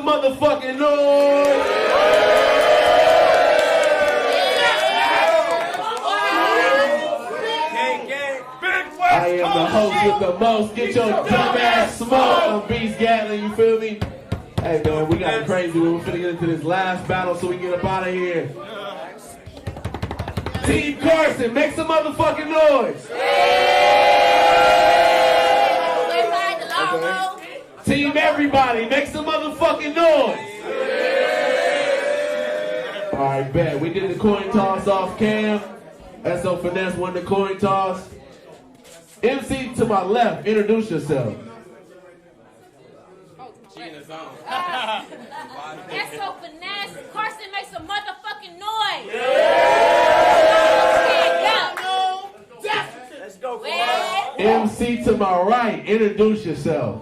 some motherfucking noise. I am the host with the most. Get your dumb ass smoke. I'm Beast Gatlin, you feel me? Hey man, we got it crazy. We're finna get into this last battle so we can get up out of here. Team Carson, make some motherfucking noise. Okay. Team everybody, make some motherfucking noise. Alright, bet. We did the coin toss off cam. SO Finesse won the coin toss. MC to my left, introduce yourself. SO Finesse, Carson make some motherfucking noise. Let's go. MC to my right, introduce yourself.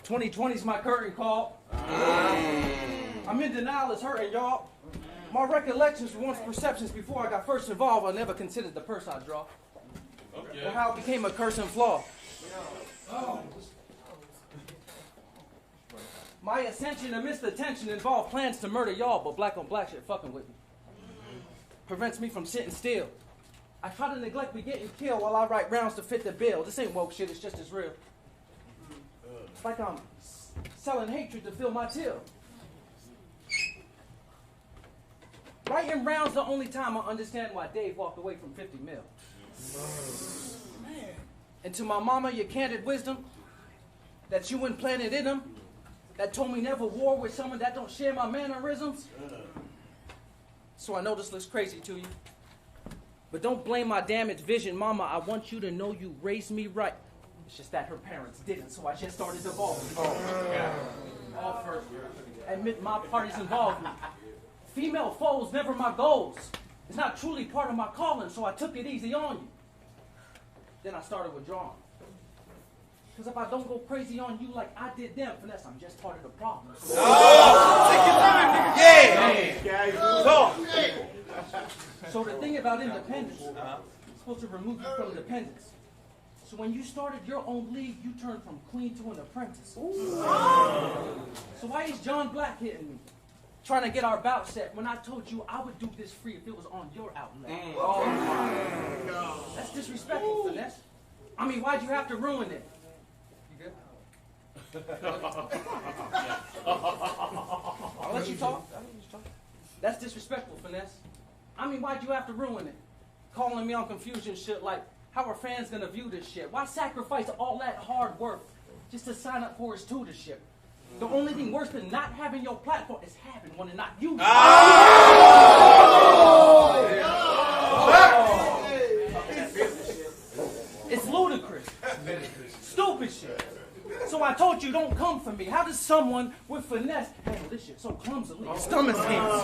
2020 is my curtain call. I'm in denial, it's hurting, y'all. My recollections were once perceptions. Before I got first involved, I never considered the purse I draw. Or how it became a curse and flaw. My ascension amidst attention involved plans to murder y'all, but black on black shit fucking with me. Prevents me from sitting still. I try to neglect me getting killed while I write rounds to fit the bill. This ain't woke shit, it's just as real. It's like I'm selling hatred to fill my till. Writing rounds the only time I understand why Dave walked away from 50 mil. And to my mama, your candid wisdom that you implanted in him, that told me never war with someone that don't share my mannerisms. So I know this looks crazy to you, but don't blame my damaged vision, mama. I want you to know you raised me right. It's just that her parents didn't, so I just started evolving. All first, admit my party's involvement. Female foes, never my goals. It's not truly part of my calling, so I took it easy on you. Then I started withdrawing. Because if I don't go crazy on you like I did them, Finesse, I'm just part of the problem. So take your time, nigga. Yeah. So the thing about independence, it's supposed to remove you from dependence. So when you started your own league, you turned from queen to an apprentice. So why is John Black hitting me? Trying to get our bout set when I told you I would do this free if it was on your outlet. Oh my God. That's disrespectful, Finesse. I mean, why'd you have to ruin it? You good? I'll let you talk. That's disrespectful, Finesse. I mean, why'd you have to ruin it? Calling me on confusion shit like, how are fans gonna view this shit? Why sacrifice all that hard work just to sign up for his tutorship? The only thing worse than not having your platform is having one and not using it. It's ludicrous. Stupid shit. So I told you, don't come for me. How does someone with finesse handle this shit so clumsily? It's dumbest schemes.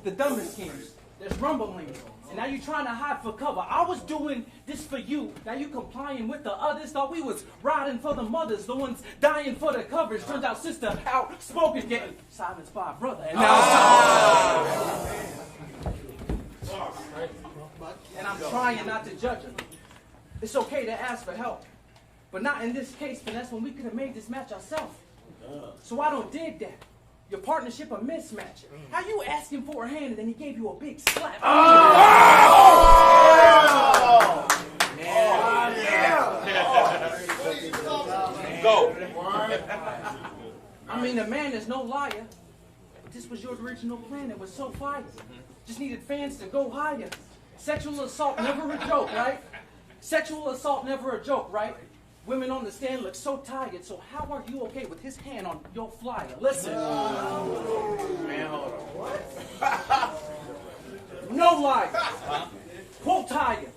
The dumbest schemes. There's rumblings. And now you're trying to hide for cover. I was doing this for you. Now you complying with the others. Thought we was riding for the mothers. The ones dying for the coverage. Turns out sister outspoken, getting silenced by brother. And now and I'm trying not to judge her. It's okay to ask for help. But not in this case, Finesse, when we could have made this match ourselves. So I don't dig that. Your partnership a mismatch. How you asking for a hand and then he gave you a big slap? Go. I mean, the man is no liar. But this was your original plan. It was so fire. Just needed fans to go higher. Sexual assault never a joke, right? Sexual assault never a joke, right? Women on the stand look so tired, so how are you okay with his hand on your flyer? Listen. Man, hold on. What? No liar. Quote tired.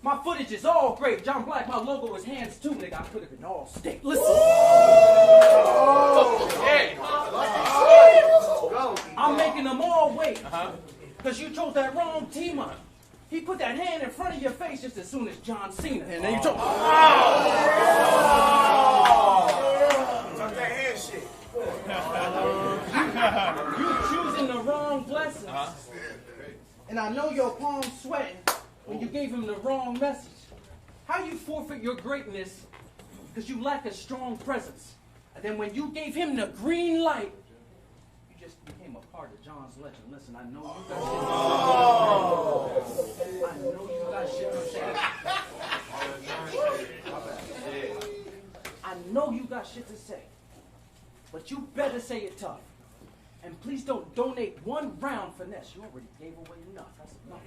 My footage is all great. John Black, my logo is hands too, nigga. I could have been all state. Listen. I'm making them all wait. Because you chose that wrong team up. He put that hand in front of your face just as soon as John Cena. And then you told that hand shit. You choosing the wrong blessings. And I know your palms sweating when you gave him the wrong message. How you forfeit your greatness because you lack a strong presence. And then when you gave him the green light, you just became a part of John's legend. Listen, I know you got shit to say. I know you got shit to say. But you better say it tough. And please don't donate one round finesse. You already gave away enough. That's enough.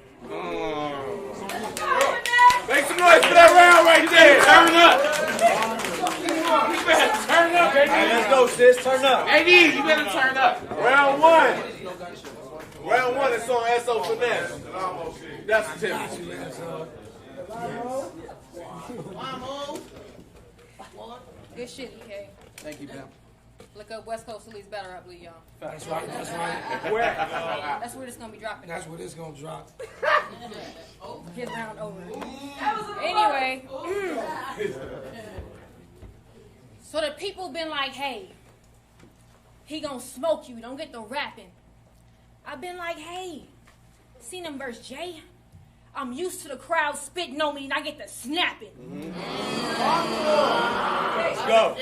Make some noise for that round right there. Turn up. You better turn up. Hey, let's go, sis. Turn up. AD, you better turn up. Round one. Round one is on SO Finesse. That's the tip. Good shit, EK. Thank you, man. Look up West Coast Elite's Battle Rap League, y'all. That's right, that's right. That's where this gonna be dropping. That's where this gonna drop. Get round over. Anyway. So the people been like, hey, he gonna smoke you. Don't get the rapping. I've been like, hey, seen him verse Jay. I'm used to the crowd spitting on me and I get to snapping. Let's go.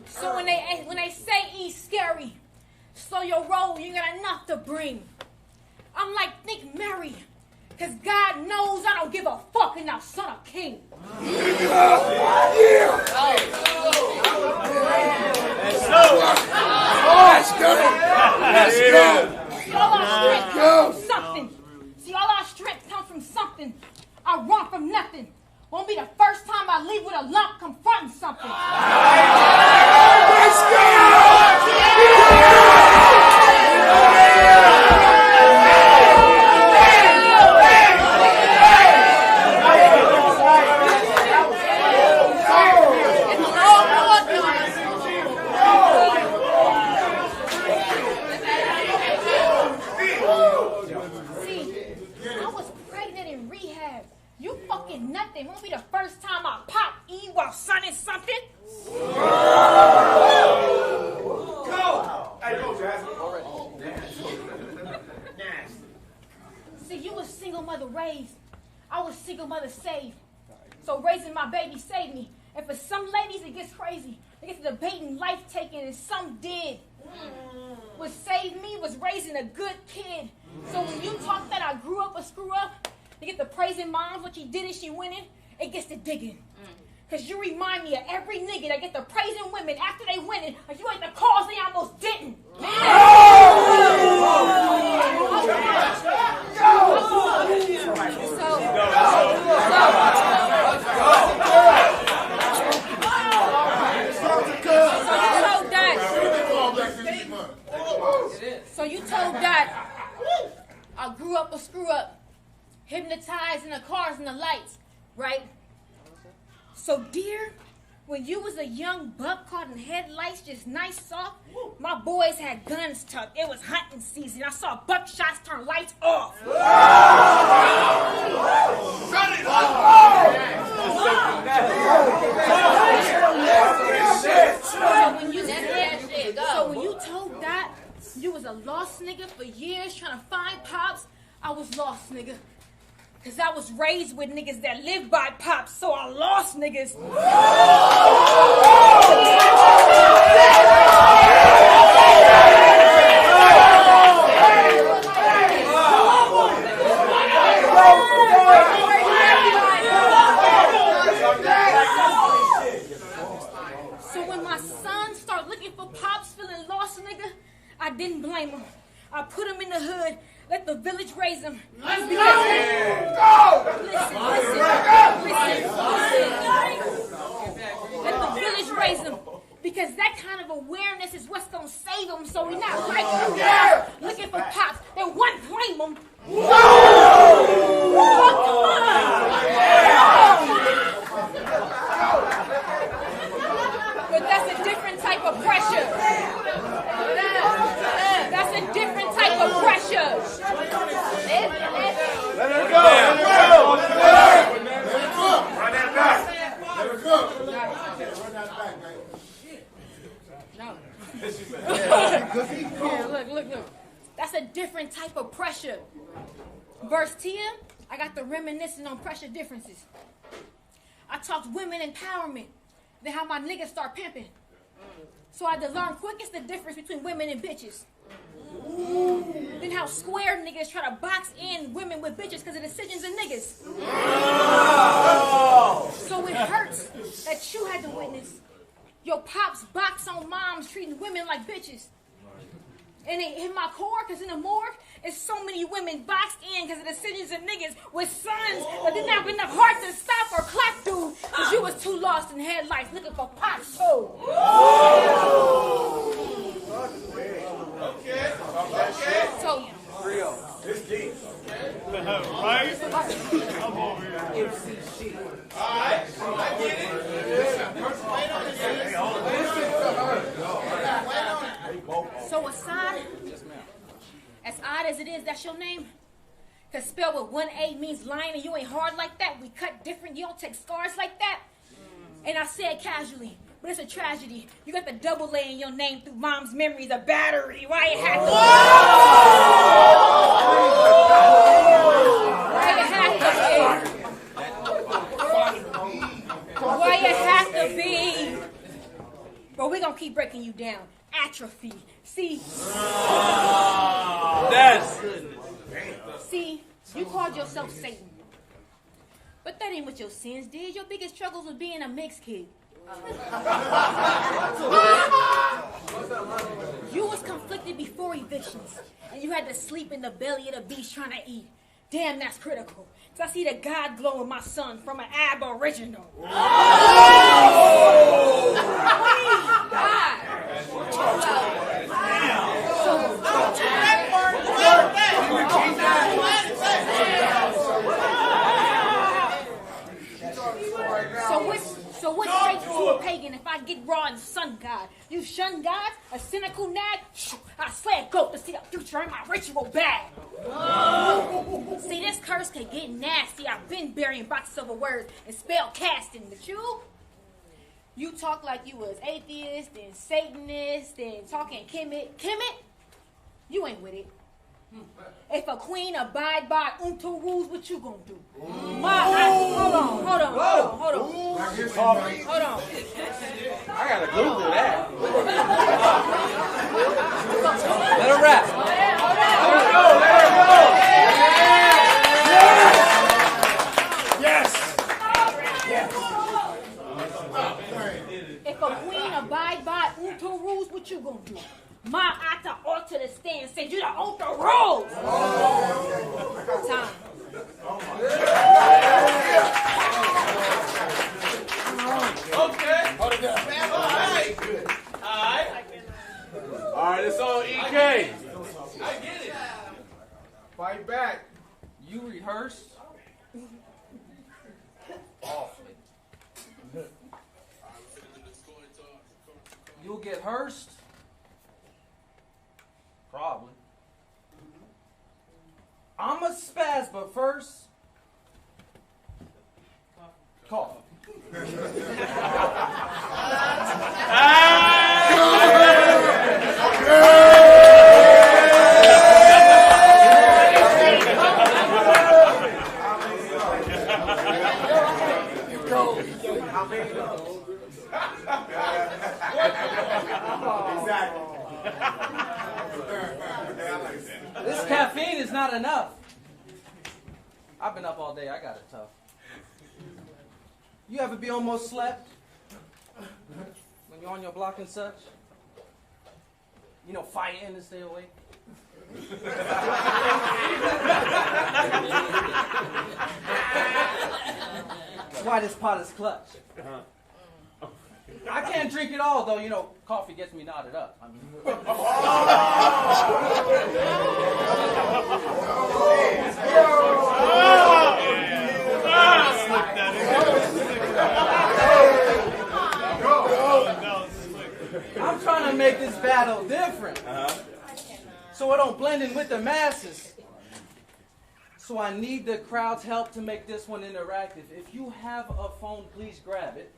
So when they say he's scary, slow your roll, you got enough to bring. I'm like, think Mary, cause God knows I don't give a fuck enough, son of king. Let's go. Let's go. Let's go. See, all our strength comes from something. See, all our strength comes from something. I run from nothing. Won't be the first time I leave with a lump confronting something. Let's go. Nothing. Won't be the first time I pop E while sunning something. See, you was single mother raised. I was single mother saved. So raising my baby saved me. And for some ladies, it gets crazy. They get to debating life taking, and some did. What saved me was raising a good kid. So when you talk that I grew up a screw up, they get to praising moms, what she did and she winning, it gets to digging. Cause you remind me of every nigga that get to praising women after they winning, like you ain't the cause they almost didn't. So you told Dad, I grew up a screw up. Hypnotized in the cars and the lights, right? So, dear, when you was a young buck caught in headlights, just nice soft, my boys had guns tucked. It was hunting season. I saw buckshots turn lights off. So when you told that you was a lost nigga for years trying to find pops, I was lost, nigga. Cause I was raised with niggas that live by pops, so I lost niggas. So when my son started looking for pops, feeling lost, nigga, I didn't blame him. I put him in the hood. Let the village raise him. Let's go! Listen. Let the village raise him. Because that kind of awareness is what's going to save him. So we're not like looking for pops. They wouldn't claim him. But that's a different type of pressure. That's a different type of pressure. Let her go. Run that back. Let her go. No. Look. That's a different type of pressure. Verse 10, I got the reminiscing on pressure differences. I talked women empowerment. Then how my niggas start pimping. So I had to learn quick it's the difference between women and bitches. Then how square niggas try to box in women with bitches because of decisions of niggas. So it hurts that you had to witness your pops box on moms treating women like bitches. And it hit my core because in the morgue, it's so many women boxed in because of decisions of niggas with sons that didn't have enough heart to stop or clap dude because you was too lost in headlights looking for pops too. Okay. So, Real. It's deep. Right? I'm over here. Alright. I get it. so Assad, as odd as it is, that's your name? Because spelled with one A means lion and you ain't hard like that. We cut different, you don't take scars like that. And I said casually, but it's a tragedy. You got the double A in your name through mom's memories, a battery. Why it had to Why it has to be? But we're going to keep breaking you down. Atrophy. See, you called yourself Satan. But that ain't what your sins did. Your biggest struggles was being a mixed kid. You was conflicted before evictions. And you had to sleep in the belly of the beast trying to eat. Damn, that's critical. So I see the God glow in my son from an aboriginal. So what makes you a pagan if I get raw and sun God? You shun gods? A cynical nag? I slay a goat to see the future in my ritual bag. See, this curse can get nasty. I've been burying boxes of words and spell casting. But you talk like you was atheist and Satanist and talking Kemet. You ain't with it. If a queen abide by rules, what you gonna do? Hold on. I gotta Google that. Let her rap. Yes. If a queen abide by rules, what you gonna do? My ata alter the stand said you don't own the rules. Time. Okay. Hold it down. All right, it's on EK. I get it. Fight back. You rehearsed awfully. You'll get hearsed. Probably. I'm a spaz, but first, cough. This caffeine is not enough. I've been up all day. I got it tough. You ever be almost slept? When you're on your block and such? You know, fighting to stay awake? That's why this pot is clutch. I can't drink it all, though. You know, coffee gets me knotted up. I mean, I'm trying to make this battle different, so I don't blend in with the masses. So I need the crowd's help to make this one interactive. If you have a phone, please grab it.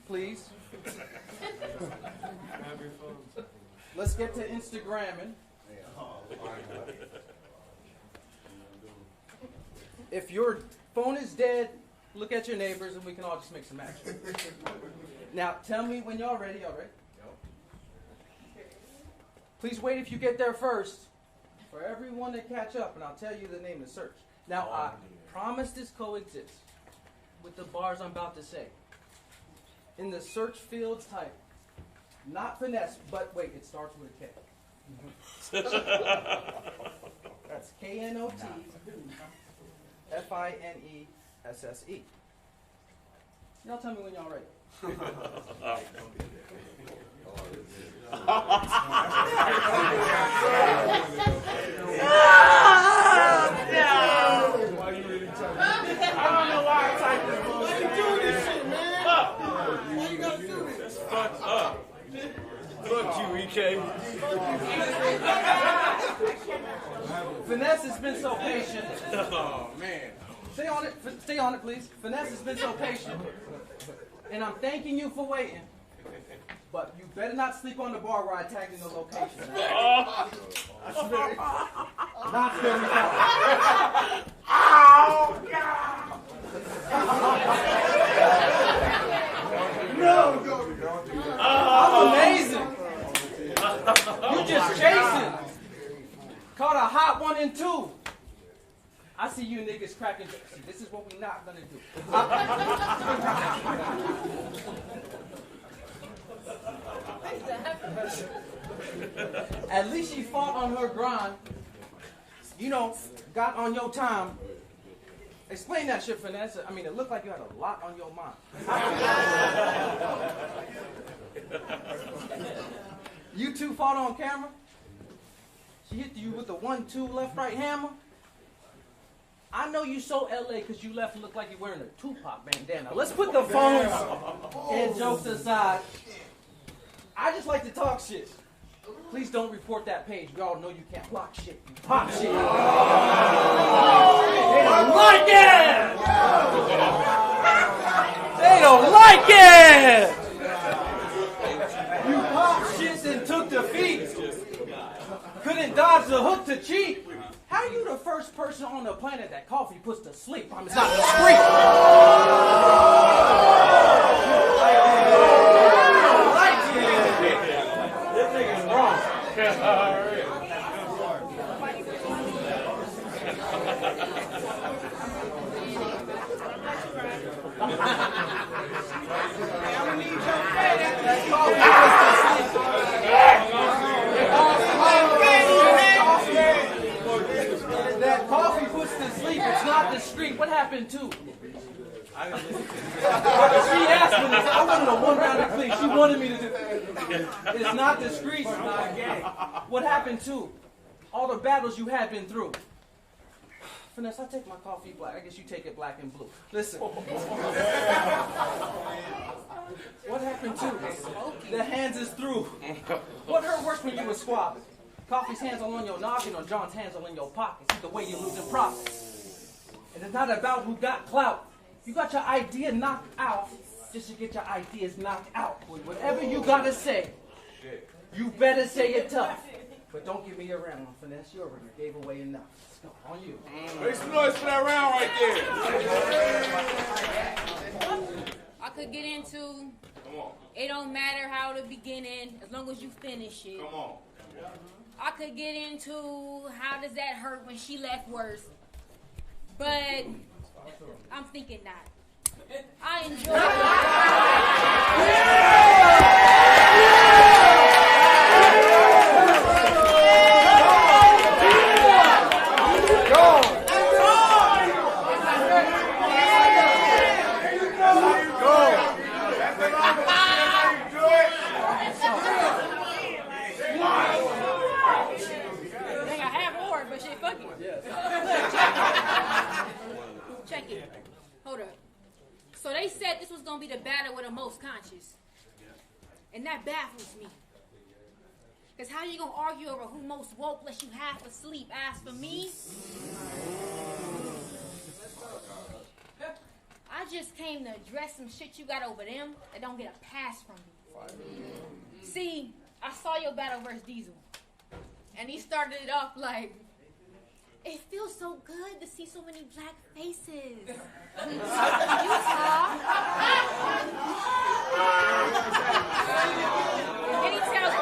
Please. Let's get to Instagramming. If your phone is dead, look at your neighbors and we can all just make some action. Now, tell me when y'all ready. All right? Please wait if you get there first for everyone to catch up, and I'll tell you the name of the search. Now, I promise this coexists with the bars I'm about to say. In the search field type, not finesse, but wait, it starts with a K. That's KNOTFINESSE. Y'all tell me when y'all ready. I don't know why I typed this bullshit. Why you doing this shit, man? Why you gotta do this? Fuck up. Fuck you, EK. Finesse has been so patient. Oh, man. Stay on it, please. Finesse has been so patient. And I'm thanking you for waiting. But you better not sleep on the bar where I tagged in the location. That's very, not very far. Oh, God! No! I'm amazing. You just chasing. Caught a hot 1 and 2. I see you niggas cracking. See, this is what we not gonna do. At least she fought on her grind. You know, got on your time. Explain that shit, Finesse. I mean, it looked like you had a lot on your mind. You two fought on camera. She hit you with the 1-2 left-right hammer. I know you so LA because you left and looked like you're wearing a Tupac bandana. Let's put the phones and jokes aside. I just like to talk shit. Please don't report that page. We all know you can't block shit. You pop shit. They don't like it! They don't like it! You pop shits and took defeat. Couldn't dodge the hook to cheat. How are you the first person on the planet that coffee puts to sleep? I'm not the street. This nigga's wrong. That coffee puts to sleep. It's not discreet. What happened to? She asked me this. I wanted a one-round clean. She wanted me to do it. It's not discreet. It's not gay. What happened to? All the battles you had been through. Finesse, I take my coffee black. I guess you take it black and blue. Listen. What happened to? The hands is through. What hurt worse when you were squabbling? Coffee's hands all on your noggin or John's hands all in your pockets. Either way, you're losing profits. And it's not about who got clout. You got your idea knocked out just to get your ideas knocked out. Whatever you gotta say, you better say it tough. But don't give me a round, Finesse. You already gave away enough. Let's go. On you. Make some noise for that round right there. I could get into it don't matter how the beginning, as long as you finish it. Come on. I could get into how does that hurt when she left worse. But I'm thinking not. I enjoy Check it. Hold up. So they said this was going to be the battle with the most conscious. And that baffles me. Because how you going to argue over who most woke unless you half asleep? As for me, I just came to address some shit you got over them that don't get a pass from me. See, I saw your battle versus Diesel. And he started it off like, it feels so good to see so many black faces. You saw. And he tells me,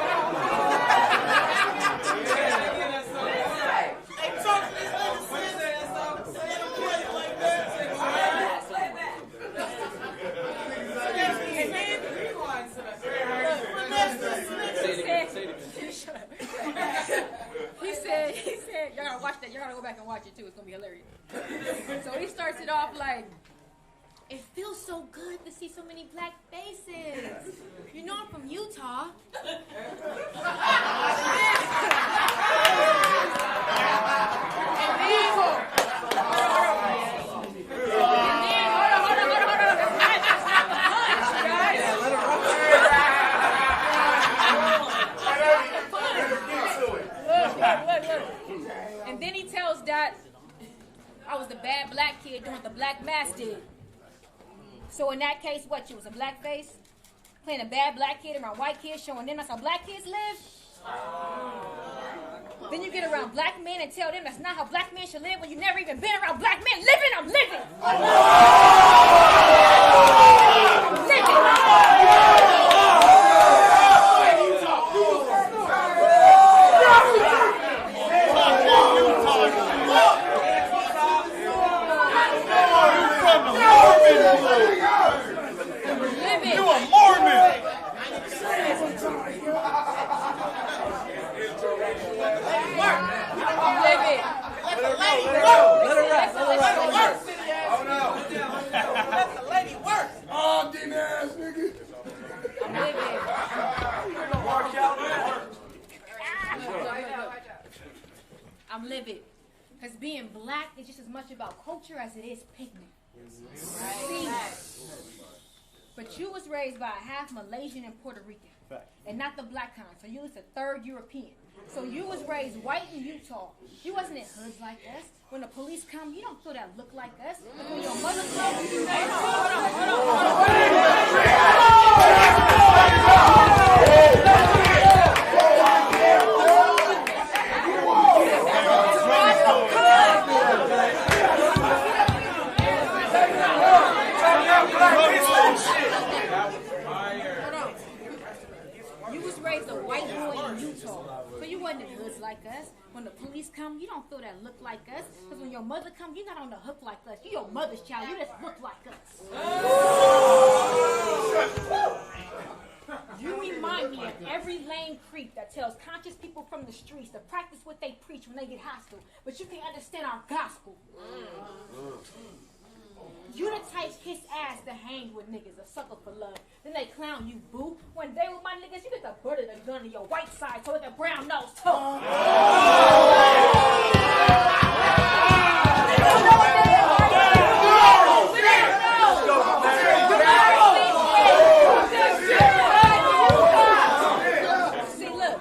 watch it too. It's gonna be hilarious. So he starts it off like, "It feels so good to see so many black faces. You know I'm from Utah." And then he tells Dot, "I was the bad black kid doing what the black mass did." So in that case, what, you was a black face? Playing a bad black kid around white kids, showing them that's how black kids live? Then you get around black men and tell them that's not how black men should live when you never even been around black men living. I'm living! I'm living! You a Mormon! I'm livid. Because being black is just as much about culture as it is pigment. See, but you was raised by a half Malaysian and Puerto Rican. And not the black kind. So you was a third European. So you was raised white in Utah. You wasn't in hoods like us. When the police come, you don't feel that look like us. But when your mother comes, hold You was raised a white boy in Utah, so you wasn't in hoods like us. When the police come, you don't feel that look like us. Because when your mother comes, you're not on the hook like us. You your mother's child. You just look like us. You remind me of every lame creep that tells conscious people from the streets to practice what they preach when they get hostile. But you can't understand our gospel. You the type kiss ass to hang with niggas, a sucker for love. Then they clown you, boo. When they with my niggas, you get the butt of the gun to your white side so it can brown nose too. See, look.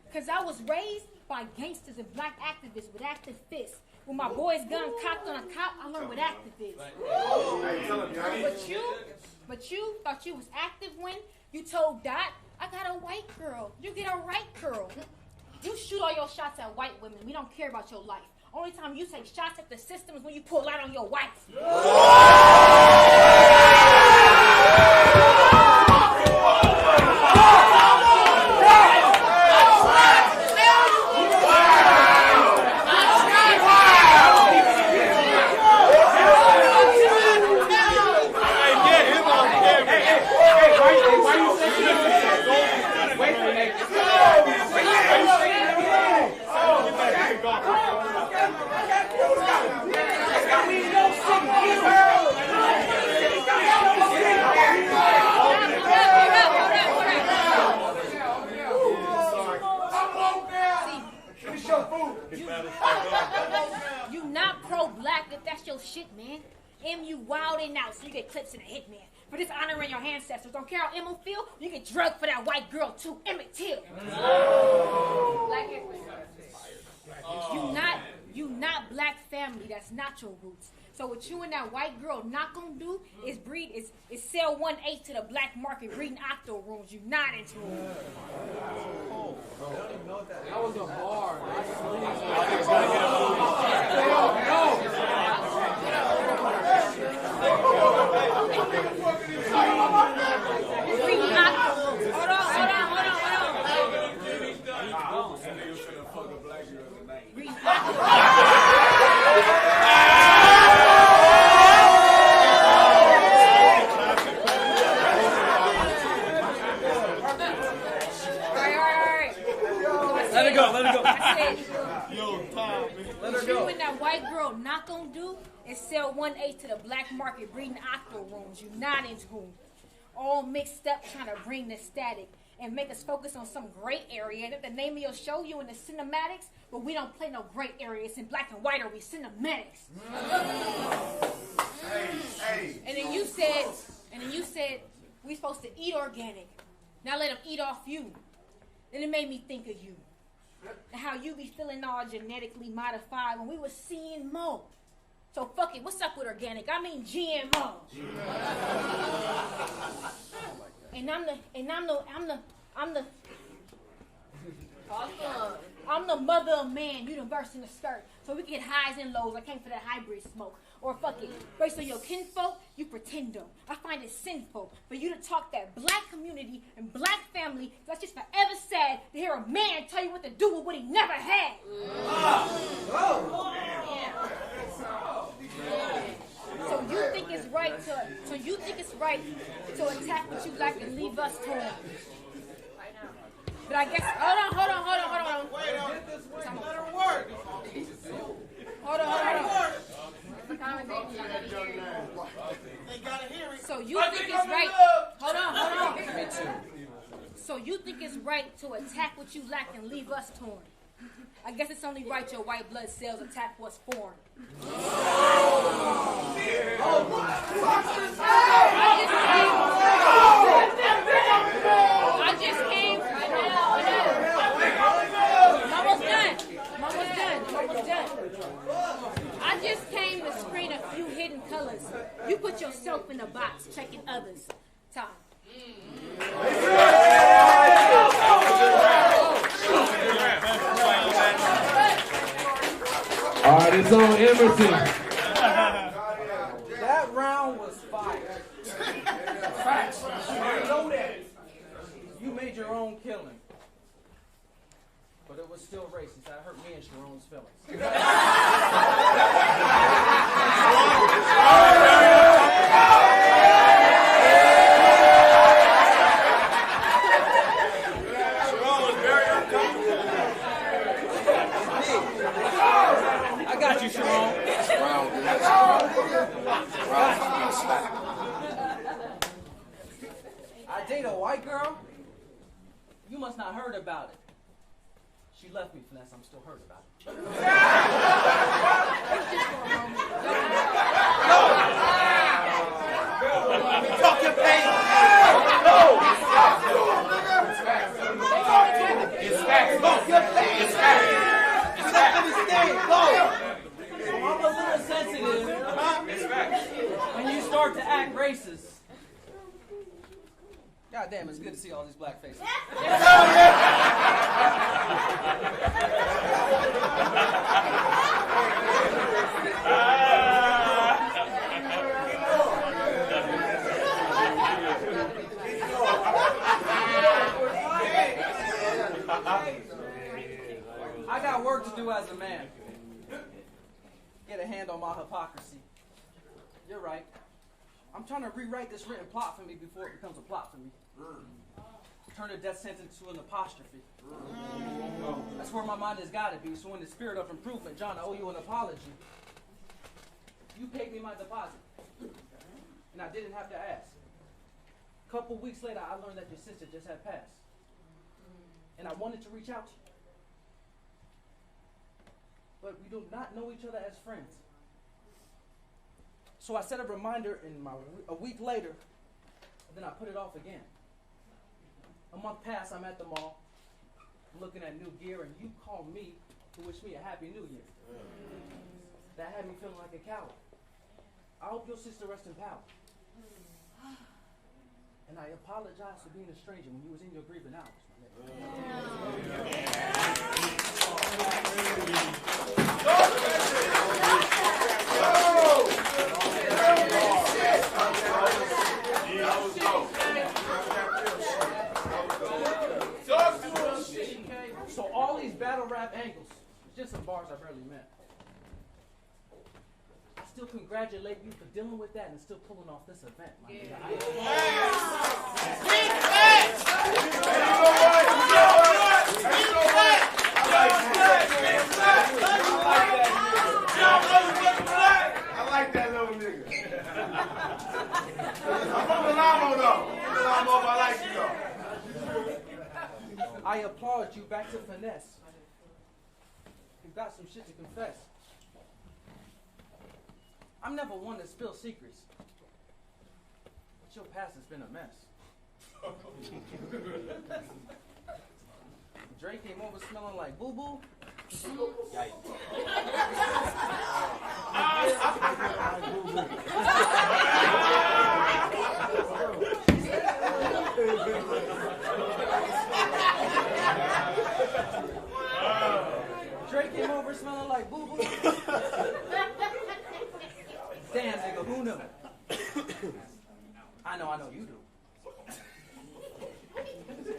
Because I was raised by gangsters and black activists with active fists. When my boy's gun cocked on a cop, I learned what activists. But you thought you was active when you told Dot, "I got a white girl. You get a right girl." You shoot all your shots at white women. We don't care about your life. Only time you take shots at the system is when you pull out on your wife. You not pro-black if that's your shit, man. You wilding out so you get clips in a hitman. For dishonoring your ancestors. Don't care how Emma feel, you get drugged for that white girl too. Emmett Till. You not black family. That's not your roots. So what you and that white girl not gonna do is sell 1/8 to the black market reading octo rooms. You not into it. That was a bar. Reading octo. Hold on. Reading octo. go. Let her go. I said, Yo, Tom, man. Let her you go. and that white girl not gonna do is sell 1/8 to the black market, breeding aqua rooms. You not into whom. All mixed up, trying to bring the static and make us focus on some gray area. That's the name of your show, you in the cinematics, but we don't play no gray area. It's in black and white, or we cinematics. Hey. And then you said we supposed to eat organic. Now let them eat off you. Then it made me think of you. And how you be feeling all genetically modified when we was seeing more. So fuck it, what's up with organic? I mean GMO. I'm the mother of man, you the verse in the skirt. So we can get highs and lows. I came for that hybrid smoke. Or fuck it, based on your kinfolk, you pretend them. I find it sinful for you to talk that black community and black family. That's just forever sad to hear a man tell you what to do with what he never had. So you think it's right to attack what you like and leave us torn. But I guess hold on. Wait, let her work. Hold on. They gotta hear it. So you think it's right? Hold on. So you think it's right to attack what you lack and leave us torn? I guess it's only right your white blood cells attack what's foreign. I just came. I'm almost done. I just came to screen a few hidden colors. You put yourself in a box, checking others. Time. All right, it's on Emerson. That round was fire. Facts. You know that. You made your own killing. But it was still racist. That hurt me and Sharon's feelings. I got you, Sharon. I date a white girl? You must not heard about it. She left me, Finesse. I'm still hurt about it. Talk your pain. It's facts. Talk your pain. It's facts. So I'm a little sensitive when you start to act racist. God damn, it's good to see all these black faces. I got work to do as a man. Get a hand on my hypocrisy. You're right. I'm trying to rewrite this written plot for me before it becomes a plot for me. Turn a death sentence to an apostrophe. That's where my mind has got to be. So in the spirit of improvement, John, I owe you an apology. You paid me my deposit. And I didn't have to ask. A couple weeks later, I learned that your sister just had passed. And I wanted to reach out to you. But we do not know each other as friends. So I set a reminder a week later, and then I put it off again. A month passed, I'm at the mall, looking at new gear, and you called me to wish me a happy new year. That had me feeling like a coward. I hope your sister rests in power. And I apologize for being a stranger when you was in your grieving hours. So all these battle rap angles, it's just some bars I barely meant. I still congratulate you for dealing with that and still pulling off this event, my nigga. I applaud you back to finesse. You've got some shit to confess. I'm never one to spill secrets. But your past has been a mess. Drake came over smelling like boo-boo. Drake came over smelling like boo-boo. Damn, nigga, who knew? I know you do.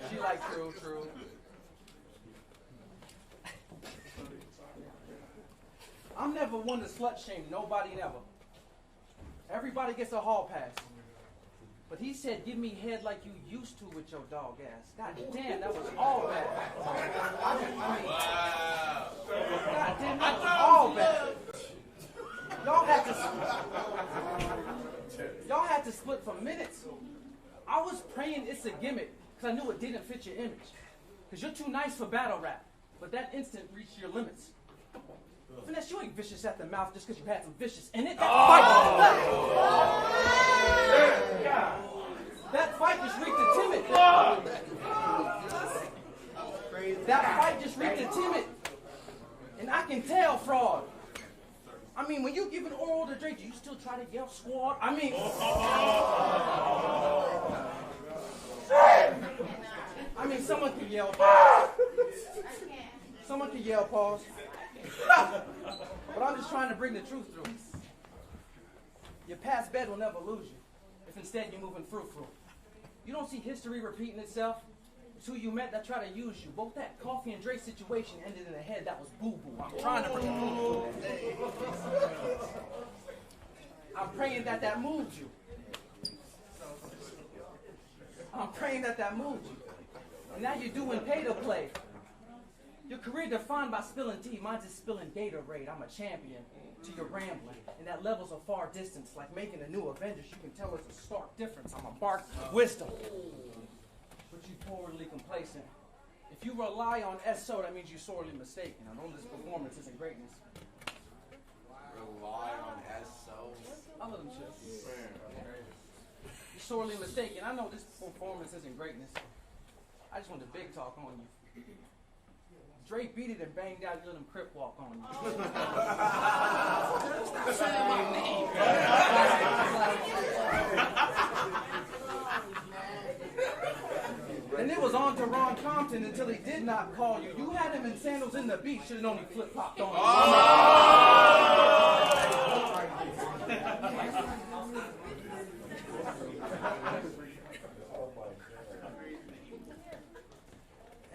She like true. I'm never one to slut shame nobody never. Everybody gets a hall pass. But he said, give me head like you used to with your dog ass. God damn, that was all bad. God damn, that was all bad. Y'all had to split for minutes. I was praying it's a gimmick, because I knew it didn't fit your image. Because you're too nice for battle rap, but that instant reached your limits. Finesse, you ain't vicious at the mouth just because you had some vicious in it. That fight just reeked of timid. That fight just reeked of timid. And I can tell fraud. I mean, when you give an oral to Drake, do you still try to yell squad? I mean, someone can yell pause. Someone can yell pause. But I'm just trying to bring the truth through. Your past bed will never lose you, if instead you're moving through. You don't see history repeating itself. It's who you met that tried to use you. Both that Coffee and Dre situation ended in a head that was boo-boo. I'm trying to bring the truth through. I'm praying that moved you. I'm praying that moved you. And now you're doing pay to play. Your career defined by spilling tea. Mine's just spilling Gatorade. I'm a champion to your rambling. And that level's a far distance. Like making a new Avengers, you can tell it's a stark difference. I'm a bark wisdom. But you poorly complacent. If you rely on SO, that means you're sorely mistaken. I know this performance isn't greatness. Rely on SO? I love them shit. You're sorely mistaken. I know this performance isn't greatness. I just want the big talk on you. Dre beat it and banged out, you let him crip walk on you. Stop saying my name. And it was on to Ron Compton until he did not call you. You had him in sandals in the beach, should have known he flip-flopped on you.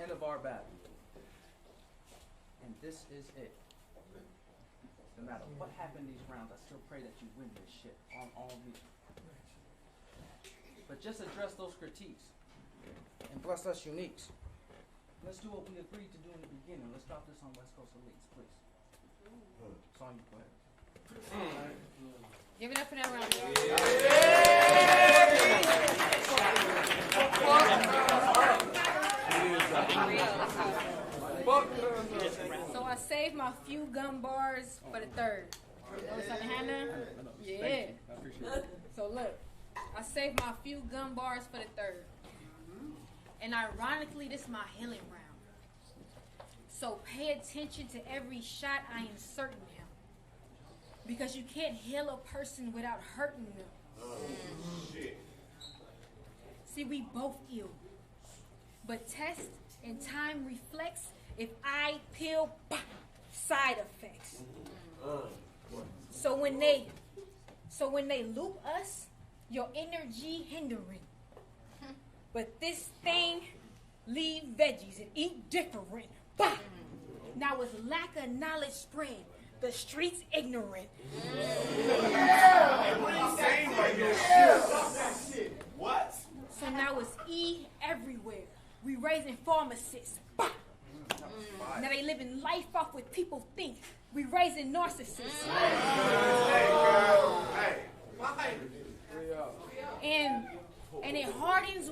End of our battle. And this is it. No matter what happened these rounds, I still pray that you win this shit on all me. But just address those critiques and bless us uniques. Let's do what we agreed to do in the beginning. Let's drop this on West Coast Elites, please. Song, you go ahead. Give it up for that round. So I saved my few gun bars for the third. Notice I hand them? Yeah. So look, I saved my few gun bars for the third. And ironically, this is my healing round. So pay attention to every shot I insert in him. Because you can't heal a person without hurting them. Shit. See, we both ill. But test and time reflects if I peel, side effects. So when they loop us, your energy hindering. But this thing leave veggies and eat different. Bah! Now it's lack of knowledge spread. The streets ignorant. What? So now it's E everywhere. We raising pharmacists. Bah! Now they living life off what people think. We raising narcissists. Hey, girl. Hey. And it hardens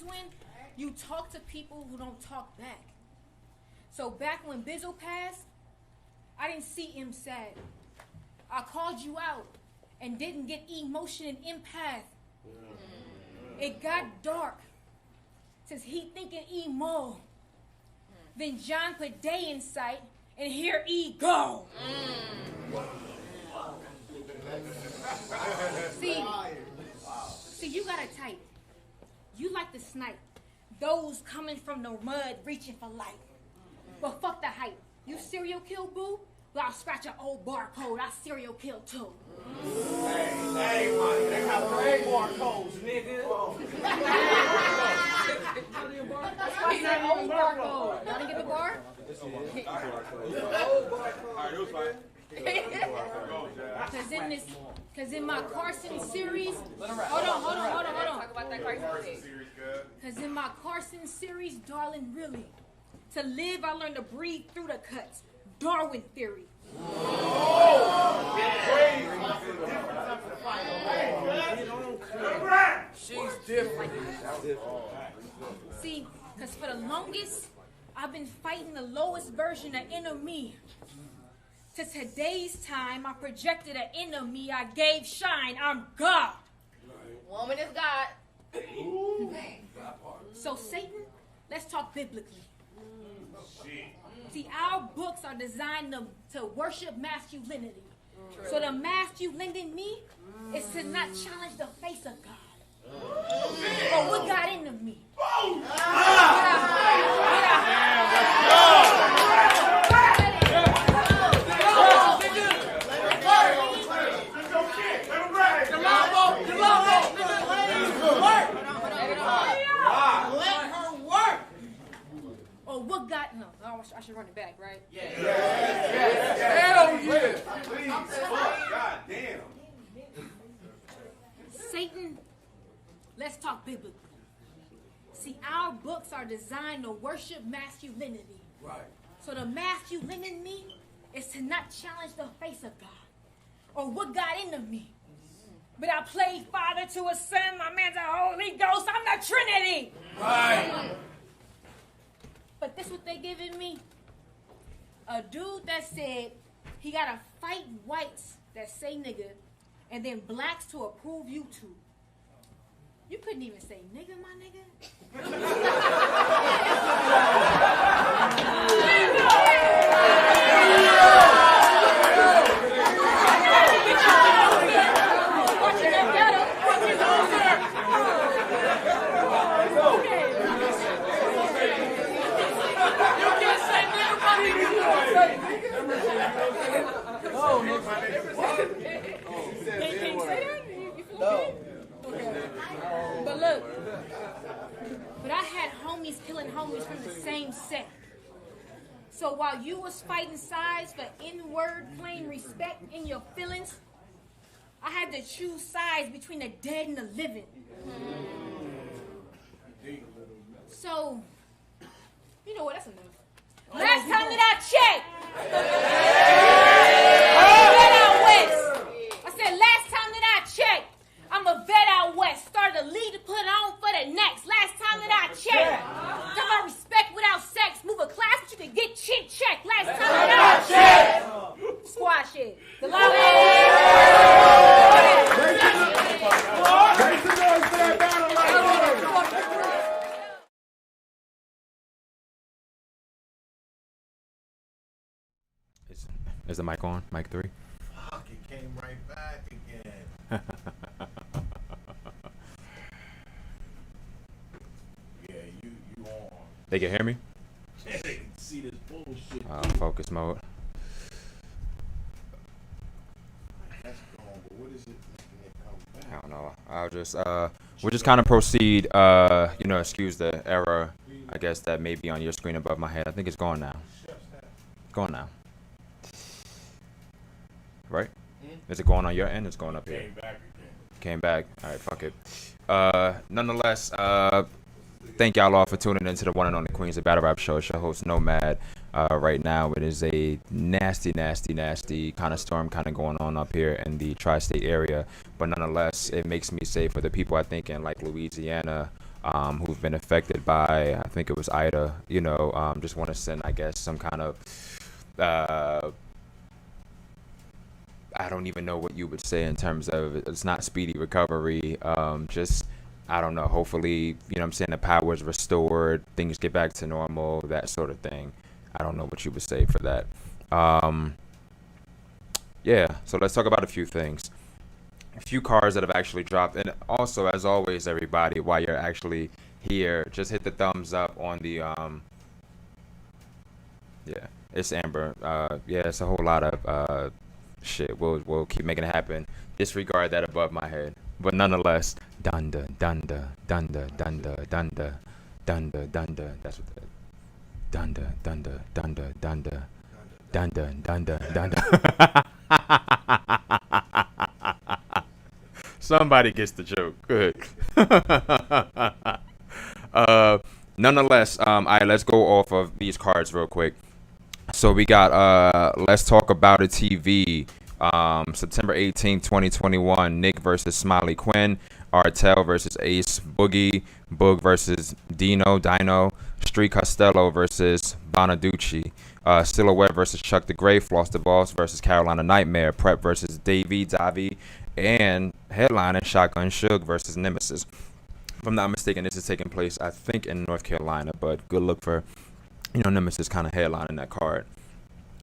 when You talk to people who don't talk back. So back when Bizzle passed, I didn't see him sad. I called you out and didn't get emotion and empath. It got dark since he thinking emo. Then John put day in sight and here he go. See, you got a type. You like the snipe. Those coming from the mud reaching for light. But fuck the hype. You serial kill, boo? Well, I'll scratch an old barcode. I serial kill too. Hey, man, they got three barcodes, nigga. I said old barcode. Y'all didn't get the bar? Alright, it was fine. Cause in my Carson series, hold on. Talk about that Carson. Cause in my Carson series, darling, really, to live, I learned to breathe through the cuts. Darwin theory. She's different. See, cause for the longest, I've been fighting the lowest version of inner me. To today's time, I projected an inner me. I gave shine. I'm God. Woman is God. So Satan, let's talk biblically. See, our books are designed to worship masculinity. So the masculine in me is to not challenge the face of God. Or what got into me. What got no? I should run it back, right? Yeah. Hell yeah. Please, fuck. God damn. Satan, let's talk biblically. See, our books are designed to worship masculinity. Right. So the masculine in me is to not challenge the face of God or what got into me. But I played Father to a Son, my man's a Holy Ghost. I'm the Trinity. Right. But this what they giving me? A dude that said he gotta fight whites that say nigga and then blacks to approve YouTube. You couldn't even say nigga, my nigga. But look, but I had homies killing homies from the same set. So while you was fighting sides for N-word plain respect in your feelings, I had to choose sides between the dead and the living. So, you know what, that's enough. Last time that I checked, I said last time that I checked, I'm a vet out west. Started a lead to put on for the next. Last time that I checked. Talk about respect without sex. Move a class, but you can get chin checked. Last time that I checked. Squash it. The loud Is the mic on? Mic 3? Fuck, it came right back again. Yeah, you on. They can hear me? They can see this bullshit. Focus mode. That's gone, but what is it making it come back? I don't know. I'll just we'll just kind of proceed. Excuse the error. I guess that may be on your screen above my head. I think it's gone now. Gone now. Right? Is it going on your end? It's going up here. Came back again. Came back. All right, fuck it. Nonetheless, thank y'all all for tuning into the one and only Queens of Battle Rap Show. It's your host, Nomad. Right now, it is a nasty kind of storm kind of going on up here in the tri-state area. But nonetheless, it makes me say for the people I think in like Louisiana, who've been affected by, I think it was Ida. Just want to send, I guess, some kind of I don't even know what you would say in terms of it's not speedy recovery. Just, I don't know. Hopefully, the power is restored, things get back to normal, that sort of thing. I don't know what you would say for that. Yeah, so let's talk about a few things. A few cards that have actually dropped. And also, as always, everybody, while you're actually here, just hit the thumbs up on the, yeah, it's Amber. Yeah, it's a whole lot of, shit. We'll keep making it happen. Disregard that above my head. But nonetheless, dunda, dunda, dunda, dunda, dunda, dunda, dunda. That's what that. Dunda, dunda, dunda, dunda, dunda, dunda, dunda. Somebody gets the joke. Good. Nonetheless, all right, let's go off of these cards real quick. So we got Let's Talk About It TV, September 18th, 2021, Nick versus Smiley Quinn, Artel versus Ace Boogie, Boog versus Dino, Street Costello versus Bonaducci, Silhouette versus Chuck the Great, Floss the Boss versus Carolina Nightmare, Prep versus Davi, and headliner Shotgun Suge versus Nemesis. If I'm not mistaken, this is taking place, I think, in North Carolina, but good look for Nemesis kind of headlining that card.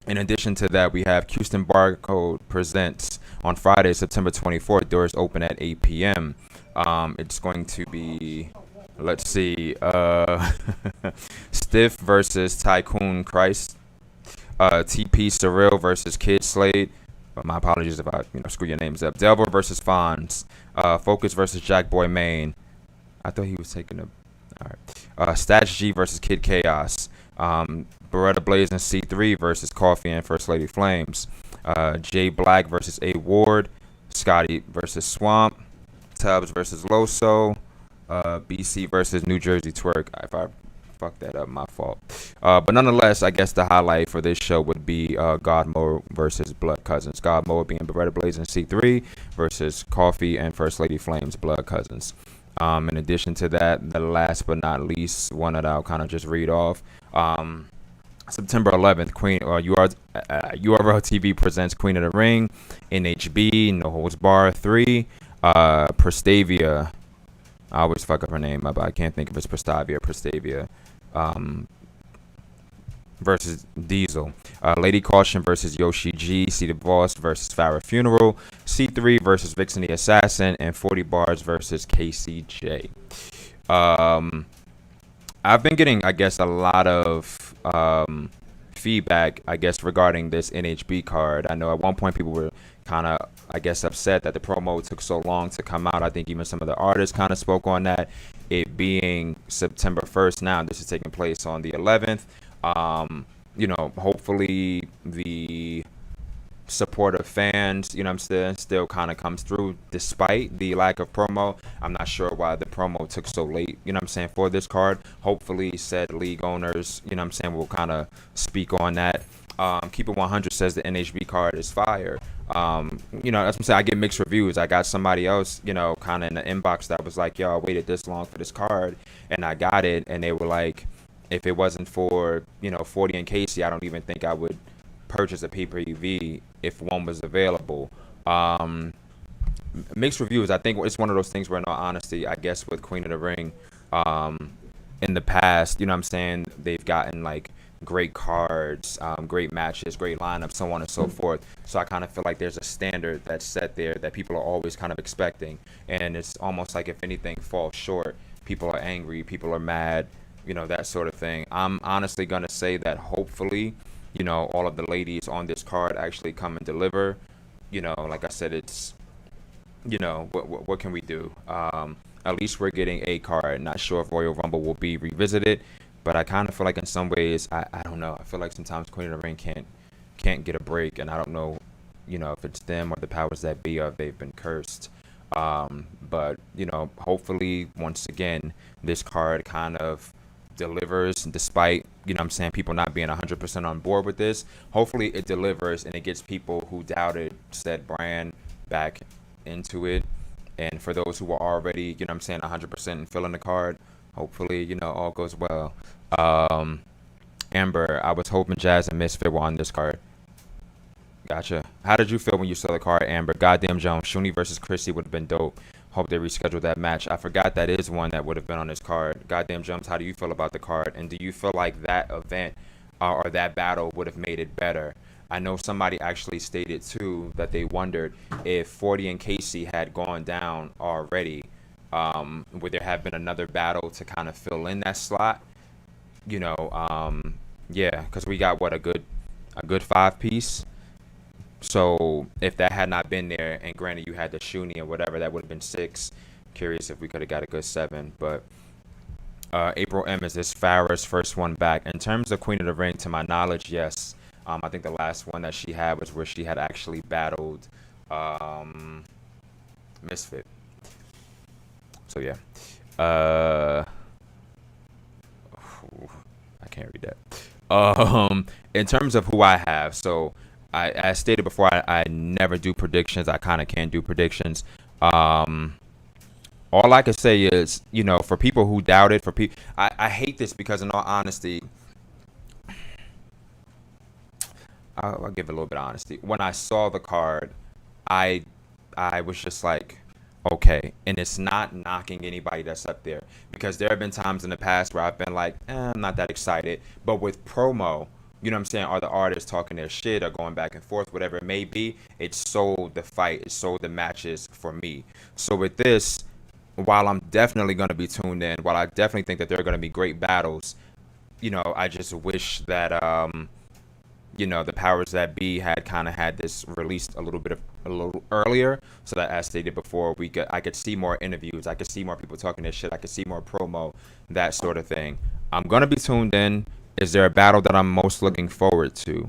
In addition to that, we have Houston Barcode presents on Friday, September 24th. Doors open at 8 p.m. It's going to be, let's see, Stiff versus Tycoon Christ, TP Surreal versus Kid Slade. My apologies if I screw your names up. Delver versus Fonz, Focus versus Jackboy Maine. I thought he was taking a. All right. Stats G versus Kid Chaos. Beretta Blaze and C3 versus Coffee and First Lady Flames. Jay Black versus A Ward. Scotty versus Swamp. Tubbs versus Loso. BC versus New Jersey Twerk. If I fucked that up, my fault. But nonetheless, I guess the highlight for this show would be God Mode versus Blood Cousins. God Mode being Beretta Blaze and C3 versus Coffee and First Lady Flames, Blood Cousins. In addition to that, the last but not least one that I'll kind of just read off. September 11th, URL TV presents Queen of the Ring, NHB, No Holds Bar 3, Prestavia. I always fuck up her name, but I can't think if it's Prestavia or Prestavia. Versus Diesel. Lady Caution versus Yoshi G. See the Boss versus Pharah Funeral. C3 versus Vixeny Assassin. And 40 Bars versus KCJ. I've been getting, I guess, a lot of feedback, I guess, regarding this NHB card. I know at one point people were kind of, I guess, upset that the promo took so long to come out. I think even some of the artists kind of spoke on that. It being September 1st now, this is taking place on the 11th. Hopefully the support of fans, still kind of comes through despite the lack of promo. I'm not sure why the promo took so late, for this card. Hopefully said league owners, will kind of speak on that. Keep It 100 says the NHB card is fire. That's what I'm saying. I get mixed reviews. I got somebody else, kind of in the inbox that was like, yo, I waited this long for this card and I got it. And they were like, if it wasn't for, 40 and Casey, I don't even think I would purchase a pay-per-view if one was available. Mixed reviews. I think it's one of those things where, in all honesty, I guess with Queen of the Ring, in the past, they've gotten like great cards, great matches, great lineups, so on and so forth. So I kind of feel like there's a standard that's set there that people are always kind of expecting, and it's almost like if anything falls short, people are angry, people are mad, that sort of thing. I'm honestly gonna say that hopefully, all of the ladies on this card actually come and deliver. Like I said, it's, what can we do? At least we're getting a card. Not sure if Royal Rumble will be revisited, but I kind of feel like in some ways, I don't know. I feel like sometimes Queen of the Ring can't get a break, and I don't know, if it's them or the powers that be, or if they've been cursed. But hopefully, once again, this card kind of delivers despite, people not being 100% on board with this. Hopefully it delivers and it gets people who doubted said brand back into it. And for those who are already, 100% and filling the card, hopefully, all goes well. Amber, I was hoping Jazz and Misfit were on this card. Gotcha. How did you feel when you saw the card, Amber? Goddamn Jones, Shuni versus Chrissy would have been dope. Hope they rescheduled that match. I forgot that is one that would have been on this card. Goddamn Jumps, how do you feel about the card? And do you feel like that event or that battle would have made it better? I know somebody actually stated too that they wondered if 40 and Casey had gone down already, would there have been another battle to kind of fill in that slot? Yeah, because we got a good 5-piece. So if that had not been there, and granted you had the Shuni and whatever, that would have been 6. Curious if we could have got a good 7. But April M, is this Pharah's first one back? In terms of Queen of the Ring, to my knowledge, yes. I think the last one that she had was where she had actually battled Misfit. So yeah. I can't read that. In terms of who I have, so I stated before, I never do predictions. I kind of can't do predictions. All I can say is, for people who doubted, I hate this because, in all honesty, I'll give it a little bit of honesty. When I saw the card, I was just like, okay. And it's not knocking anybody that's up there, because there have been times in the past where I've been like, I'm not that excited. But with promo, you know what I'm saying, are the artists talking their shit or going back and forth, whatever it may be, it sold the fight, it sold the matches for me. So with this, while I'm definitely going to be tuned in, while I definitely think that there are going to be great battles, I just wish that, the powers that be had kind of had this released a little earlier, so that, as stated before, I could see more interviews, I could see more people talking their shit, I could see more promo, that sort of thing. I'm going to be tuned in. Is there a battle that I'm most looking forward to?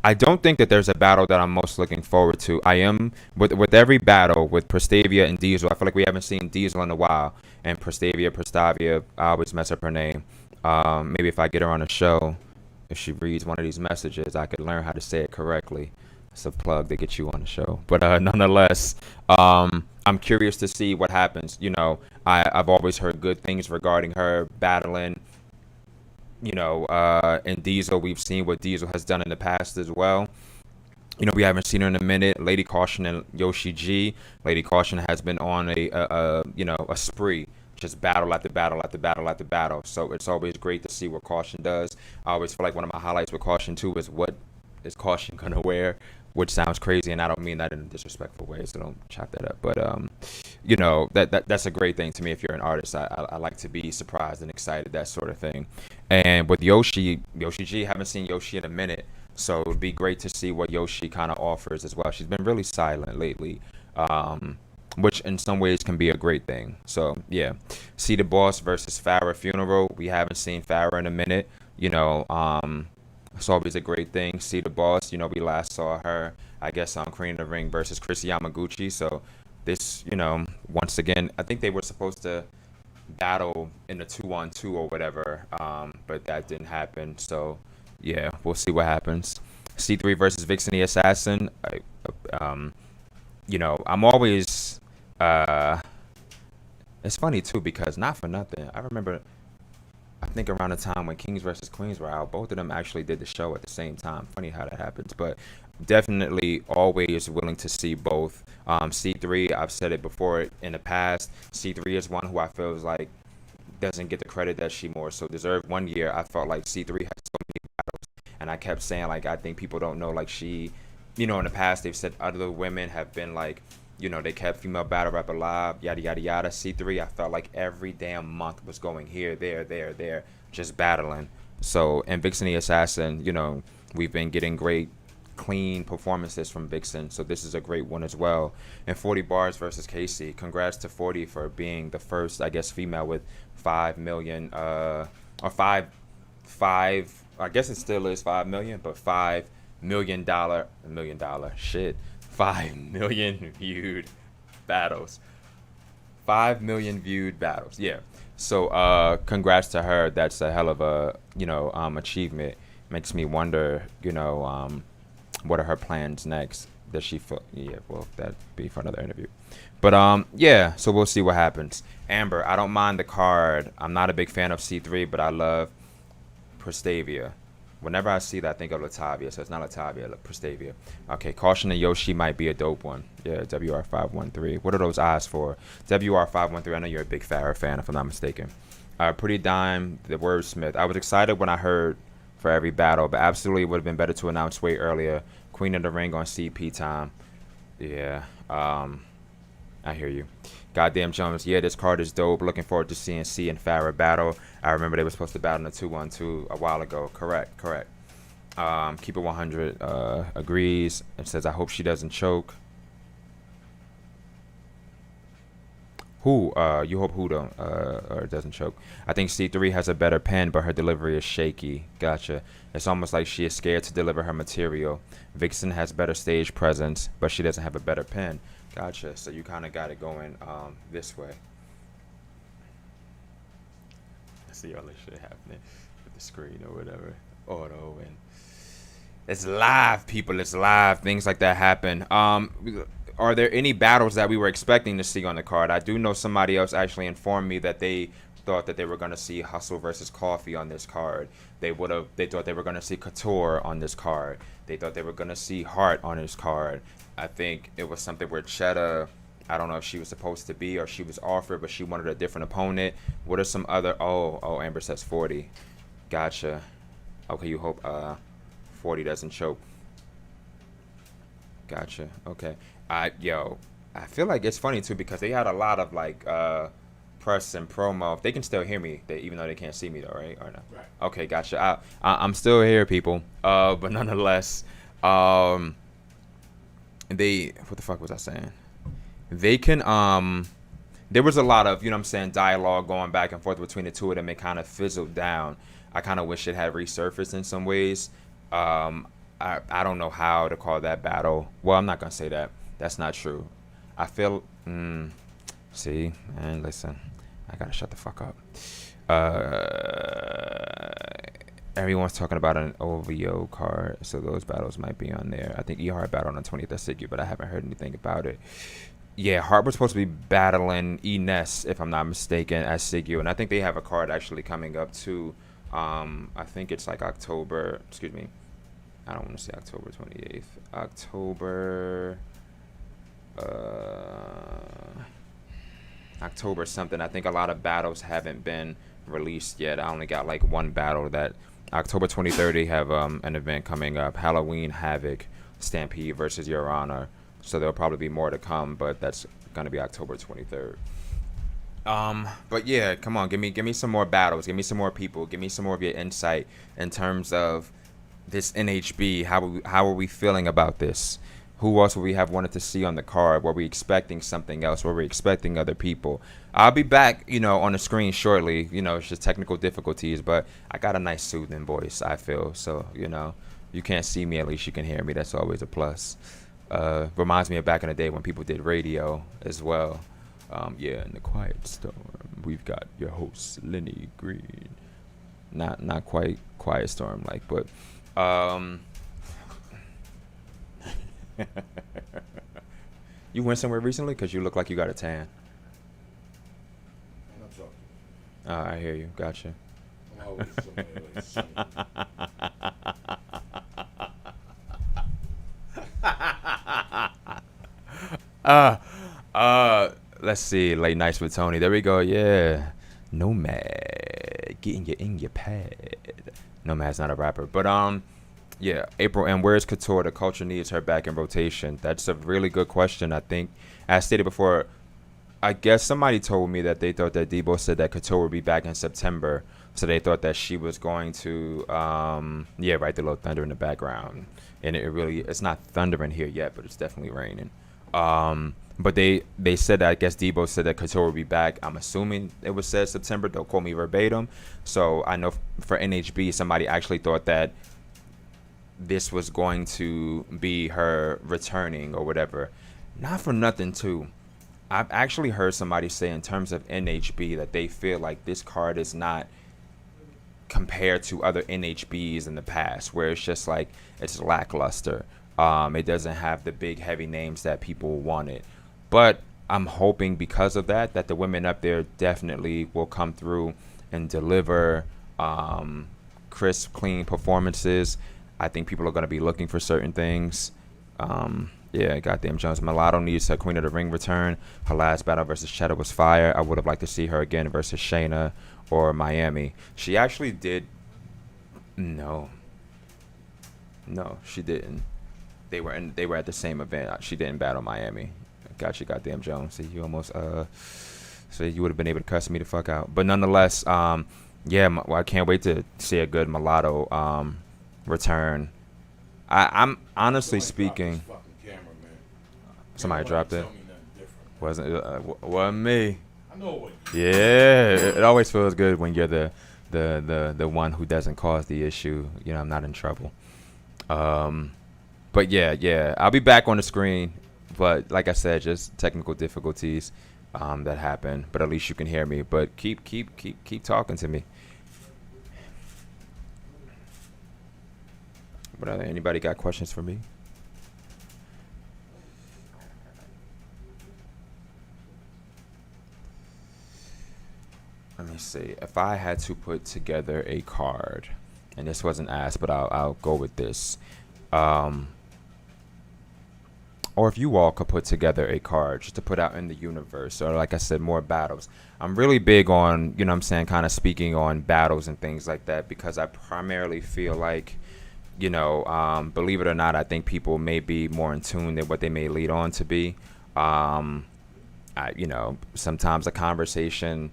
I don't think that there's a battle that I'm most looking forward to. I am, with every battle, with Prestavia and Diesel, I feel like we haven't seen Diesel in a while. And Prestavia, I always mess up her name. Maybe if I get her on a show, if she reads one of these messages, I could learn how to say it correctly. It's a plug to get you on the show. But nonetheless, I'm curious to see what happens. I've always heard good things regarding her battling. In Diesel, we've seen what Diesel has done in the past as well. We haven't seen her in a minute. Lady Caution and Yoshi G. Lady Caution has been on a spree. Just battle after battle after battle after battle. So it's always great to see what Caution does. I always feel like one of my highlights with Caution too is what is Caution gonna wear, which sounds crazy, and I don't mean that in a disrespectful way, so don't chop that up. But that's a great thing to me. If you're an artist, I like to be surprised and excited, that sort of thing. And with Yoshi G, haven't seen Yoshi in a minute, so it would be great to see what Yoshi kind of offers as well. She's been really silent lately, which in some ways can be a great thing. So yeah, See the Boss versus Pharah Funeral. We haven't seen Pharah in a minute. It's always a great thing. See the Boss, we last saw her, I guess, on Queen of the Ring versus Chris Yamaguchi. So this, once again, I think they were supposed to battle in the 2-on-2 or whatever, but that didn't happen. So yeah, we'll see what happens. C3 versus Vixeny Assassin. I'm always, it's funny too, because not for nothing, I remember, I think around the time when Kings versus Queens were out, both of them actually did the show at the same time. Funny how that happens, but definitely always willing to see both. C3, I've said it before in the past, C3 is one who I feel is like doesn't get the credit that she more so deserved. One year I felt like C3 had so many battles, and I kept saying, like, I think people don't know, like, she, in the past they've said other women have been like, they kept female battle rap alive, yada yada yada. C3, I felt like every damn month was going here, there, just battling. So, and Vixeny Assassin, we've been getting great clean performances from Vixen, so this is a great one as well. And 40 Bars versus Casey. Congrats to 40 for being the first, I guess, female with 5 million, or five, I guess it still is 5 million, but $5 million, shit. 5 million viewed battles. 5 million viewed battles. Yeah. So congrats to her. That's a hell of a achievement. Makes me wonder, what are her plans next? that she felt. Yeah, well, that'd be for another interview. But yeah, so we'll see what happens. Amber, I don't mind the card. I'm not a big fan of C3, but I love Prestavia. Whenever I see that, I think of Latavia, so it's not Latavia, Prestavia. Okay, Caution and Yoshi might be a dope one. Yeah, WR513. What are those eyes for? WR513, I know you're a big Pharah fan, if I'm not mistaken. Pretty Dime, the Wordsmith. I was excited when I heard for every battle, but absolutely it would have been better to announce way earlier. Queen of the Ring on CP time. Yeah, I hear you. Goddamn Jones, yeah, this card is dope. Looking forward to seeing C and Pharah battle. I remember they were supposed to battle in the 2-1-2 a while ago. Correct. Keep it 100 agrees. It says, I hope she doesn't choke. Who? You hope who don't or doesn't choke. I think C3 has a better pen, but her delivery is shaky. Gotcha. It's almost like she is scared to deliver her material. Vixen has better stage presence, but she doesn't have a better pen. Gotcha. So you kind of got it going this way. I see all this shit happening with the screen or whatever. Auto and it's live, people. It's live. Things like that happen. Are there any battles that we were expecting to see on the card? I do know somebody else actually informed me that they thought that they were going to see Hustle versus Coffee on this card. They thought they were going to see Couture on this card. They thought they were going to see Hart on this card. I think it was something where Cheddar, I don't know if she was supposed to be or she was offered, but she wanted a different opponent. What are some other... Oh, Amber says 40. Gotcha. Okay, you hope 40 doesn't choke. Gotcha. Okay. I feel like it's funny too because they had a lot of like press and promo. They can still hear me, even though they can't see me though, right? Or no? Right. Okay, gotcha. I'm still here, people. But nonetheless, what the fuck was I saying? They can there was a lot of, you know what I'm saying, dialogue going back and forth between the two of them. It kind of fizzled down. I kind of wish it had resurfaced in some ways. I don't know how to call that battle. Well, I'm not gonna say that. That's not true. I feel. See, man, listen. I gotta shut the fuck up. Everyone's talking about an OVO card, so those battles might be on there. I think E-Hart battled on the 20th at Siggy, but I haven't heard anything about it. Yeah, Hart was supposed to be battling E-Ness, if I'm not mistaken, at Siggy, and I think they have a card actually coming up too. I think it's like October. Excuse me. I don't want to say October 28th. October something. I think a lot of battles haven't been released yet. I only got like one battle that October 23rd they have an event coming up. Halloween Havoc Stampede versus Your Honor. So there'll probably be more to come, but that's gonna be October 23rd. But yeah, come on, give me some more battles, give me some more people, give me some more of your insight in terms of this NHB. How are we feeling about this? Who else would we have wanted to see on the card? Were we expecting something else? Were we expecting other people? I'll be back, on the screen shortly. It's just technical difficulties, but I got a nice soothing voice, I feel. So, you can't see me, at least you can hear me. That's always a plus. Reminds me of back in the day when people did radio as well. In the Quiet Storm, we've got your host, Lenny Green. Not quite Quiet Storm like, but you went somewhere recently? Because you look like you got a tan. I hear you. Gotcha. Let's see. Late nights with Tony. There we go. Yeah. Nomad. Getting you in your pad. Nomad's not a rapper. But yeah, April, and where's Couture? The culture needs her back in rotation. That's a really good question. I think, as stated before, I guess somebody told me that they thought that Debo said that Couture would be back in September. So they thought that she was going to, the little thunder in the background. And it's not thundering here yet, but it's definitely raining. But they said that, I guess Debo said that Couture would be back. I'm assuming it was said September. Don't quote me verbatim. So I know for NHB, somebody actually thought that this was going to be her returning or whatever. Not for nothing too. I've actually heard somebody say in terms of NHB that they feel like this card is not compared to other NHBs in the past, where it's just like it's lackluster. It doesn't have the big heavy names that people wanted, but I'm hoping because of that the women up there definitely will come through and deliver crisp, clean performances. I think people are going to be looking for certain things. Yeah, goddamn Jones. Mulatto needs her Queen of the Ring return. Her last battle versus Cheddar was fire. I would have liked to see her again versus Shayna or Miami. She actually did. No, she didn't. They were at the same event. She didn't battle Miami. Got you, goddamn Jones. See, you almost so you would have been able to cuss me the fuck out. But nonetheless, yeah, I can't wait to see a good Mulatto return. I'm honestly speaking. Somebody dropped it. Wasn't me. I know what. Yeah, it always feels good when you're the one who doesn't cause the issue. You know, I'm not in trouble. But yeah, I'll be back on the screen. But like I said, just technical difficulties that happen. But at least you can hear me. But keep talking to me. But anybody got questions for me? Let me see. If I had to put together a card, and this wasn't asked, but I'll go with this. Or if you all could put together a card just to put out in the universe, or like I said, more battles. I'm really big on, you know what I'm saying, kind of speaking on battles and things like that, because I primarily feel like, you know, believe it or not, I think people may be more in tune than what they may lead on to be. You know, sometimes a conversation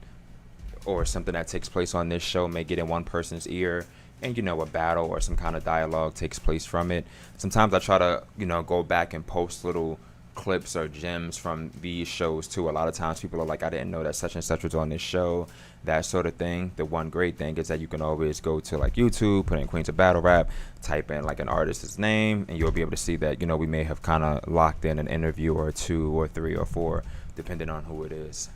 or something that takes place on this show may get in one person's ear, and you know, a battle or some kind of dialogue takes place from it. Sometimes I try to, you know, go back and post little clips or gems from these shows too. A lot of times people are like, I didn't know that such and such was on this show, that sort of thing. The one great thing is that you can always go to like YouTube, put in Queens of Battle Rap, type in like an artist's name, and you'll be able to see that, you know, we may have kind of locked in an interview or 2 or 3 or 4 depending on who it is.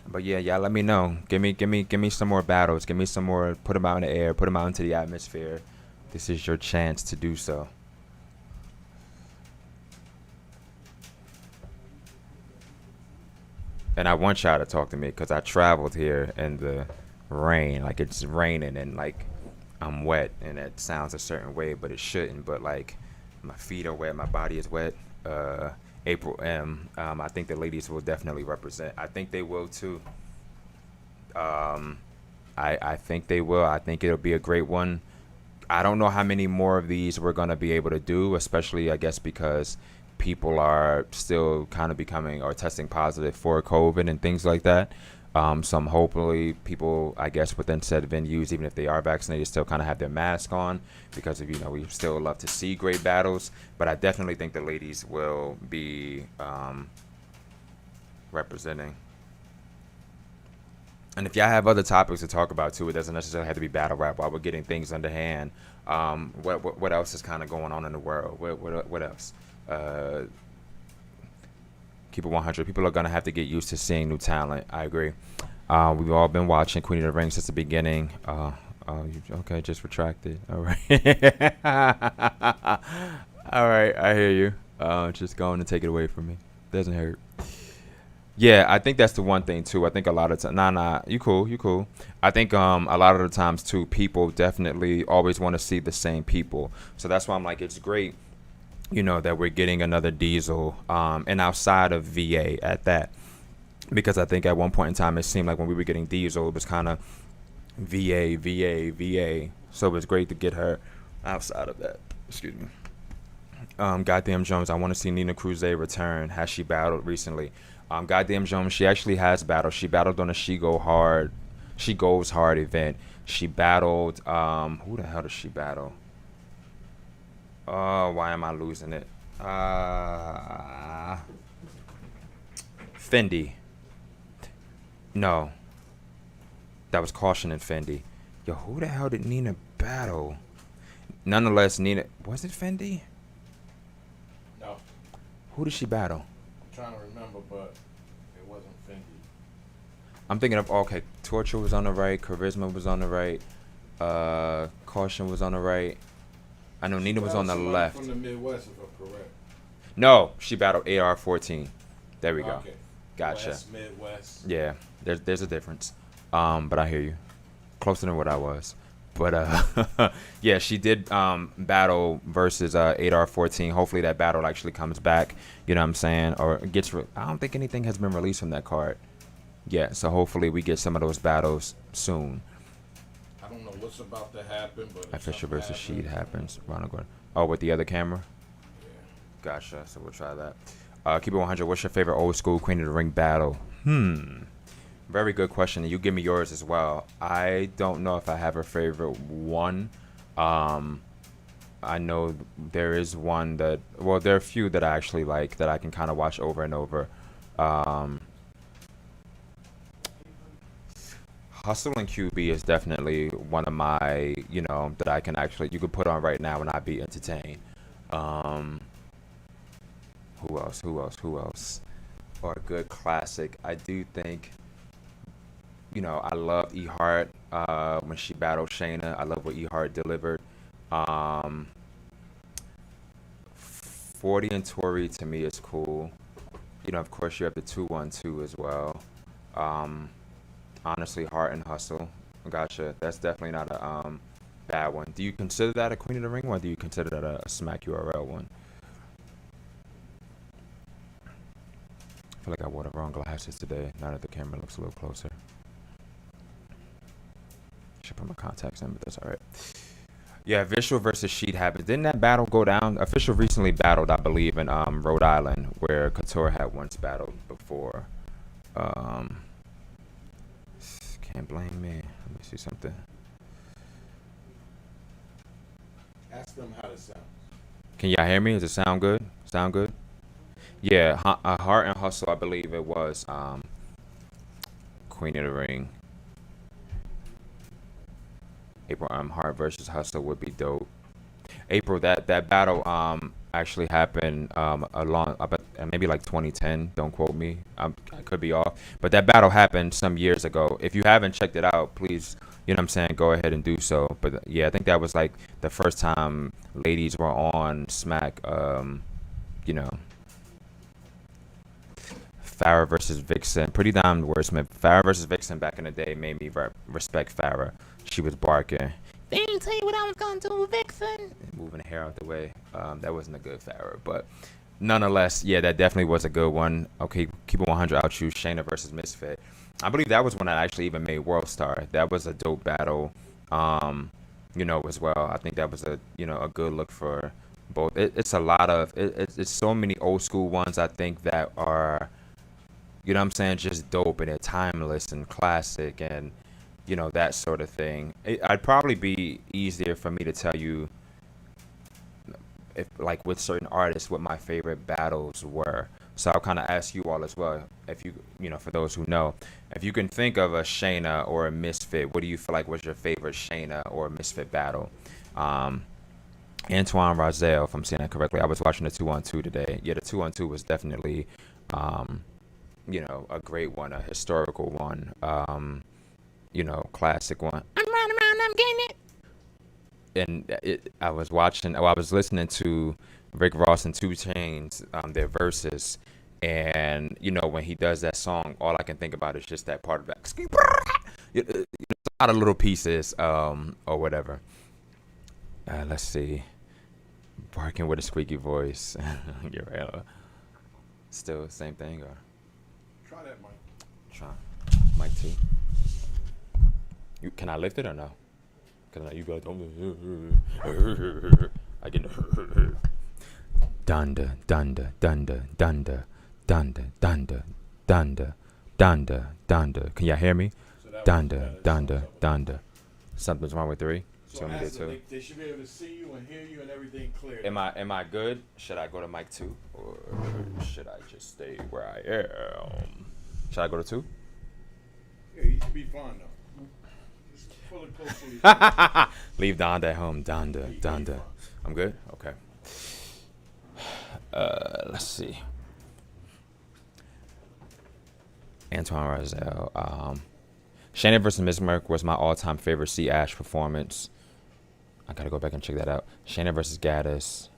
But yeah, let me know. Give me some more battles. Give me some more. Put them out in the air. Put them out into the atmosphere. This is your chance to do so. And I want y'all to talk to me because I traveled here in the rain. Like, it's raining and like I'm wet, and it sounds a certain way, but it shouldn't. But like, my feet are wet. My body is wet. April M. I think the ladies will definitely represent. I think they will too. I think they will. I think it'll be a great one. I don't know how many more of these we're gonna be able to do, especially I guess because people are still kind of becoming or testing positive for COVID and things like that. Some hopefully people, I guess, within said venues, even if they are vaccinated, still kind of have their mask on because of, you know, we still love to see great battles. But I definitely think the ladies will be representing. And if y'all have other topics to talk about too, it doesn't necessarily have to be battle rap while we're getting things underhand. What else is kind of going on in the world? What else? Keep it 100. People are going to have to get used to seeing new talent. I agree. We've all been watching Queen of the Ring since the beginning. Okay, just retracted. All right. All right, I hear you. Just going to take it away from me. Doesn't hurt. Yeah, I think that's the one thing, too. I think a lot of times... Nah, you cool. I think a lot of the times, too, people definitely always want to see the same people. So that's why I'm like, it's great, you know, that we're getting another Diesel, and outside of VA at that, because I think at one point in time it seemed like when we were getting Diesel, it was kind of VA. So it was great to get her outside of that. Excuse me. Goddamn Jones, I want to see Nina Cruz return. Has she battled recently? Goddamn Jones, she actually has battled. She battled on a She Goes Hard event. She battled. Who the hell does she battle? Oh, why am I losing it? Fendi. No. That was Caution and Fendi. Yo, who the hell did Nina battle? Nonetheless, Nina... Was it Fendi? No. Who did she battle? I'm trying to remember, but it wasn't Fendi. I'm thinking of... Okay, Torture was on the right. Charisma was on the right. Caution was on the right. I know Nina was on the left. From the Midwest, if I'm correct. No, she battled AR-14. There we go. Okay. Gotcha. West, Midwest. Yeah, there's a difference. But I hear you. Closer than what I was. But yeah, she did battle versus AR-14. Hopefully that battle actually comes back. You know what I'm saying? Or gets. I don't think anything has been released from that card. Yeah, so hopefully we get some of those battles soon. I don't know what's about to happen, but Fisher versus Sheed happens. Oh, with the other camera? Yeah. Gotcha. So we'll try that. Keep it 100. What's your favorite old school Queen of the Ring battle? Very good question. You give me yours as well. I don't know if I have a favorite one. I know there is one that, well, there are a few that I actually like that I can kind of watch over and over. Hustle and QB is definitely one of my, you know, that I can actually, you could put on right now and I'd be entertained. Who else? Or a good classic. I do think, you know, I love E Hart when she battled Shayna. I love what E Hart delivered. 40 and Tori to me is cool. You know, of course you have the 2-1-2 as well. Honestly, Hart and Hustle. Gotcha. That's definitely not a bad one. Do you consider that a Queen of the Ring one? Or do you consider that a Smack URL one? I feel like I wore the wrong glasses today. Now that the camera looks a little closer. Should put my contacts in, but that's all right. Yeah, Official versus Sheed happened. Didn't that battle go down? Official recently battled, I believe, in Rhode Island, where Couture had once battled before. Can't blame me. Let me see something. Ask them how it sounds. Can y'all hear me? Does it sound good? Sound good? Yeah, Hart and Hustle, I believe it was Queen of the Ring. April Hart versus Hustle would be dope. April, that battle actually happened maybe like 2010. Don't quote me. I could be off. But that battle happened some years ago. If you haven't checked it out, please, you know what I'm saying, go ahead and do so. But yeah, I think that was like the first time ladies were on Smack. You know, Pharah versus Vixen. Pretty damn wordsmith. Pharah versus Vixen back in the day made me respect Pharah. She was barking. They didn't tell you what I was going to do with Vixen. Moving the hair out the way. That wasn't a good Pharah. But nonetheless, yeah, that definitely was a good one. Okay, keep it 100. I'll choose Shayna versus Misfit. I believe that was one that actually even made World Star. That was a dope battle, you know, as well. I think that was a good look for both. It's a lot of, it's so many old school ones, I think, that are, you know what I'm saying, just dope, and they're timeless and classic and, you know, that sort of thing. I'd probably be easier for me to tell you, if like with certain artists, what my favorite battles were. So I'll kind of ask you all as well, if you know, for those who know, if you can think of a Shayna or a Misfit, what do you feel like was your favorite Shayna or Misfit battle? Antoine Rozelle, if I'm saying that correctly. I was watching the 2-on-2 today. Yeah, the 2-on-2 was definitely, you know, a great one, a historical one, you know, classic one. I'm running around, I'm getting it. And I was listening to Rick Ross and 2 Chainz, their verses, and you know, when he does that song, all I can think about is just that part of that. You know, a lot of little pieces, or whatever. Let's see. Barking with a squeaky voice. You're right. Still same thing, or Try that, Mike. try mic 2. Can I lift it or no? Cause you guys don't. I get dunda dunda dunda dunda dunda dunda dunda dunda dunda. Can y'all hear me? Dunda dunda dunda. Something's wrong with 3. So they should be able to see you and hear you and everything clear. Am I good? Should I go to mic 2 or should I just stay where I am? Should I go to 2? Yeah, you should be fine though. Just pull it close to you. Leave Donda at home. Donda. I'm good? Okay. Let's see. Antoine Rozelle. Shayna vs. Miss Merck was my all-time favorite C. Ash performance. I gotta go back and check that out. Shayna versus Gaddis.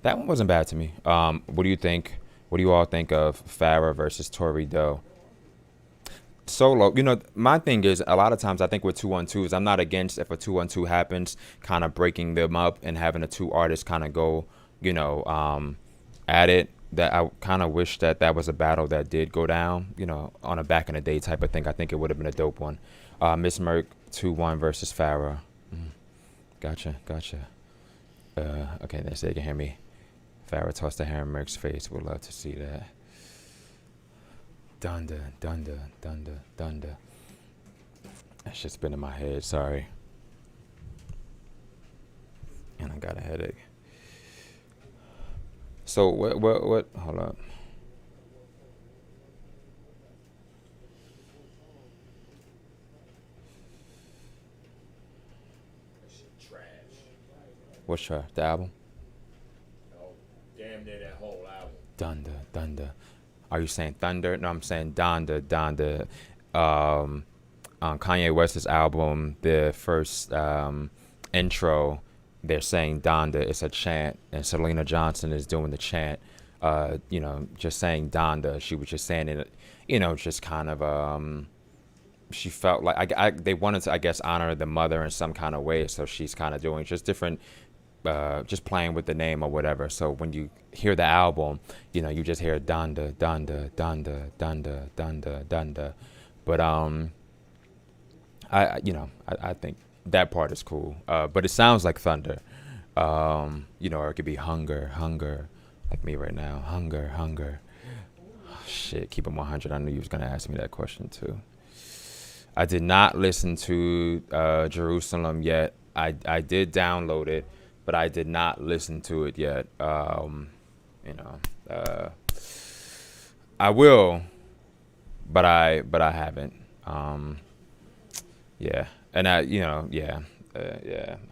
That one wasn't bad to me. What do you think? What do you all think of Pharah versus Torido? Solo, my thing is a lot of times I think with 2-on-2s, I'm not against if a 2-on-2 happens, kind of breaking them up and having the two artists kind of go, at it. That I kind of wish that was a battle that did go down, on a back in the day type of thing. I think it would have been a dope one. Miss Merc 2-1 versus Pharah. Gotcha. Okay, they say you can hear me. Pharah tossed the hair in Merc's face. Would love to see that. Dunda. That shit's been in my head. Sorry. And I got a headache. So what? Hold up. Trash. What's trash? The album? Oh, damn near that whole album. Dunda. Are you saying Thunder? No, I'm saying Donda. On Kanye West's album, the first intro, they're saying Donda. It's a chant, and Selena Johnson is doing the chant. Just saying Donda. She was just saying it. Just kind of. She felt like they wanted to, I guess, honor the mother in some kind of way. So she's kind of doing just different. Just playing with the name or whatever. So when you hear the album, you just hear Donda. But I think that part is cool. But it sounds like thunder. Or it could be hunger, like me right now. Hunger. Oh, shit, keep it 100. I knew you was gonna ask me that question too. I did not listen to Jerusalem yet. I did download it, but I did not listen to it yet. I will, but I haven't. Yeah, and and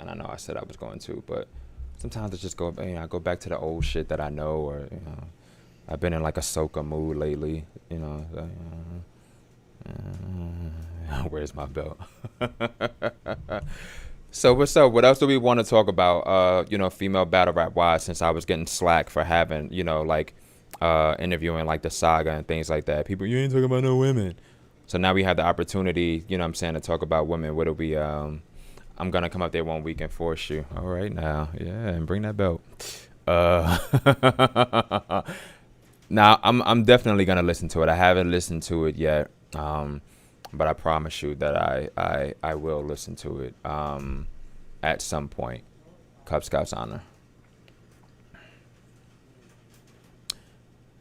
I know I said I was going to, but sometimes I just go, I go back to the old shit that I know, or I've been in like a soca mood lately. Where's my belt? So what's up? What else do we want to talk about? Female battle rap wise, since I was getting slack for having, interviewing like the Saga and things like that. People, you ain't talking about no women. So now we have the opportunity, to talk about women. What do we? I'm gonna come up there one week and force you. All right now, yeah, and bring that belt. Now I'm definitely gonna listen to it. I haven't listened to it yet. But I promise you that I will listen to it at some point. Cub Scouts honor.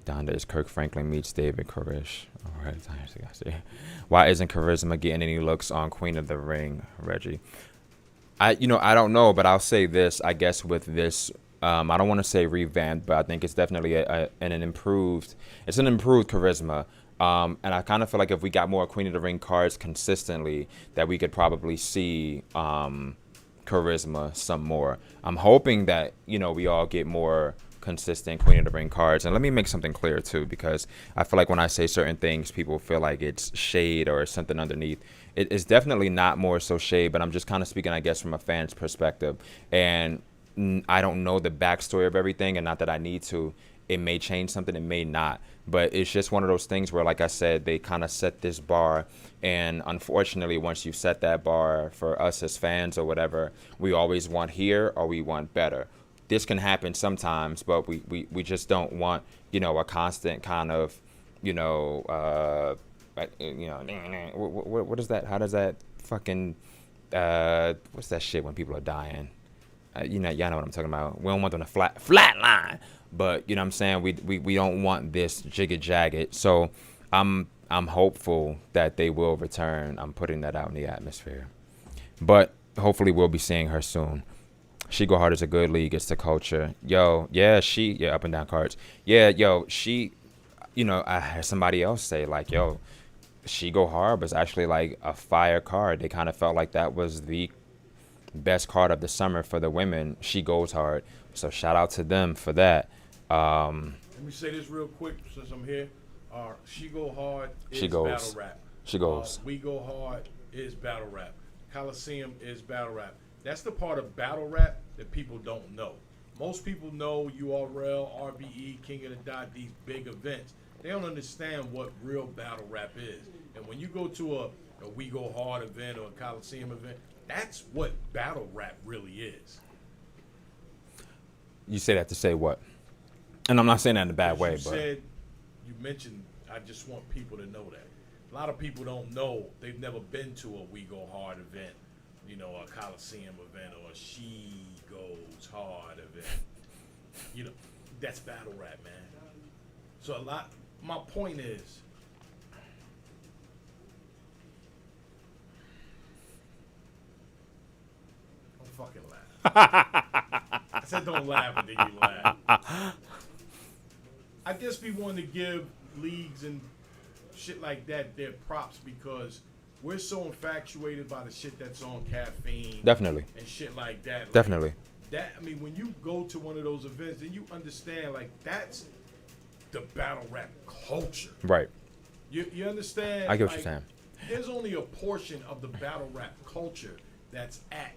Donda is Kirk Franklin meets David Koresh. All right, why isn't Charisma getting any looks on Queen of the Ring, Reggie? I don't know, but I'll say this. I guess with this, I don't want to say revamped, but I think it's definitely an improved Charisma. And I kind of feel like if we got more Queen of the Ring cards consistently, that we could probably see Charisma some more. I'm hoping that, we all get more consistent Queen of the Ring cards. And let me make something clear, too, because I feel like when I say certain things, people feel like it's shade or something underneath. It's definitely not more so shade, but I'm just kind of speaking, I guess, from a fan's perspective. And I don't know the backstory of everything, and not that I need to. It may change something, it may not. But it's just one of those things where, like I said, they kind of set this bar. And unfortunately, once you set that bar for us as fans or whatever, we always want here or we want better. This can happen sometimes, but we just don't want, a constant kind of, what is that? How does that fucking, what's that shit when people are dying? Y'all know what I'm talking about. We don't want them to flat line. But you know what I'm saying, we don't want this jigga jagged. So I'm hopeful that they will return. I'm putting that out in the atmosphere. But hopefully we'll be seeing her soon. She Go Hard is a good league. It's the culture. Up and down cards. She, I heard somebody else say like, She Go Hard was actually like a fire card. They kind of felt like that was the best card of the summer for the women. She Goes Hard. So shout out to them for that. Let me say this real quick since I'm here. She Go Hard is battle rap. She goes. We Go Hard is battle rap. Coliseum is battle rap. That's the part of battle rap that people don't know. Most people know URL, RBE, King of the Dot, these big events. They don't understand what real battle rap is. And when you go to a We Go Hard event or a Coliseum event, that's what battle rap really is. You say that to say what? And I'm not saying that in a bad way, but You mentioned, I just want people to know that. A lot of people don't know. They've never been to a We Go Hard event, you know, a Coliseum event or a She Goes Hard event. You know, that's battle rap, man. So my point is, don't fucking laugh. I said don't laugh, and then you laugh. I guess we want to give leagues and shit like that their props because we're so infatuated by the shit that's on caffeine. Definitely. And shit like that. Like, definitely. That, I mean, when you go to one of those events, then you understand, like, that's the battle rap culture. Right. You understand? I get what you're saying. There's only a portion of the battle rap culture that's at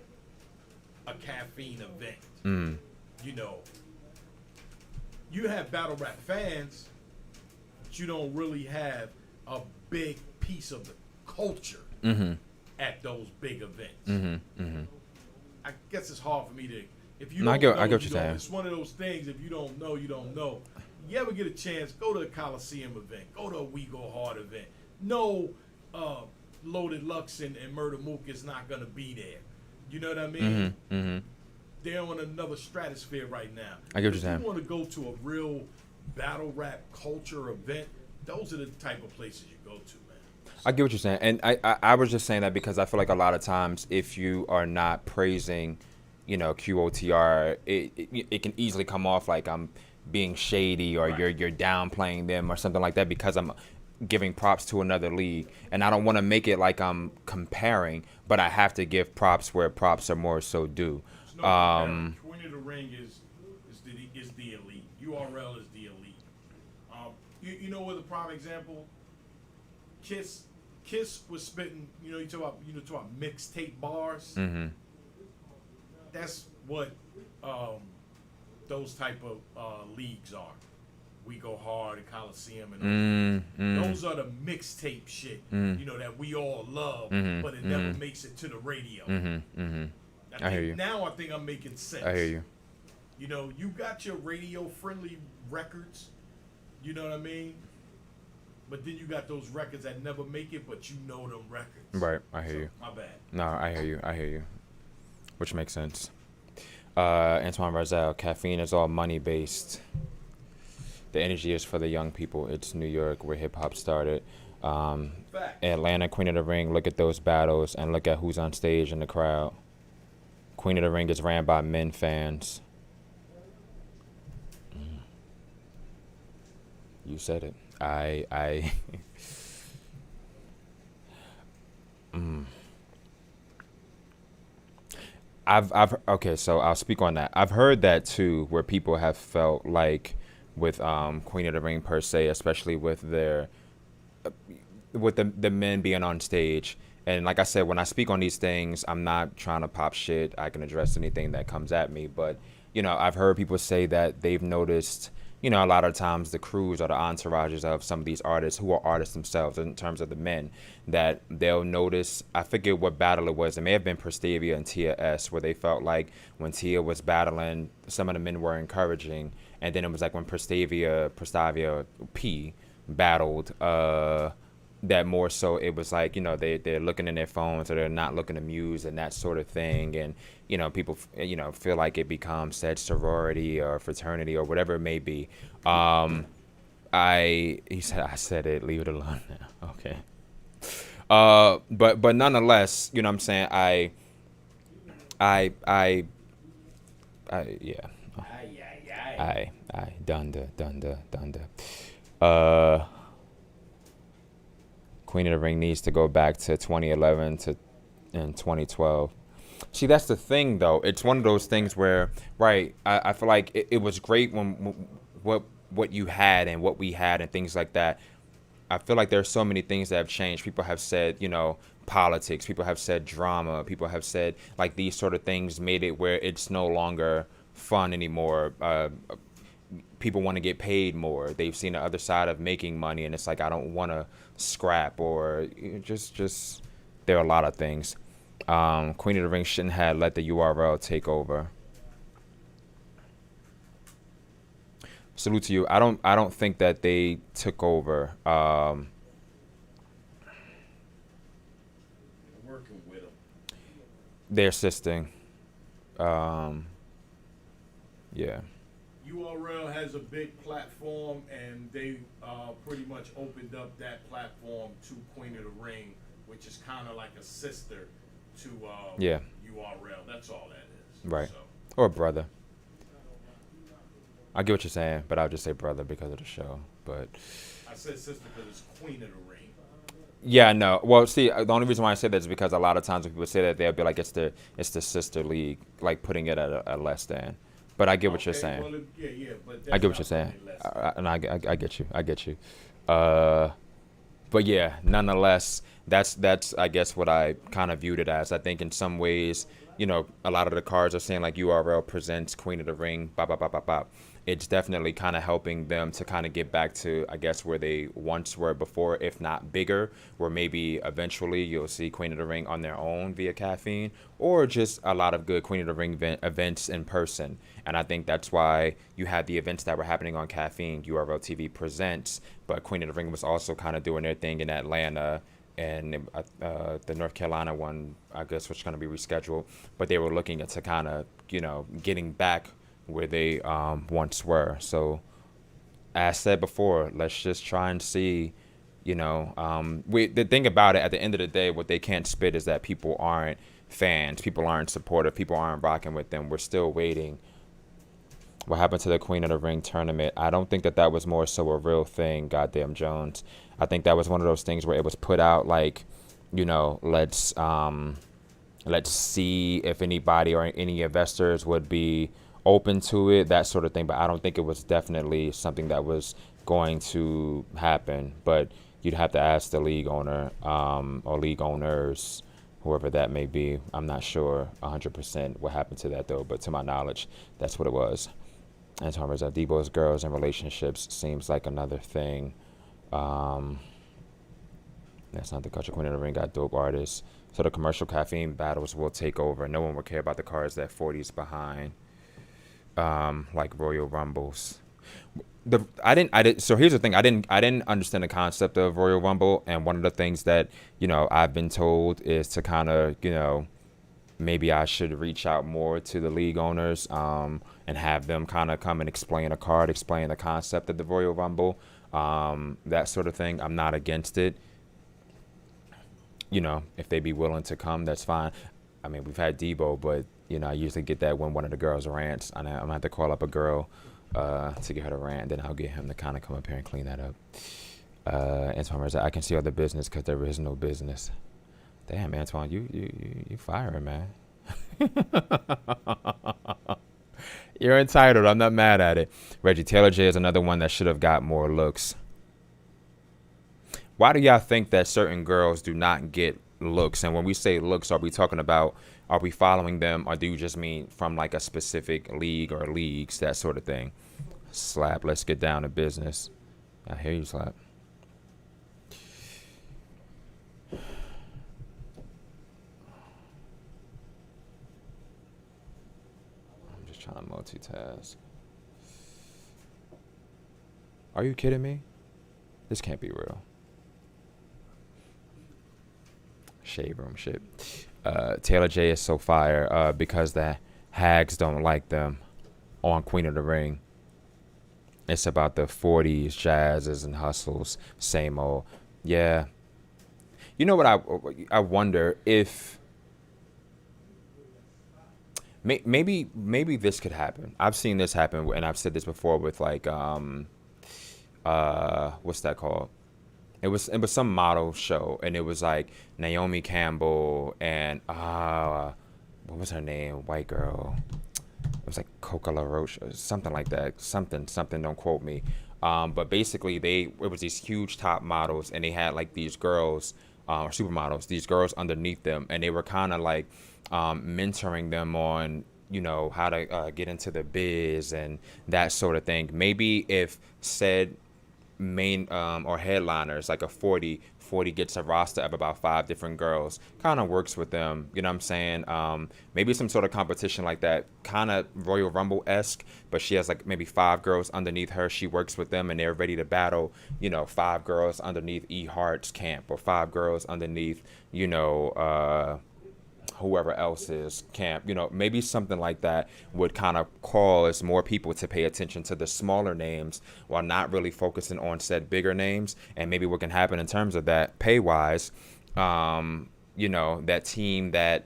a caffeine event. Mm. You know, you have battle rap fans, but you don't really have a big piece of the culture at those big events. I guess it's hard for me to, if you don't I get what you're saying. It's one of those things, if you don't know, you don't know. You ever get a chance, go to a Coliseum event, go to a We Go Hard event. No Loaded Lux and Murder Mook is not going to be there. You know what I mean? They're on another stratosphere right now. I get what you're saying. If you want to go to a real battle rap culture event, those are the type of places you go to, man. I get what you're saying. And I was just saying that because I feel like a lot of times if you are not praising, you know, QOTR, it can easily come off like I'm being shady or you're downplaying them or something like that because I'm giving props to another league. And I don't want to make it like I'm comparing, but I have to give props where props are more so due. Queen of the Ring is the elite. URL is the elite. You know what the prime example? Kiss was spitting. You know, you talk about mixtape bars. That's what those type of leagues are. We Go Hard, and Coliseum, and those are the mixtape shit. You know that we all love, but it never makes it to the radio. I hear you. Now I think I'm making sense. I hear you. You know, you got your radio-friendly records. You know what I mean? But then you got those records that never make it, but you know them records. Right. I hear you. My bad. No, I hear you. Which makes sense. Antoine Razal, caffeine is all money-based. The energy is for the young people. It's New York where hip-hop started. Atlanta, Queen of the Ring, look at those battles and look at who's on stage in the crowd. Queen of the Ring is ran by men fans. You said it. Okay, so I'll speak on that. I've heard that too, where people have felt like with Queen of the Ring per se, especially with their with the men being on stage. And like I said, when I speak on these things, I'm not trying to pop shit. I can address anything that comes at me. But, you know, I've heard people say that they've noticed, you know, a lot of times the crews or the entourages of some of these artists who are artists themselves in terms of the men, that they'll notice, I forget what battle it was. It may have been Prestavia and Tia S, where they felt like when Tia was battling, some of the men were encouraging. And then it was like when Prestavia P battled, that more so it was like, you know, they're looking in their phones or they're not looking amused and that sort of thing. And, you know, people, you know, feel like it becomes said sorority or fraternity or whatever it may be. I said it, leave it alone now. Okay. But nonetheless, you know what I'm saying? Dunda. Queen of the Ring needs to go back to 2011 and 2012. See, that's the thing, though. It's one of those things where, right, I feel like it was great when what you had and what we had and things like that. I feel like there's so many things that have changed. People have said, you know, politics. People have said drama. People have said like these sort of things made it where it's no longer fun anymore. People want to get paid more. They've seen the other side of making money, and it's like I don't want to scrap or just. There are a lot of things. Queen of the Ring shouldn't have let the URL take over. Salute to you. I don't think that they took over. Working with them. They're assisting. Yeah. URL has a big platform, and they pretty much opened up that platform to Queen of the Ring, which is kind of like a sister to Yeah. URL. That's all that is. Right. So, Or brother. I get what you're saying, but I'll just say brother because of the show. But I said sister because it's Queen of the Ring. yeah, no. Well, see, the only reason why I say that is because a lot of times when people say that, they'll be like, it's the sister league, like putting it at a less than. But I get what you're saying. Well, yeah, but I get what you're saying, and I get you. But yeah, nonetheless, that's I guess what I kind of viewed it as. I think in some ways, you know, a lot of the cards are saying like URL presents Queen of the Ring, bop, bop, bop, bop, bop. It's definitely kind of helping them to kind of get back to, I guess, where they once were before, if not bigger, where maybe eventually you'll see Queen of the Ring on their own via Caffeine, or just a lot of good Queen of the Ring events in person. And I think that's why you had the events that were happening on Caffeine, URL TV Presents, but Queen of the Ring was also kind of doing their thing in Atlanta, and the North Carolina one, I guess, was going to be rescheduled, but they were looking at to kind of, you know, getting back where they once were. So as said before, let's just try and see, you know, the thing about it, at the end of the day, what they can't spit is that people aren't fans, people aren't supportive, people aren't rocking with them. We're still waiting. What happened to the Queen of the Ring tournament? I don't think that was more so a real thing, goddamn Jones. I think that was one of those things where it was put out like, you know, let's see if anybody or any investors would be open to it, that sort of thing. But I don't think it was definitely something that was going to happen. But you'd have to ask the league owner or league owners, whoever that may be. I'm not sure 100% what happened to that, though. But to my knowledge, that's what it was. And so as Debo's girls and relationships seems like another thing. That's not the culture. Queen of the Ring got dope artists. So the commercial Caffeine battles will take over. No one will care about the cards that 40's behind. Like Royal Rumbles. I didn't. So here's the thing. I didn't understand the concept of Royal Rumble, and one of the things that, you know, I've been told is to kind of, you know, maybe I should reach out more to the league owners, and have them kind of come and explain a card, explain the concept of the Royal Rumble, that sort of thing. I'm not against it. You know, if they be willing to come, that's fine. I mean, we've had Debo, but, you know, I usually get that when one of the girls rants. I'm going to have to call up a girl to get her to rant, then I'll get him to kind of come up here and clean that up. Antoine, I can see other business because there is no business. Damn, Antoine, you firing, man. You're entitled. I'm not mad at it. Reggie Taylor J is another one that should have got more looks. Why do y'all think that certain girls do not get looks? And when we say looks, are we talking about, are we following them, or do you just mean from like a specific league or leagues, that sort of thing? Slap, let's get down to business. I hear you, Slap. I'm just trying to multitask. Are you kidding me? This can't be real. Shade room shit. Taylor J is so fire because the hags don't like them on Queen of the Ring. It's about the 40s, jazzes, and hustles. Same old. Yeah. You know what I wonder if maybe this could happen. I've seen this happen, and I've said this before with like what's that called? It was some model show, and it was like Naomi Campbell and what was her name? White girl. It was like Coca La Roche or something like that. Something. Don't quote me. But basically, it was these huge top models, and they had like these girls, or supermodels, these girls underneath them, and they were kind of like mentoring them on, you know, how to get into the biz and that sort of thing. Maybe if said main or headliners like a 40 gets a roster of about 5 different girls, kind of works with them, you know what I'm saying? Maybe some sort of competition like that, kind of Royal Rumble-esque, but she has like maybe 5 girls underneath her. She works with them and they're ready to battle, you know, 5 girls underneath E Hart's camp, or 5 girls underneath, you know, whoever else's camp, you know. Maybe something like that would kind of cause more people to pay attention to the smaller names while not really focusing on said bigger names. And maybe what can happen in terms of that pay wise, you know, that team that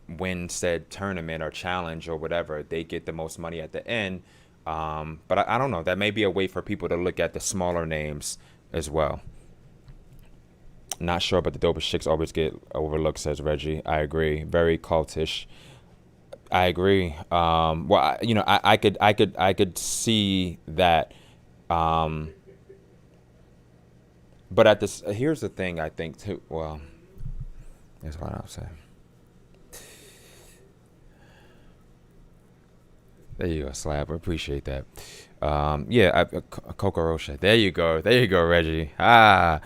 wins said tournament or challenge or whatever, they get the most money at the end. But I don't know, that may be a way for people to look at the smaller names as well. Not sure, but the dopest chicks always get overlooked, says Reggie. I agree. Very cultish. I agree. Well, you know, I could see that. But at this, here's the thing. I think too. Well, that's what I'll say. There you go, Slab. I appreciate that. Yeah, Coco Rocha. There you go, Reggie. Love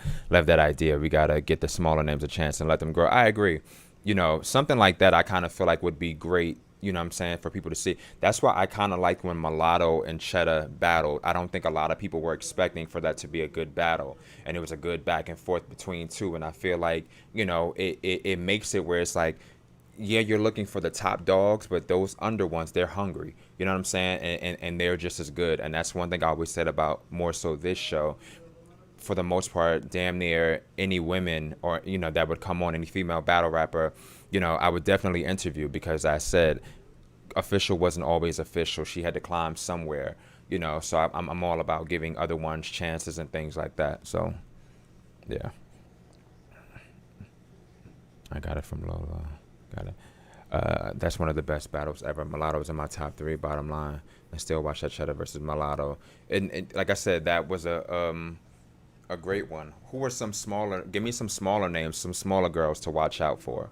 that idea. We gotta get the smaller names a chance and let them grow. I agree. You know, something like that I kind of feel like would be great, you know what I'm saying, for people to see. That's why I kind of liked when Mulatto and Cheddar battled. I don't think a lot of people were expecting for that to be a good battle, and it was a good back and forth between two, and I feel like, you know, it makes it where it's like, yeah, you're looking for the top dogs, but those under ones, they're hungry. You know what I'm saying? And they're just as good. And that's one thing I always said about more so this show. For the most part, damn near any women or, you know, that would come on, any female battle rapper, you know, I would definitely interview, because I said official wasn't always official. She had to climb somewhere, you know, so I'm all about giving other ones chances and things like that. So, yeah. I got it from Lola. Got it. That's one of the best battles ever. Mulatto's in my top 3, bottom line. I still watch that Cheddar versus Mulatto. And like I said, that was a great one. Who are some smaller? Give me some smaller names, some smaller girls to watch out for.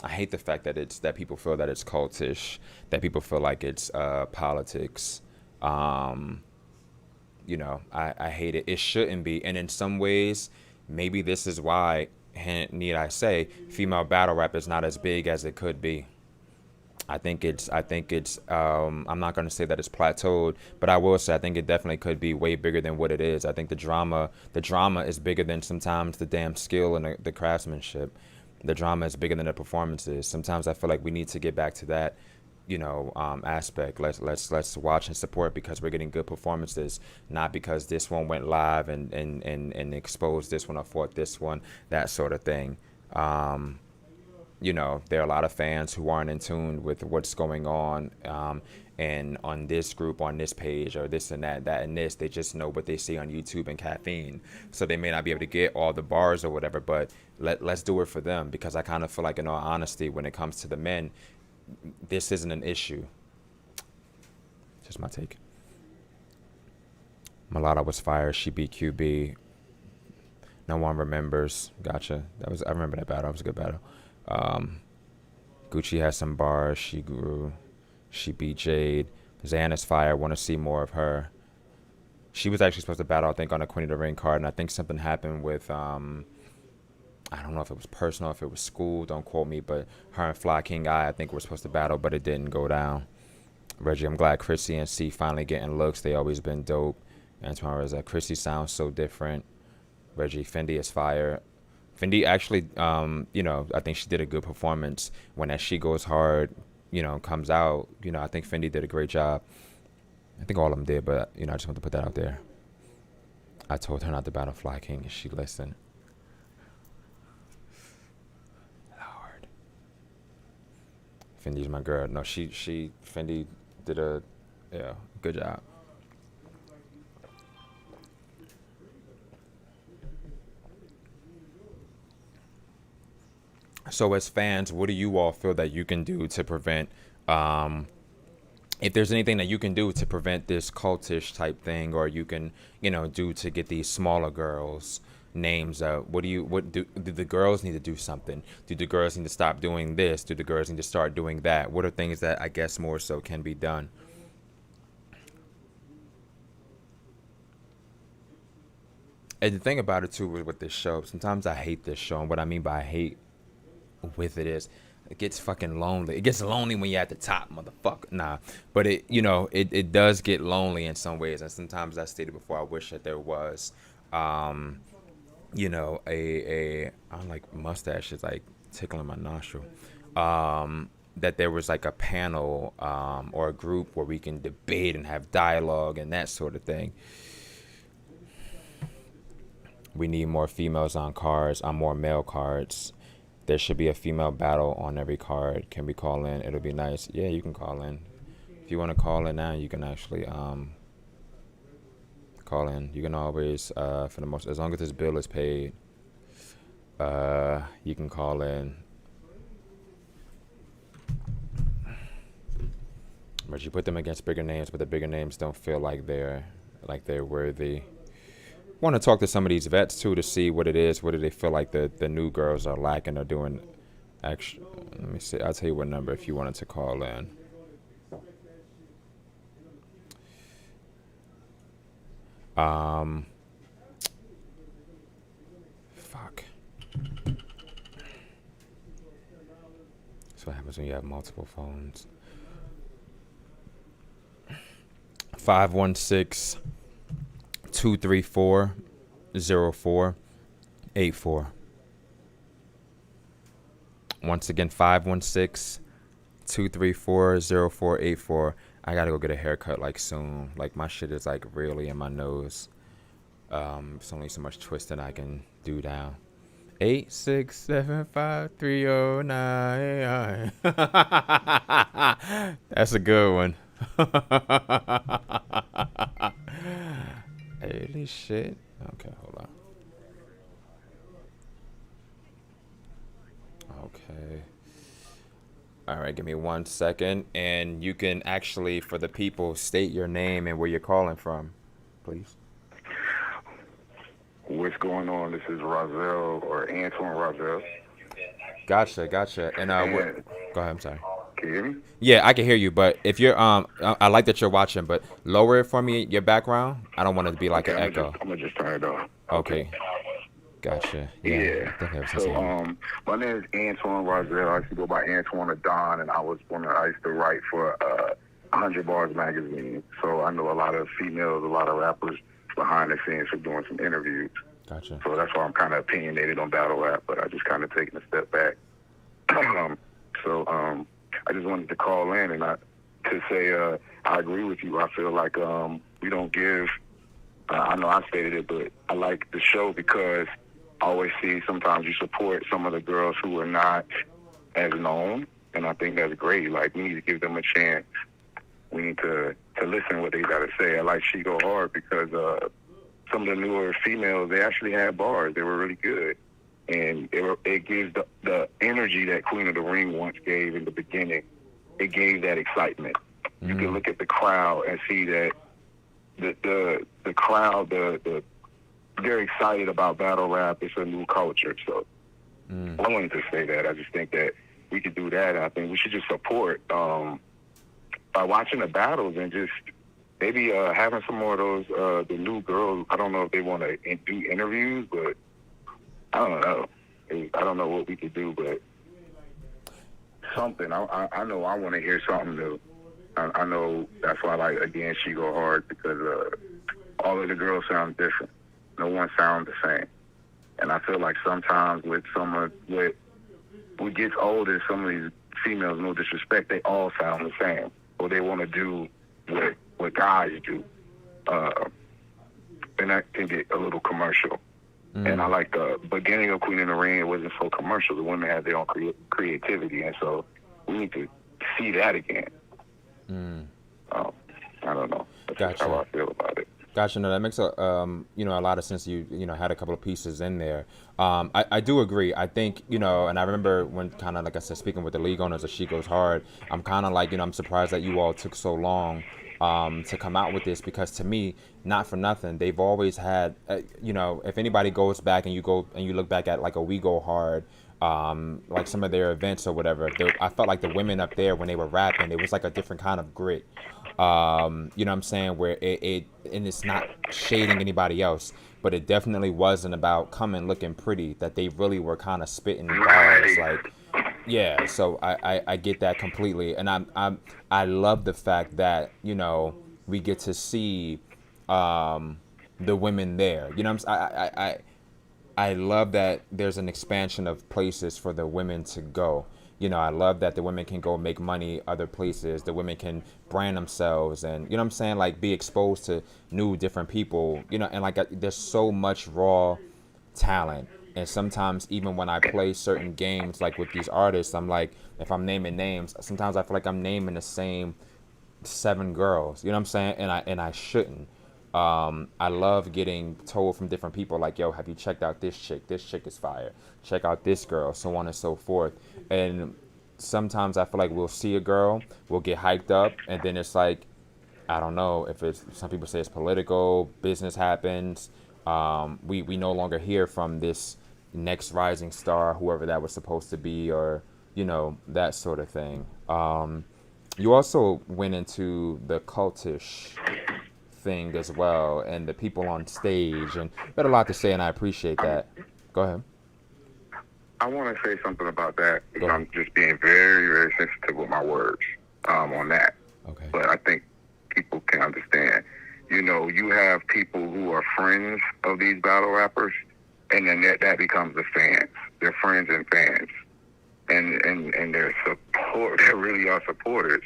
I hate the fact that people feel that it's cultish, that people feel like it's politics. You know, I hate it. It shouldn't be. And in some ways, maybe this is why, need I say, female battle rap is not as big as it could be. I think it's I'm not going to say that it's plateaued, but I will say I think it definitely could be way bigger than what it is. I think the drama is bigger than sometimes the damn skill and the craftsmanship. The drama is bigger than the performances. Sometimes I feel like we need to get back to that, you know, aspect. Let's watch and support because we're getting good performances, not because this one went live and exposed this one or fought this one, that sort of thing. You know, there are a lot of fans who aren't in tune with what's going on, and on this group, on this page, or this and that and this. They just know what they see on YouTube and Caffeine, so they may not be able to get all the bars or whatever. But let's do it for them, because I kind of feel like, in all honesty, when it comes to the men, this isn't an issue. Just my take. Mulatto was fire. She beat QB. No one remembers. Gotcha. I remember that battle. It was a good battle. Gucci has some bars. She grew. She beat Jade. Xana's fire. Want to see more of her. She was actually supposed to battle, I think, on a Queen of the Ring card, and I think something happened with I don't know if it was personal, if it was school, don't quote me, but her and Fly King I think were supposed to battle, but it didn't go down. Reggie, I'm glad Chrissy and C finally getting looks. They always been dope. Antoine Reza, Chrissy sounds so different. Reggie, Fendi is fire. Fendi actually, you know, I think she did a good performance when As She Goes Hard, you know, comes out. You know, I think Fendi did a great job. I think all of them did, but, you know, I just want to put that out there. I told her not to battle Fly King, and she listened. Fendi's my girl. No, Fendi did a good job. So as fans, what do you all feel that you can do to prevent if there's anything that you can do to prevent this cultish type thing, or you can, do to get these smaller girls names, what do the girls need to do something? Do the girls need to stop doing this? Do the girls need to start doing that? What are things that I guess more so can be done? And the thing about it too with this show, sometimes I hate this show, and what I mean by hate with it is it gets fucking lonely. It gets lonely when you're at the top, motherfucker. Nah, but it does get lonely in some ways, and sometimes I stated before, I wish that there was, I don't like mustaches like tickling my nostril. That there was like a panel or a group where we can debate and have dialogue and that sort of thing. We need more females on cards, on more male cards. There should be a female battle on every card. Can we call in? It'll be nice. Yeah, you can call in. If you want to call in now, you can actually call in. You can always, for the most, as long as this bill is paid, you can call in. But you put them against bigger names, but the bigger names don't feel like they're worthy. Want to talk to some of these vets too to see what it is. What do they feel like the new girls are lacking or doing? Actually, let me see. I'll tell you what number if you wanted to call in. Fuck. That's what happens when you have multiple phones. 516-234-0484. Once again, 516-234-0484. I gotta go get a haircut like soon. Like my shit is like really in my nose. It's only so much twisting I can do down. 8675309. That's a good one. Holy shit. Okay, hold on. Okay. All right, give me 1 second. And you can actually, for the people, state your name and where you're calling from, please. What's going on? This is Roselle, or Antoine Roselle. Gotcha. And go ahead, I'm sorry. Can you hear me? Yeah, I can hear you, but if you're I like that you're watching, but lower it for me, your background. I don't want it to be like an echo. I'm gonna just turn it off. Okay. Gotcha. Yeah. So my name is Antoine Roselle. I used to go by Antoine or Don, and I used to write for 100 Bars magazine. So I know a lot of females, a lot of rappers behind the scenes for doing some interviews. Gotcha. So that's why I'm kind of opinionated on battle rap, but I just kind of taking a step back. I just wanted to call in and to say I agree with you. I feel like we don't give. I know I stated it, but I like the show because I always see sometimes you support some of the girls who are not as known, and I think that's great. Like, we need to give them a chance. We need to listen what they got to say. I like She Go Hard because some of the newer females, they actually had bars. They were really good. And it gives the energy that Queen of the Ring once gave in the beginning. It gave that excitement. You can look at the crowd and see that the crowd, they're excited about battle rap. It's a new culture. So I wanted to say that. I just think that we could do that. I think we should just support by watching the battles and just maybe having some more of those the new girls. I don't know if they want to do interviews, but I don't know. I don't know what we could do, but something. I know I want to hear something new. I know that's why I like, again, She Go Hard, because all of the girls sound different. No one sounds the same. And I feel like sometimes with what gets older, some of these females, no disrespect, they all sound the same. Or they want to do what guys do. And that can get a little commercial. And I like the beginning of Queen in the Ring. It wasn't so commercial. The women had their own creativity, and so we need to see that again. I don't know. That's Gotcha. how I feel about it. Gotcha. No, that makes a a lot of sense. You had a couple of pieces in there. I do agree. I think and I remember when kind of like I said, speaking with the league owners of She Goes Hard, I'm kind of like I'm surprised that you all took so long to come out with this, because to me, not for nothing, they've always had if anybody goes back and you look back at like a We Go Hard. Like some of their events or whatever, I felt like the women up there when they were rapping, it was like a different kind of grit. You know what I'm saying? Where and it's not shading anybody else, but it definitely wasn't about coming looking pretty. That they really were kind of spitting bars, like, yeah. So I get that completely, and I love the fact that we get to see the women there. You know what I'm saying? I love that there's an expansion of places for the women to go. I love that the women can go make money other places. The women can brand themselves and, what I'm saying, like be exposed to new, different people, and like there's so much raw talent. And sometimes even when I play certain games, like with these artists, I'm like, if I'm naming names, sometimes I feel like I'm naming the same 7 girls, you know what I'm saying? And I shouldn't. I love getting told from different people like, yo, have you checked out this chick? This chick is fire. Check out this girl, so on and so forth. And sometimes I feel like we'll see a girl, we'll get hyped up, and then it's like, I don't know if it's, some people say it's political, business happens. We no longer hear from this next rising star, whoever that was supposed to be, or, that sort of thing. You also went into the cultish thing as well, and the people on stage, and you had a lot to say, and I appreciate that. Go ahead. I want to say something about that. I'm just being very, very sensitive with my words on that. Okay. But I think people can understand. You have people who are friends of these battle rappers, and then that becomes the fans. They're friends and fans, and they're support. They really are supporters.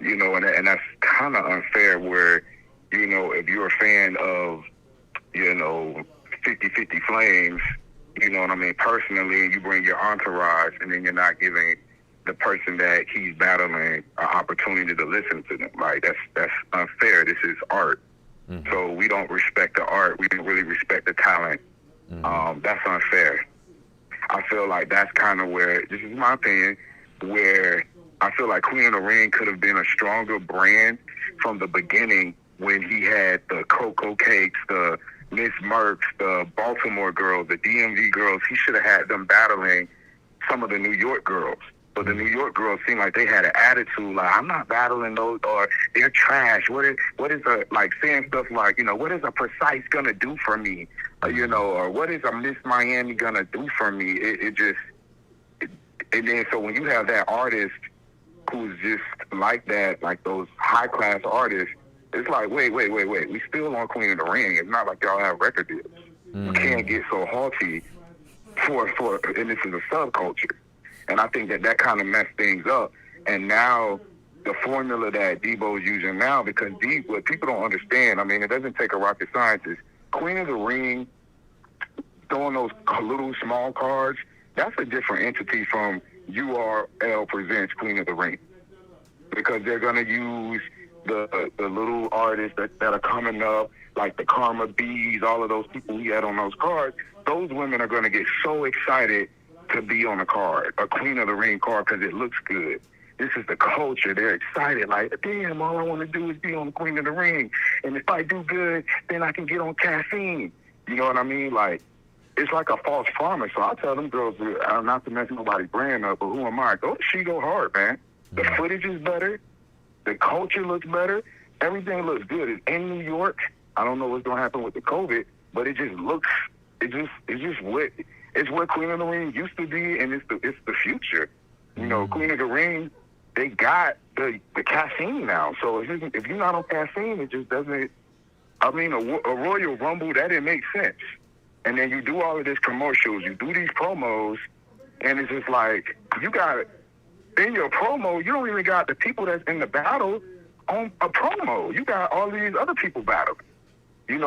And that's kind of unfair. Where if you're a fan of 50-50 Flames, you know what I mean, personally, and you bring your entourage, and then you're not giving the person that he's battling an opportunity to listen to them. Like, that's unfair. This is art. Mm-hmm. So we don't respect the art. We don't really respect the talent. Mm-hmm. That's unfair. I feel like that's kind of where, this is my opinion, where I feel like Queen of the Ring could have been a stronger brand from the beginning, when he had the Cocoa Cakes, the Miss Mercs, the Baltimore girls, the DMV girls. He should have had them battling some of the New York girls. But the New York girls seemed like they had an attitude, like, I'm not battling those, or they're trash. What is saying stuff like, what is a Precise gonna do for me? Or what is a Miss Miami gonna do for me? And then so when you have that artist who's just like that, like those high class artists, it's like, wait. We still on Queen of the Ring. It's not like y'all have record deals. Mm-hmm. You can't get so haughty and this is a subculture. And I think that kind of messed things up. And now the formula that Debo's using now, because what people don't understand, I mean, it doesn't take a rocket scientist. Queen of the Ring, throwing those little small cards, that's a different entity from URL presents Queen of the Ring. Because they're going to use the little artists that are coming up, like the Karma Bees, all of those people we had on those cards. Those women are going to get so excited to be on a card, a Queen of the Ring card, because it looks good. This is the culture. They're excited, like, damn, all I want to do is be on the Queen of the Ring. And if I do good, then I can get on caffeine. You know what I mean? Like, it's like a false promise. So I tell them girls, not to mess nobody's brand up, but who am I? Go to She Go Hard, man. The footage is better. The culture looks better. Everything looks good. It's in New York. I don't know what's going to happen with the COVID, but it just looks, it's what Queen of the Ring used to be, and it's the future. Queen of the Ring, they got the caffeine now. So if you're not on caffeine, it just doesn't, I mean, a Royal Rumble, that didn't make sense. And then you do all of these commercials, you do these promos, and it's just like, you got, in your promo, you don't even got the people that's in the battle on a promo. You got all these other people battling. It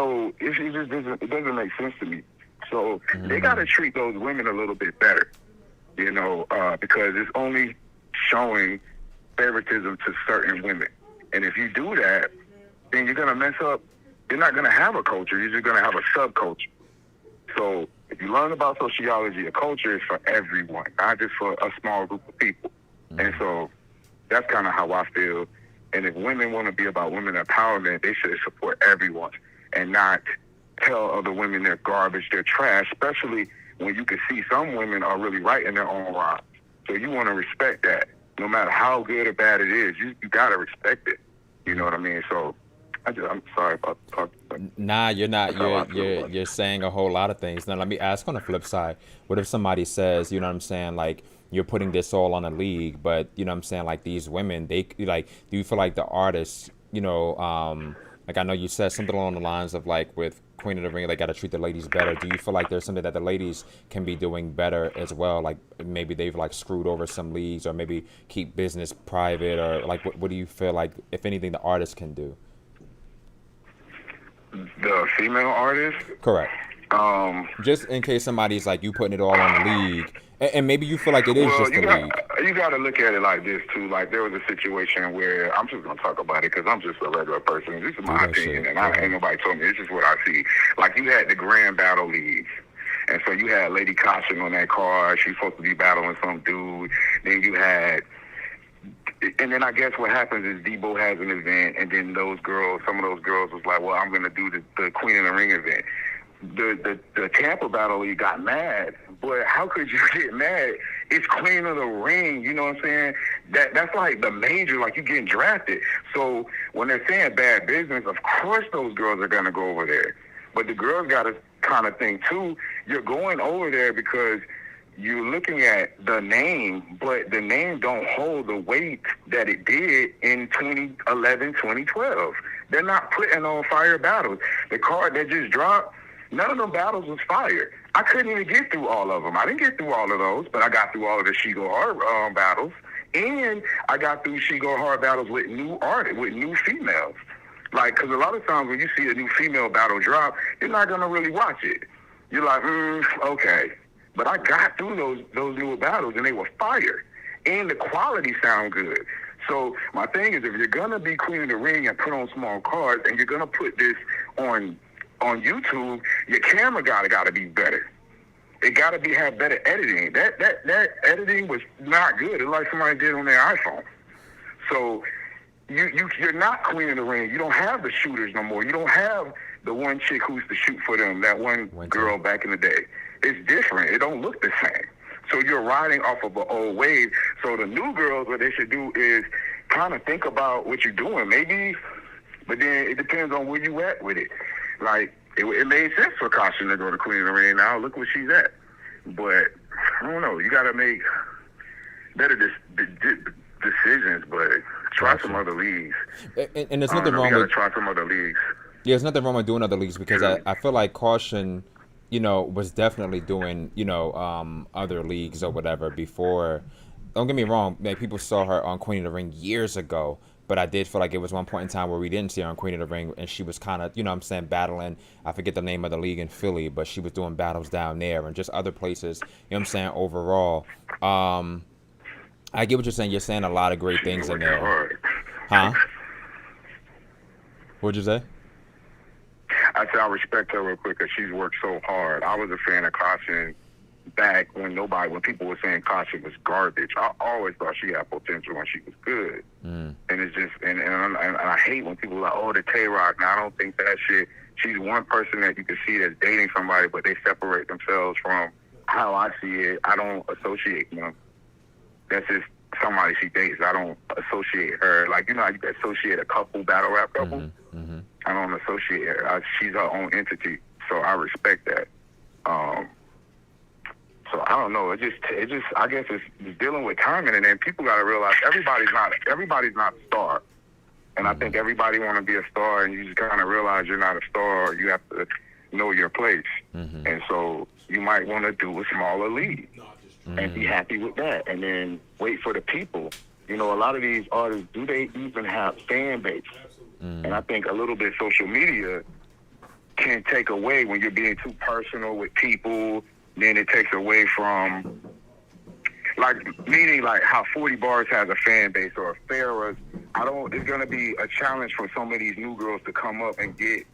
doesn't make sense to me. So they got to treat those women a little bit better, because it's only showing favoritism to certain women. And if you do that, then you're going to mess up you're not going to have a culture. You're just going to have a subculture. So if you learn about sociology, a culture is for everyone, not just for a small group of people. And so that's kind of how I feel. And if women want to be about women empowerment, they should support everyone and not tell other women they're garbage, they're trash, especially when you can see some women are really right in their own right. So you want to respect that. No matter how good or bad it is, you got to respect it. You know what I mean? So I'm sorry about talking. Nah, you're not. You're saying a whole lot of things. Now, let me ask on the flip side. What if somebody says, you know what I'm saying, like, you're putting this all on a league, but, you know what I'm saying, like, these women, they, like, do you feel like the artists, you know, like, I know you said something along the lines of, like, with Queen of the Ring, they got to treat the ladies better. Do you feel like there's something that the ladies can be doing better as well? Like, maybe they've, like, screwed over some leagues, or maybe keep business private, or, like, what do you feel like, if anything, the artists can do? The female artist? Correct. Just in case somebody's like, you putting it all on the league, and maybe you feel like it is just the league. You got to look at it like this too. Like, there was a situation where, I'm just gonna talk about it because I'm just a regular person. This is my opinion, and ain't nobody told me. This is what I see. Like, you had the Grand Battle Leagues, and so you had Lady Caution on that card. She's supposed to be battling some dude. Then you had. And then I guess what happens is Debo has an event, and then some of those girls was like, well, I'm going to do the Queen of the Ring event. The Tampa Battle League got mad, but how could you get mad? It's Queen of the Ring, you know what I'm saying? That's like the major, like you getting drafted. So when they're saying bad business, of course those girls are going to go over there. But the girls got to kind of think too, you're going over there because you're looking at the name, but the name don't hold the weight that it did in 2011, 2012. They're not putting on fire battles. The card that just dropped, none of them battles was fire. I couldn't even get through all of them. I didn't get through all of those, but I got through all of the She Go Hard battles, and I got through She Go Hard battles with new artists, with new females. Like, because a lot of times when you see a new female battle drop, you're not going to really watch it. You're like, okay. But I got through those newer battles, and they were fire. And the quality sound good. So my thing is, if you're going to be Queen of the Ring and put on small cards, and you're going to put this on YouTube, your camera got to be better. It got to have better editing. That editing was not good. It's like somebody did on their iPhone. So you're not Queen of the Ring. You don't have the shooters no more. You don't have the one chick who used to shoot for them, that one girl back in the day. It's different. It don't look the same. So you're riding off of an old wave. So the new girls, what they should do is kind of think about what you're doing. Maybe, but then it depends on where you at with it. Like, it made sense for Caution to go to Queen of the Ring. Now look where she's at. But I don't know. You got to make better decisions, but try some other leagues. And there's nothing wrong with try some other leagues. Yeah, there's nothing wrong with doing other leagues, because I feel like Caution, you know, was definitely doing, you know, other leagues or whatever before. Don't get me wrong, man, people saw her on Queen of the Ring years ago, but I did feel like it was one point in time where we didn't see her on Queen of the Ring, and she was kind of, you know what I'm saying, battling, I forget the name of the league in Philly, but she was doing battles down there and just other places, you know what I'm saying, overall. I get what you're saying. You're saying a lot of great things in there. Hard. Huh? What'd you say? I said I respect her real quick because she's worked so hard. I was a fan of Caution back when people were saying Caution was garbage. I always thought she had potential when she was good. And it's just, and I hate when people are like, oh, the Tay-Rock. Now, I don't think that shit. She's one person that you can see that's dating somebody, but they separate themselves from how I see it. I don't associate them. That's just somebody she dates. I don't associate her. Like, you know how you can associate a couple, battle rap couple? I don't associate her. She's her own entity, so I respect that. So I don't know. It just. I guess it's dealing with timing, and then people got to realize everybody's not a star, and I think everybody want to be a star, and you just kind of realize you're not a star. Or you have to know your place, and so you might want to do a smaller league and be happy with that, and then wait for the people. You know, a lot of these artists, do they even have fan base? And I think a little bit social media can take away when you're being too personal with people. Then it takes away from, like, meaning like how 40 Bars has a fan base or Pharah's. It's going to be a challenge for some of these new girls to come up and get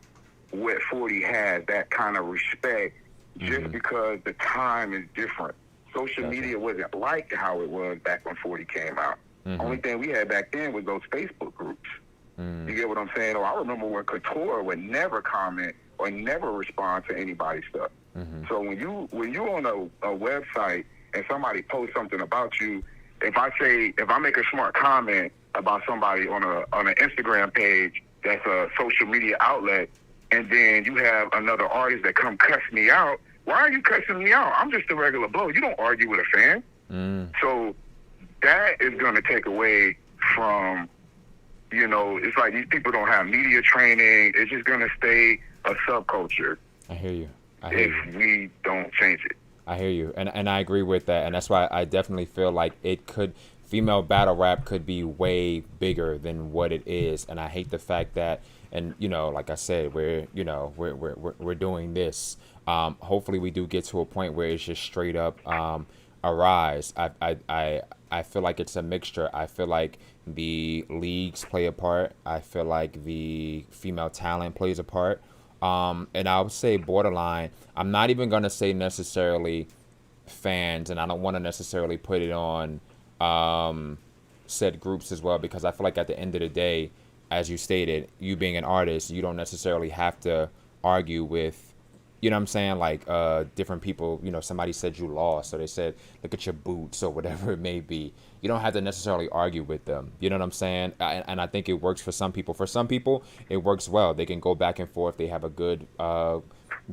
what 40 has, that kind of respect, just because the time is different. Social media wasn't like how it was back when 40 came out. Only thing we had back then was those Facebook groups. You get what I'm saying? Or I remember when Couture would never comment or never respond to anybody's stuff. So when you on a website and somebody posts something about you, if I make a smart comment about somebody on an Instagram page that's a social media outlet, and then you have another artist that come cuss me out, why are you cussing me out? I'm just a regular blow. You don't argue with a fan. So that is going to take away from, it's like these people don't have media training. It's just going to stay a subculture. I hear you. If we don't change it. I hear you. And I agree with that. And that's why I definitely feel like female battle rap could be way bigger than what it is. And I hate the fact that, and like I said, we're doing this. Hopefully we do get to a point where it's just straight up a rise. I feel like it's a mixture. I feel like the leagues play a part. I feel like the female talent plays a part. And I would say borderline. I'm not even going to say necessarily fans, and I don't want to necessarily put it on said groups as well, because I feel like at the end of the day, as you stated, you being an artist, you don't necessarily have to argue with, you know what I'm saying, like different people. Somebody said you lost, so they said, look at your boots or whatever it may be. You don't have to necessarily argue with them. You know what I'm saying? And I think it works for some people. For some people, it works well. They can go back and forth. They have a good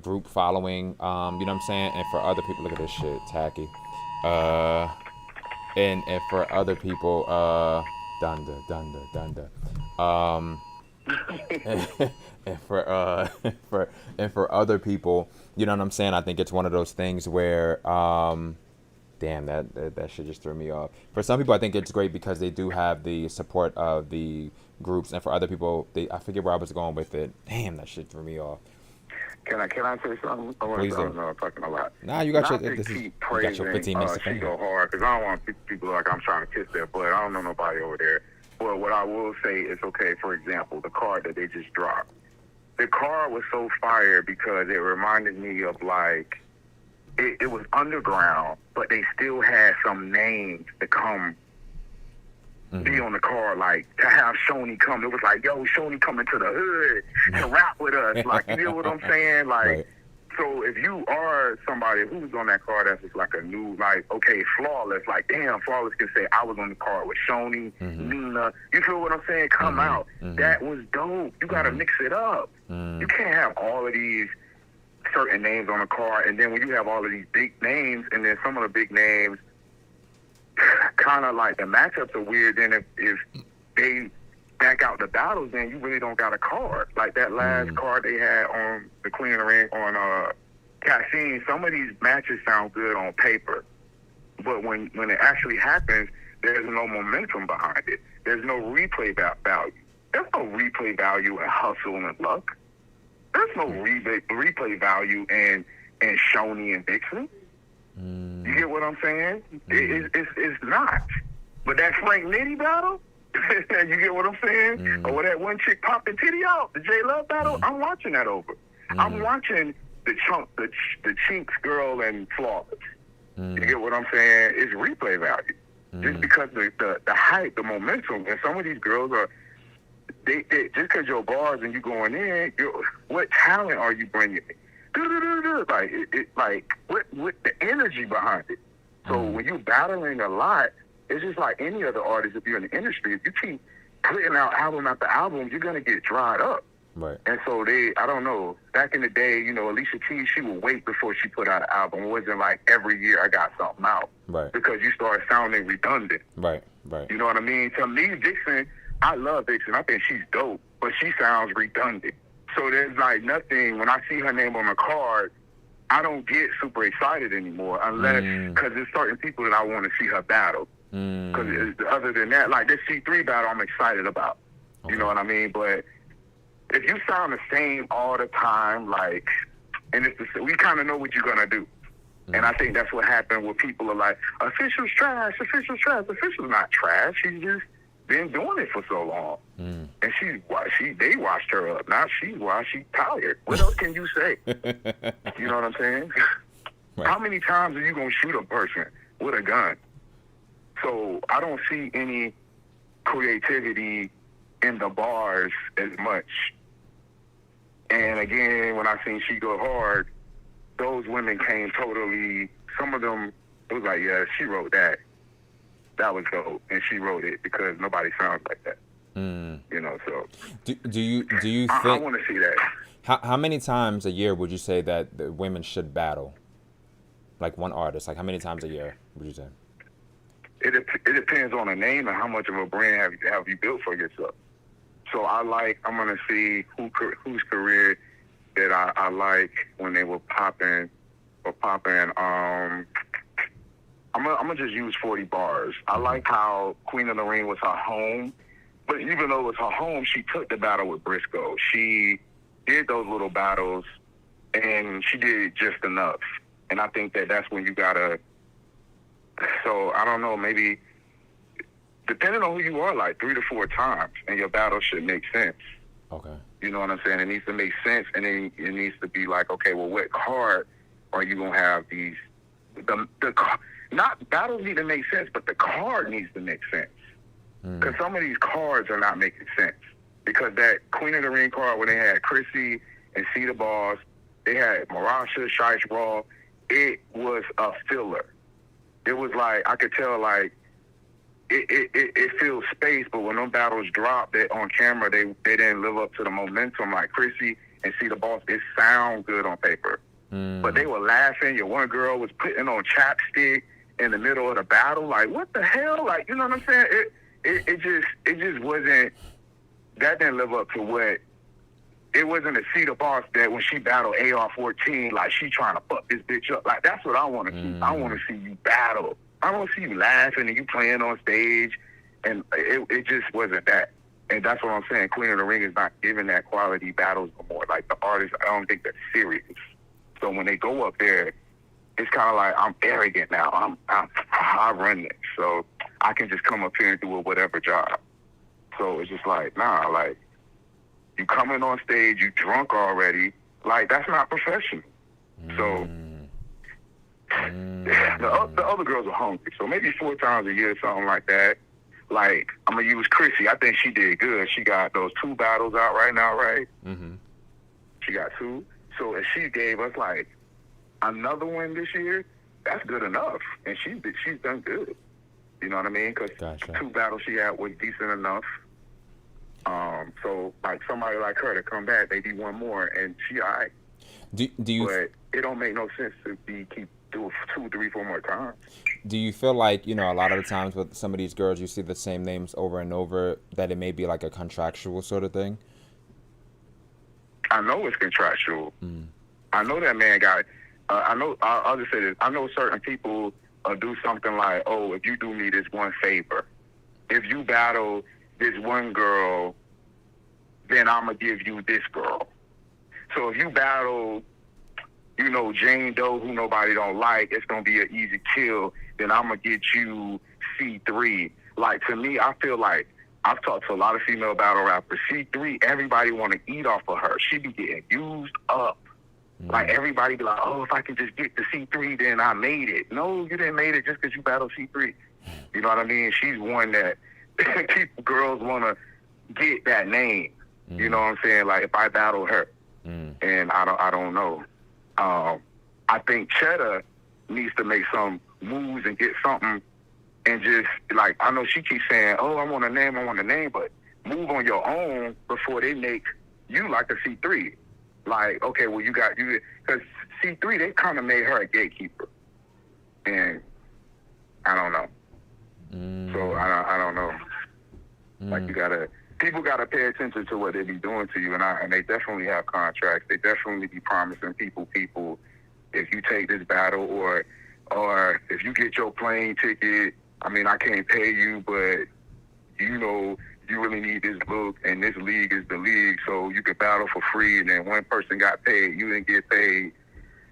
group following. You know what I'm saying? And for other people, look at this shit, tacky. And for other people, dunder. And for other people, you know what I'm saying? I think it's one of those things where, damn, that shit just threw me off. For some people, I think it's great because they do have the support of the groups, and for other people, I forget where I was going with it. Damn, that shit threw me off. Can I say something? Please do. I'm talking a lot. Nah, you got your 15 minutes. She go hard, because I don't want people like I'm trying to kiss their butt. I don't know nobody over there. But what I will say is, okay, for example, the card that they just dropped. The card was so fire because it reminded me of like, it was underground, but they still had some names to come be on the card. Like, to have Shoney come, it was like, yo, Shoney coming to the hood to rap with us. Like, you know what I'm saying? Like, right. So if you are somebody who's on that card that's just like a new, like, okay, Flawless, like, damn, Flawless can say, I was on the card with Shoney, Nina. You feel what I'm saying? Come out. That was dope. You got to mix it up. You can't have all of these certain names on a card, and then when you have all of these big names, and then some of the big names, kind of like the matchups are weird. Then if they back out the battles, then you really don't got a card. Like that last card they had on the Queen of the Ring on Caffeine, some of these matches sound good on paper, but when it actually happens, there's no momentum behind it. There's no replay value. There's no replay value in Hustle and Luck. There's no replay value in Shoney and Vixen. You get what I'm saying? It's not. But that Frank Nitty battle, you get what I'm saying? Or that one chick popping titty out, the J Love battle, I'm watching that over. I'm watching the Chinks girl and Flawless. You get what I'm saying? It's replay value. Just because the hype, the momentum, and some of these girls are, they just because your bars and you going in, what talent are you bringing? Like what the energy behind it. So when you're battling a lot, it's just like any other artist. If you're in the industry, if you keep putting out album after album, you're gonna get dried up. Right. And so I don't know. Back in the day, Alicia Keys, she would wait before she put out an album. It wasn't like every year I got something out. Right. Because you start sounding redundant. Right. You know what I mean? To me, Vixen, I love Vixen. I think she's dope, but she sounds redundant. So there's like nothing, when I see her name on a card, I don't get super excited anymore unless, because there's certain people that I want to see her battle. Because other than that, like this C3 battle I'm excited about. Okay. You know what I mean? But if you sound the same all the time, like, and we kind of know what you're going to do. And I think that's what happened where people are like, official's trash, official's trash. Official's not trash. She's just been doing it for so long. And they washed her up. Now she's tired. What else can you say? You know what I'm saying? Right. How many times are you going to shoot a person with a gun? So I don't see any creativity in the bars as much. And again, when I seen She Go Hard, those women came totally, some of them, it was like, yeah, she wrote that. That was dope. And she wrote it because nobody sounds like that. You know, so. Do you think. I want to see that. How many times a year would you say that the women should battle? Like one artist, like how many times a year would you say? It depends on the name and how much of a brand have you built for yourself. So I'm gonna see whose career that I like when they were popping. I'm gonna just use 40 bars. I like how Queen of the Ring was her home, but even though it was her home, she took the battle with Briscoe. She did those little battles, and she did just enough. And I think that's when you gotta. So I don't know, maybe depending on who you are, like 3 to 4 times, and your battle should make sense. Okay. You know what I'm saying? It needs to make sense, and then it needs to be like, okay, well, what card are you gonna have these? Not battles need to make sense, but the card needs to make sense. Because some of these cards are not making sense. Because that Queen of the Ring card, when they had Chrissy and See the Boss, they had Marasha, Shice Raw, it was a filler. It was like, I could tell, like, it fills space, but when them battles dropped, they, on camera, they didn't live up to the momentum. Like Chrissy and See the Boss, it sound good on paper. But they were laughing. Your one girl was putting on chapstick in the middle of the battle. Like, what the hell? Like, you know what I'm saying? It just wasn't, that didn't live up to what, it wasn't a See the Boss that when she battled AR-14, like, she trying to fuck this bitch up. Like, that's what I want to see. I want to see you battle. I don't see you laughing and you playing on stage, and it just wasn't that. And that's what I'm saying. Queen of the Ring is not giving that quality battles no more. Like, the artists, I don't think they're serious. So when they go up there, it's kind of like, I'm arrogant now. I run this, so I can just come up here and do a whatever job. So it's just like, nah, like, you coming on stage, you drunk already. Like, that's not professional. So the other girls are hungry. So maybe 4 times a year, something like that. Like, I'm going to use Chrissy. I think she did good. She got those 2 battles out right now, right? She got 2. So if she gave us, like, another one this year, that's good enough. And she's done good. You know what I mean? Because 2 battles she had was decent enough. So, like, somebody like her to come back, maybe one more, and she all right. Do you? But it don't make no sense to keep doing 2, 3, 4 more times. Do you feel like, you know, a lot of the times with some of these girls, you see the same names over and over, that it may be like a contractual sort of thing? I know it's contractual. I know that man got, I'll just say this. I know certain people do something like, oh, if you do me this one favor, if you battle this one girl, then I'm going to give you this girl. So if you battle, you know, Jane Doe, who nobody don't like, it's going to be an easy kill, then I'm going to get you C3. Like, to me, I feel like, I've talked to a lot of female battle rappers. C3, everybody want to eat off of her. She be getting used up. Like, everybody be like, oh, if I can just get the C3, then I made it. No, you didn't made it just because you battled C3. You know what I mean? She's one that girls want to get that name. You know what I'm saying? Like, if I battle her. And I don't know. I think Cheddar needs to make some moves and get something. And just, like, I know she keeps saying, oh, I want a name, but move on your own before they make you like a C3. Like, okay, well, you because C3, they kind of made her a gatekeeper. And I don't know. So I don't know. Like, people got to pay attention to what they be doing to you. And they definitely have contracts. They definitely be promising people, if you take this battle or if you get your plane ticket, I mean, I can't pay you, but, you know, you really need this look, and this league is the league, so you can battle for free, and then one person got paid, you didn't get paid.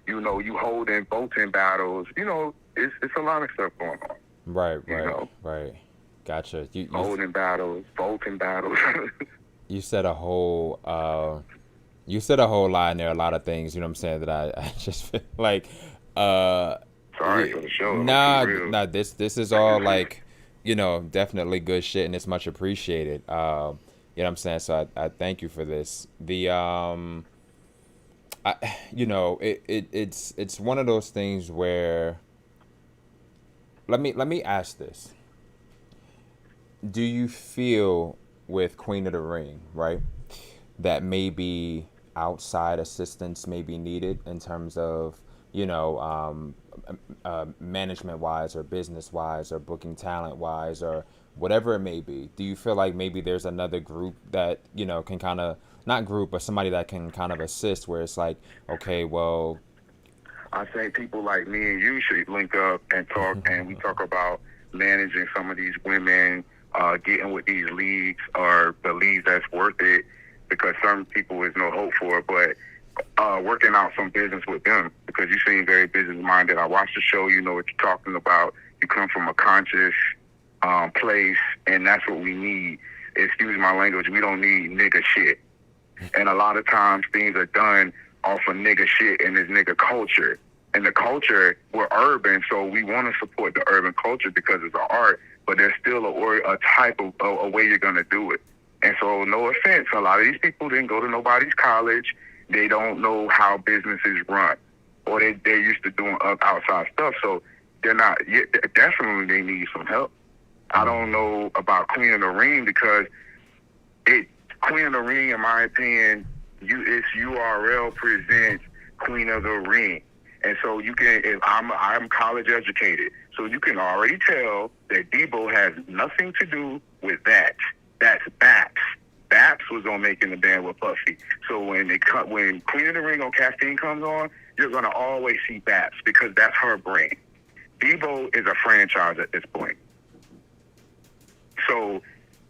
You know, you holding both in battles. You know, it's a lot of stuff going on. Right. Gotcha. Holding battles, bolting battles. You said a whole lot in there, a lot of things, you know what I'm saying, that I just feel like Sorry for the show. Nah, this is all like, definitely good shit, and it's much appreciated. You know what I'm saying? So I thank you for this. The it's one of those things where let me ask this. Do you feel with Queen of the Ring, right, that maybe outside assistance may be needed in terms of, management wise or business wise or booking talent wise or whatever it may be? Do you feel like maybe there's another group that, can kind of, not group, but somebody that can kind of assist, where it's like, okay, well, I think people like me and you should link up and talk, and we talk about managing some of these women, getting with these leagues or the leagues that's worth it, because some people is no hope for, but working out some business with them, because you seem very business minded. I watched the show, you know what you're talking about. You come from a conscious place, and that's what we need. Excuse my language, we don't need nigga shit. And a lot of times things are done off of nigga shit and this nigga culture. And the culture, we're urban, so we want to support the urban culture because it's an art, but there's still a type of a way you're going to do it. And so, no offense, a lot of these people didn't go to nobody's college. They don't know how businesses run, or they're used to doing outside stuff. So they're not, definitely they need some help. I don't know about Queen of the Ring, because Queen of the Ring, in my opinion, its URL presents Queen of the Ring. And so you can, if I'm college educated, so you can already tell that Debo has nothing to do with that. That's Baps. Baps was on Making the Band with Puffy. So when Queen of the Ring on Caffeine comes on, you're gonna always see Baps, because that's her brand. Debo is a franchise at this point. So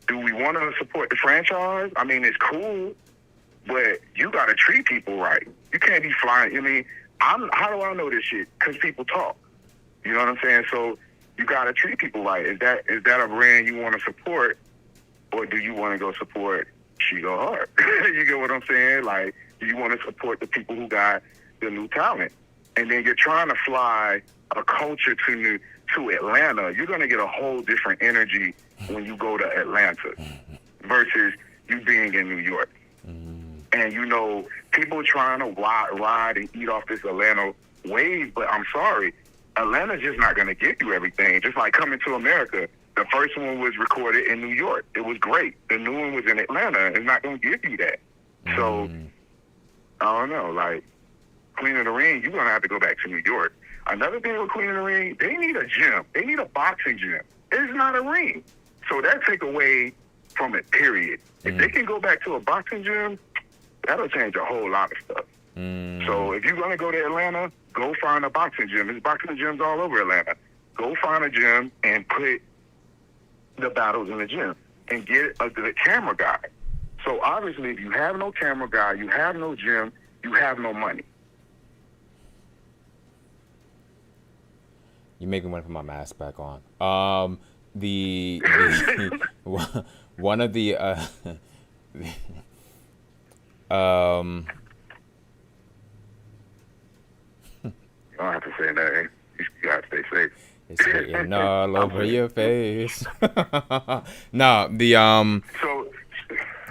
do we want to support the franchise? I mean, it's cool, but you got to treat people right. You can't be flying. I mean, how do I know this shit? Because people talk. You know what I'm saying? So you got to treat people right. Is that a brand you want to support, or do you want to go support She Go Hard? You get what I'm saying? Like, do you want to support the people who got the new talent? And then you're trying to fly a culture to Atlanta. You're going to get a whole different energy when you go to Atlanta versus you being in New York. And, people trying to ride and eat off this Atlanta wave, but I'm sorry, Atlanta's just not going to give you everything. Just like Coming to America, the first one was recorded in New York. It was great. The new one was in Atlanta. It's not going to give you that. So, I don't know, like, Queen of the Ring, you're going to have to go back to New York. Another thing with Queen of the Ring, they need a gym. They need a boxing gym. It's not a ring. So that take away from it, period. If they can go back to a boxing gym, that'll change a whole lot of stuff. So if you're going to go to Atlanta, go find a boxing gym. There's boxing gyms all over Atlanta. Go find a gym and put the battles in the gym and get a good camera guy. So obviously, if you have no camera guy, you have no gym, you have no money. You make me want to put my mask back on. The one of the I don't have to say that. You gotta stay safe. It's written all over your face. No, the So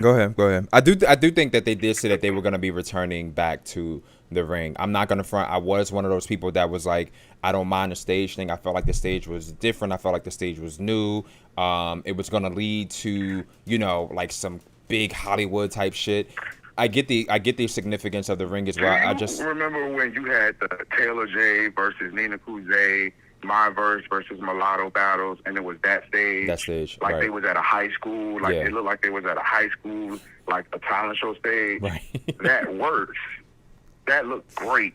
Go ahead. I do think that they did say that they were gonna be returning back to the ring. I'm not gonna front. I was one of those people that was like, I don't mind the stage thing. I felt like the stage was different. I felt like the stage was new. It was gonna lead to, like some big Hollywood type shit. I get the significance of the ring as well. I just remember when you had the Taylor J versus Nina Couze, My Verse versus Mulatto battles, and it was that stage. Like right. They was at a high school. Like It looked like they was at a high school, like a talent show stage. Right. That works. That looked great.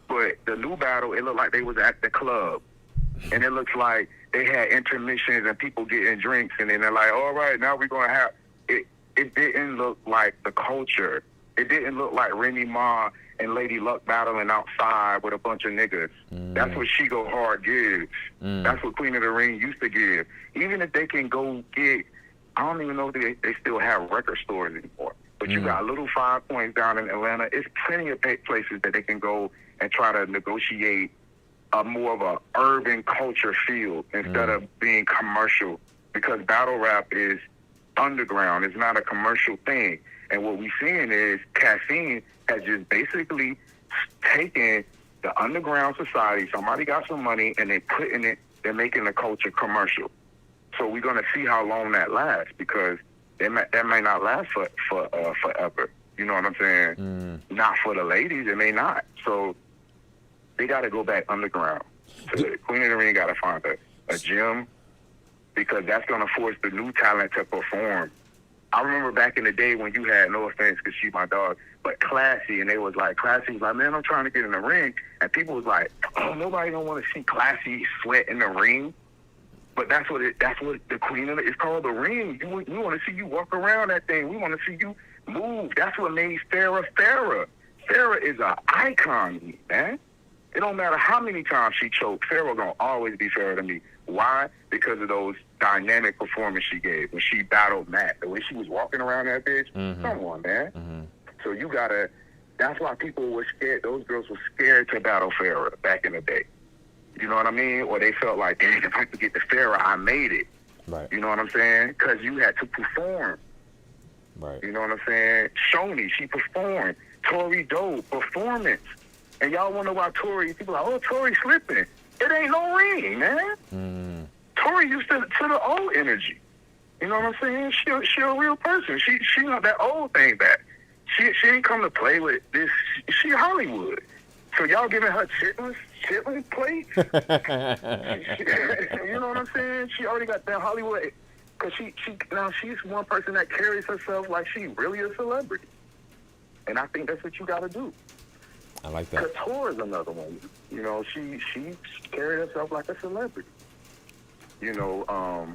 But the new battle, it looked like they was at the club. And it looks like they had intermissions and people getting drinks, and then they're like, all right, now we're going to have... It didn't look like the culture. It didn't look like Remy Ma and Lady Luck battling outside with a bunch of niggas. That's what She Go Hard gives. That's what Queen of the Ring used to give. Even if they can go get, I don't even know if they still have record stores anymore. But you got little 5 Points down in Atlanta. It's plenty of places that they can go and try to negotiate a more of a urban culture feel instead of being commercial. Because battle rap is underground. It's not a commercial thing. And what we're seeing is Caffeine has just basically taken the underground society. Somebody got some money and they're making the culture commercial. So we're going to see how long that lasts, because that may not last forever. You know what I'm saying? Not for the ladies, it may not. So they got to go back underground. So Queen of the Ring got to find a gym, because that's going to force the new talent to perform. I remember back in the day when you had, no offense, because she's my dog, but Classy, and they was like, Classy was like, man, I'm trying to get in the ring. And people was like, oh, nobody don't want to see Classy sweat in the ring. But that's what the Queen of it's called, the ring. We want to see you walk around that thing. We want to see you move. That's what made Pharah Pharah. Pharah is an icon, man. It don't matter how many times she choked, Pharah gonna always be Pharah to me. Why? Because of those dynamic performance she gave when she battled Matt. The way she was walking around that bitch. Come on, man. So you gotta. That's why people were scared. Those girls were scared to battle Pharah back in the day. You know what I mean? Or they felt like, dang, if I could get the Pharah, I made it. Right. You know what I'm saying? Because you had to perform. Right. You know what I'm saying? Shoni, she performed. Torido, performance. And y'all wonder why Tori, people are like, oh, Tori slipping. It ain't no ring, man. Tori used to the old energy. You know what I'm saying? She a real person. She got that old thing back. She ain't come to play with this. She Hollywood. So y'all giving her chitlin plates? You know what I'm saying? She already got that Hollywood. Because she's one person that carries herself like she really a celebrity. And I think that's what you got to do. I like that. Couture is another one. You know, she carried herself like a celebrity. You know,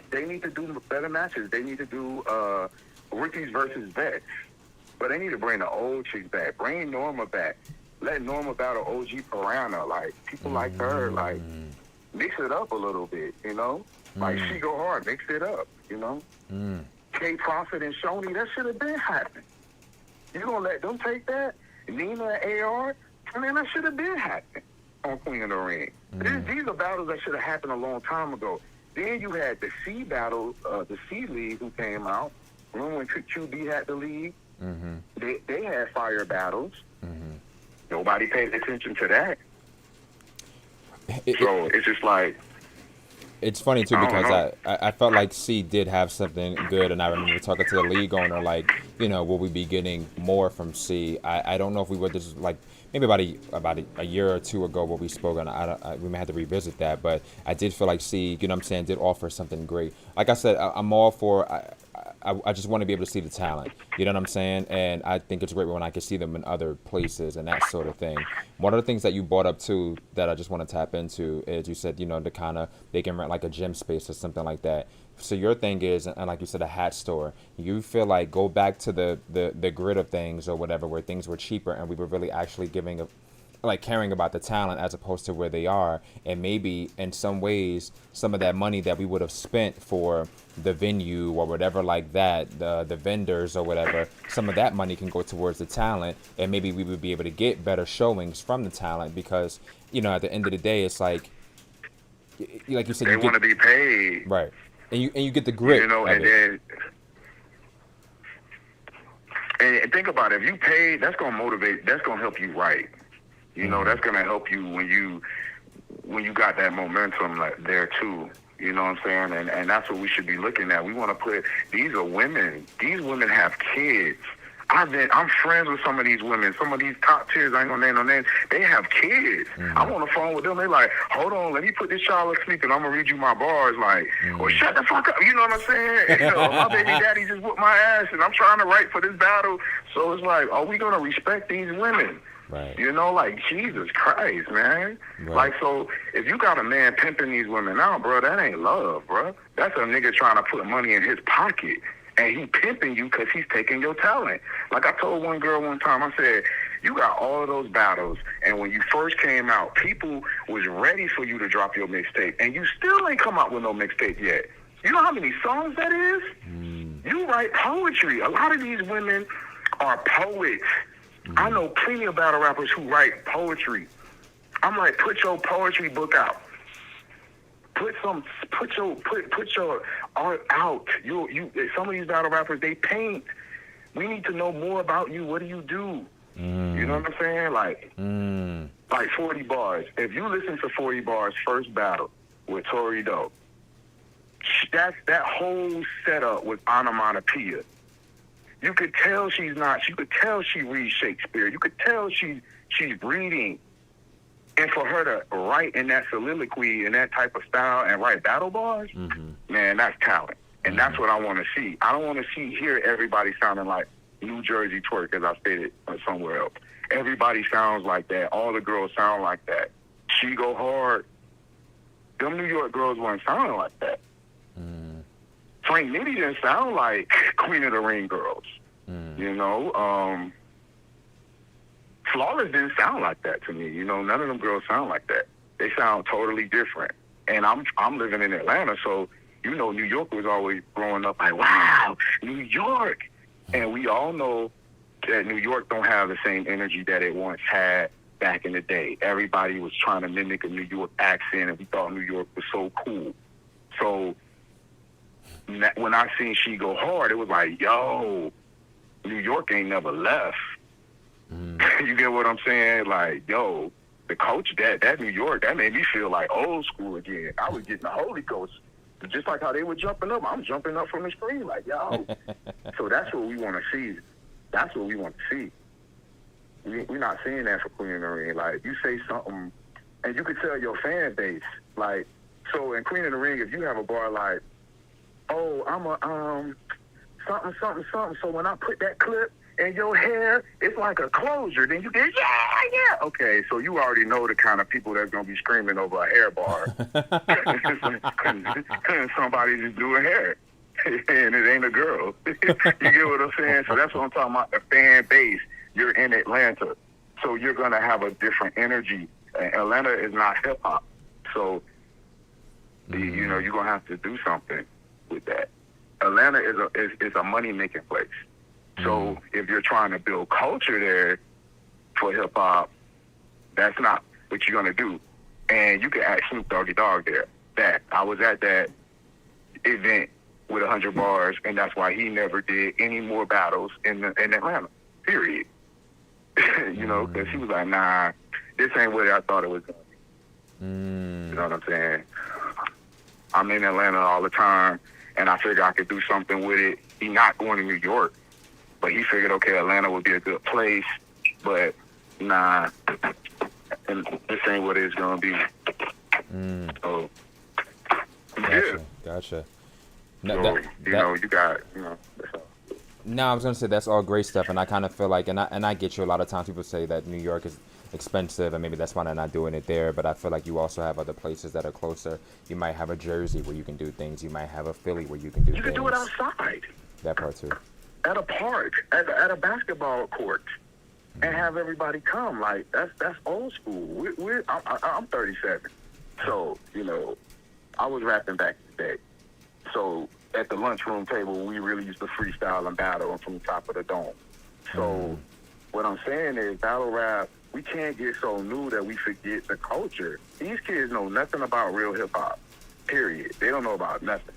they need to do better matches. They need to do rookies versus vets. But they need to bring the old chicks back. Bring Norma back. Let Norma battle OG Piranha. Like, people like her, like, mix it up a little bit, you know? Like, She Go Hard, mix it up, you know? K Prophet and Shoni, that should have been happening. You gonna let them take that? Nina and AR, I mean, that should have been happening on Queen of the Ring. These are battles that should have happened a long time ago. Then you had the C battle, the C League who came out. Remember when QB had the league? They had fire battles. Nobody paid attention to that. So it's just like... It's funny, too, because I felt like C did have something good, and I remember talking to the league owner, like, you know, will we be getting more from C? I don't know if we would, just like, maybe about a year or two ago where we spoke, and we may have to revisit that, but I did feel like C, you know what I'm saying, did offer something great. Like I said, I'm all for... I just want to be able to see the talent, you know what I'm saying? And I think it's great when I can see them in other places and that sort of thing. One of the things that you brought up too that I just want to tap into is you said, you know, they can rent like a gym space or something like that. So your thing is, and like you said, a hat store, you feel like go back to the grid of things or whatever, where things were cheaper and we were really actually caring about the talent as opposed to where they are. And maybe in some ways, some of that money that we would have spent for the venue or whatever like that, the vendors or whatever, some of that money can go towards the talent, and maybe we would be able to get better showings from the talent, because, you know, at the end of the day, it's like you said, they want to be paid. Right. And you get the grit. You know, and think about it. If you pay, that's going to motivate, that's going to help you write. You know, that's going to help you when you got that momentum like there too. You know what I'm saying? And that's what we should be looking at. We want to put, these are women. These women have kids. I'm friends with some of these women. Some of these top tiers, I ain't gonna name no names. They have kids. I'm on the phone with them. They like, hold on, let me put this child to sleep and I'm gonna read you my bars. Like, well, shut the fuck up. You know what I'm saying? You know, my baby daddy just whooped my ass and I'm trying to write for this battle. So it's like, are we gonna respect these women? Right. You know, like, Jesus Christ, man. Right. Like, so if you got a man pimping these women out, bro, that ain't love, bro. That's a nigga trying to put money in his pocket. And he pimping you because he's taking your talent. Like I told one girl one time, I said, You got all of those battles, and when you first came out, people was ready for you to drop your mixtape, and you still ain't come out with no mixtape yet. You know how many songs that is? You write poetry. A lot of these women are poets. I know plenty of battle rappers who write poetry. I'm like, put your poetry book out. Put your art out. Some of these battle rappers, they paint. We need to know more about you. What do you do? You know what I'm saying? Like 40 Bars. If you listen to 40 Bars' first battle with Torido, that whole setup was onomatopoeia. You could tell she's not. You could tell she reads Shakespeare. You could tell she's reading. And for her to write in that soliloquy in that type of style and write battle bars, man, that's talent. And that's what I want to see. I don't want to hear everybody sounding like New Jersey Twerk, as I stated somewhere else. Everybody sounds like that. All the girls sound like that. She go hard. Them New York girls weren't sounding like that. Frank Nitty didn't sound like Queen of the Ring girls. You know, Flawless didn't sound like that to me. You know, none of them girls sound like that. They sound totally different. And I'm living in Atlanta, so you know, New York was always growing up like, wow, New York. And we all know that New York don't have the same energy that it once had back in the day. Everybody was trying to mimic a New York accent, and we thought New York was so cool. So when I seen She Go Hard, it was like, yo, New York ain't never left. You get what I'm saying? Like, yo, the coach, that New York, that made me feel like old school again. I was getting the Holy Ghost. Just like how they were jumping up, I'm jumping up from the screen like, yo. So that's what we want to see. That's what we want to see. We're not seeing that for Queen of the Ring. Like, you say something, and you could tell your fan base. Like, so in Queen of the Ring, if you have a bar like, oh, I'm a, something. So when I put that clip in your hair, it's like a closure. Then you get, yeah. Okay, so you already know the kind of people that's going to be screaming over a hair bar. Somebody just doing hair. And it ain't a girl. You get what I'm saying? So that's what I'm talking about, the fan base. You're in Atlanta, so you're going to have a different energy. And Atlanta is not hip-hop. So, you know, you're going to have to do something with that. Atlanta is a money-making place. So if you're trying to build culture there for hip-hop, that's not what you're going to do. And you can ask Snoop Doggy Dogg there. I was at that event with 100 bars, and that's why he never did any more battles in Atlanta, period. You know, because he was like, nah, this ain't what I thought it was going to be. You know what I'm saying? I'm in Atlanta all the time, and I figured I could do something with it. He not going to New York, but he figured, okay, Atlanta would be a good place, but nah, and this ain't what it's going to be. So, yeah. Gotcha. No, so, you know, you got, you know, that's all. No, I was gonna say that's all great stuff, and I kind of feel like, and I get you. A lot of times people say that New York is expensive, and maybe that's why they're not doing it there. But I feel like you also have other places that are closer. You might have a Jersey where you can do things. You might have a Philly where you can do things. You can do it outside. That part too. At a park, at a basketball court, and have everybody come. Like that's old school. I'm 37, so you know, I was rapping back in the day. So at the lunchroom table, we really used to freestyle and battle from the top of the dome. So what I'm saying is, battle rap, we can't get so new that we forget the culture. These kids know nothing about real hip hop. Period. They don't know about nothing.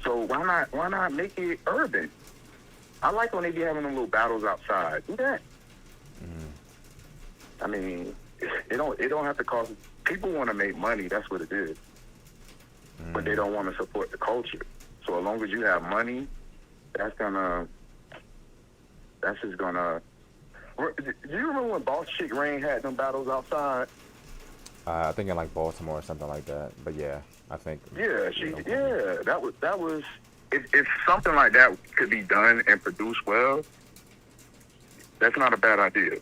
So why not make it urban? I like when they be having them little battles outside. Do that. I mean, it don't have to cost. People want to make money. That's what it is. But they don't want to support the culture. So as long as you have money, that's just gonna. Do you remember when Boss Chick Rain had them battles outside? I think in like Baltimore or something like that. But yeah, I think. Yeah, that was. If something like that could be done and produced well, that's not a bad idea.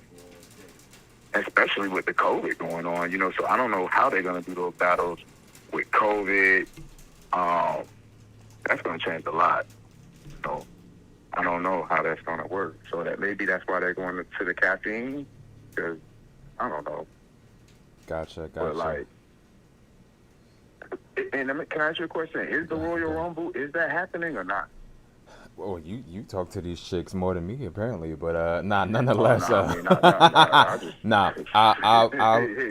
Especially with the COVID going on, you know. So I don't know how they're gonna do those battles with COVID. That's going to change a lot. So I don't know how that's going to work. So that maybe that's why they're going to the caffeine. because I don't know. Gotcha. But like, and can I ask you a question? Is the Royal Rumble, is that happening or not? Well, you talk to these chicks more than me apparently, but nonetheless. Hey,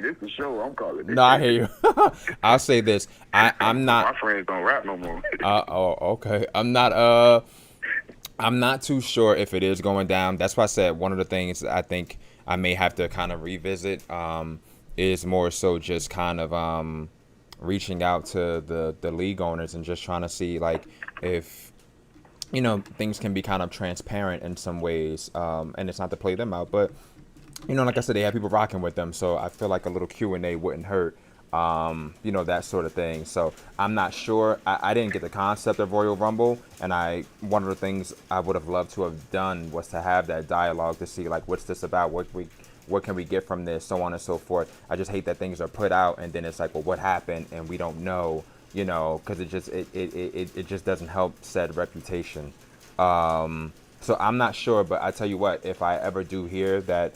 this is the show I'm calling. No, I hear you. I'll say this. I'm not. My friends don't rap no more. Okay. I'm not too sure if it is going down. That's why I said one of the things I think I may have to kind of revisit is more so just kind of reaching out to the league owners and just trying to see like if things can be kind of transparent in some ways, and it's not to play them out, but like I said, they have people rocking with them, so I feel like a little Q&A wouldn't hurt, that sort of thing. So I'm not sure. I didn't get the concept of Royal Rumble, and one of the things I would have loved to have done was to have that dialogue to see like what's this about, what can we get from this, so on and so forth. I just hate that things are put out and then it's like, well, what happened, and we don't know. Because it just doesn't help said reputation. So I'm not sure, but I tell you what, if I ever do hear that,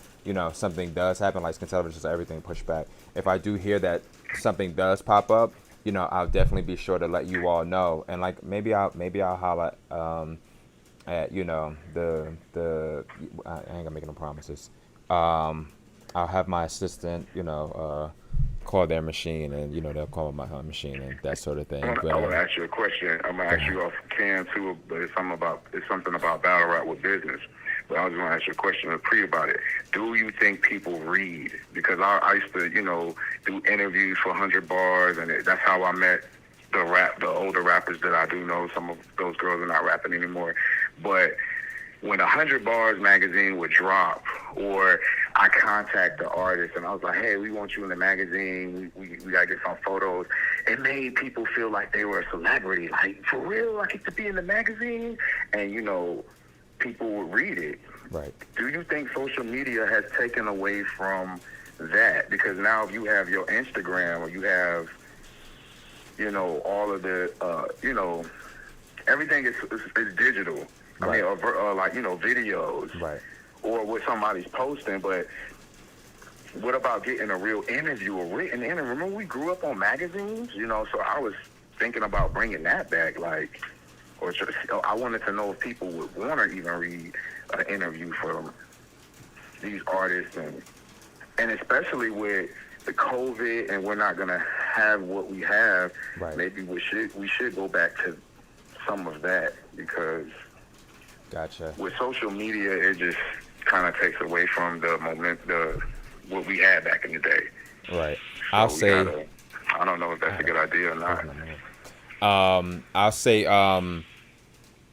something does happen, like skin television, everything pushed back. If I do hear that something does pop up, I'll definitely be sure to let you all know. And like maybe I'll holler at the I ain't gonna make no promises. I'll have my assistant, call their machine, and they'll call my machine and that sort of thing. I want to ask you a question. I'm gonna ask you off cam too, but it's something about battle rap with business. But I was gonna ask you a question about it. Do you think people read? Because I used to, do interviews for 100 bars, and that's how I met the older rappers that I do know. Some of those girls are not rapping anymore, but when 100 Bars magazine would drop, or I contact the artist and I was like, hey, we want you in the magazine, we gotta get some photos, it made people feel like they were a celebrity. Like, for real, I get to be in the magazine? And, people would read it. Right. Do you think social media has taken away from that? Because now if you have your Instagram, or you have, all of the, everything is digital. Right. I mean, videos, right, or what somebody's posting. But what about getting a real interview, a written interview? Remember, we grew up on magazines, so I was thinking about bringing that back, I wanted to know if people would want to even read an interview from these artists, and especially with the COVID, and we're not gonna have what we have. Right. Maybe we should go back to some of that, because. Gotcha. With social media, it just kind of takes away from the what we had back in the day. Right. So I don't know if that's a good idea or not. I'll say, and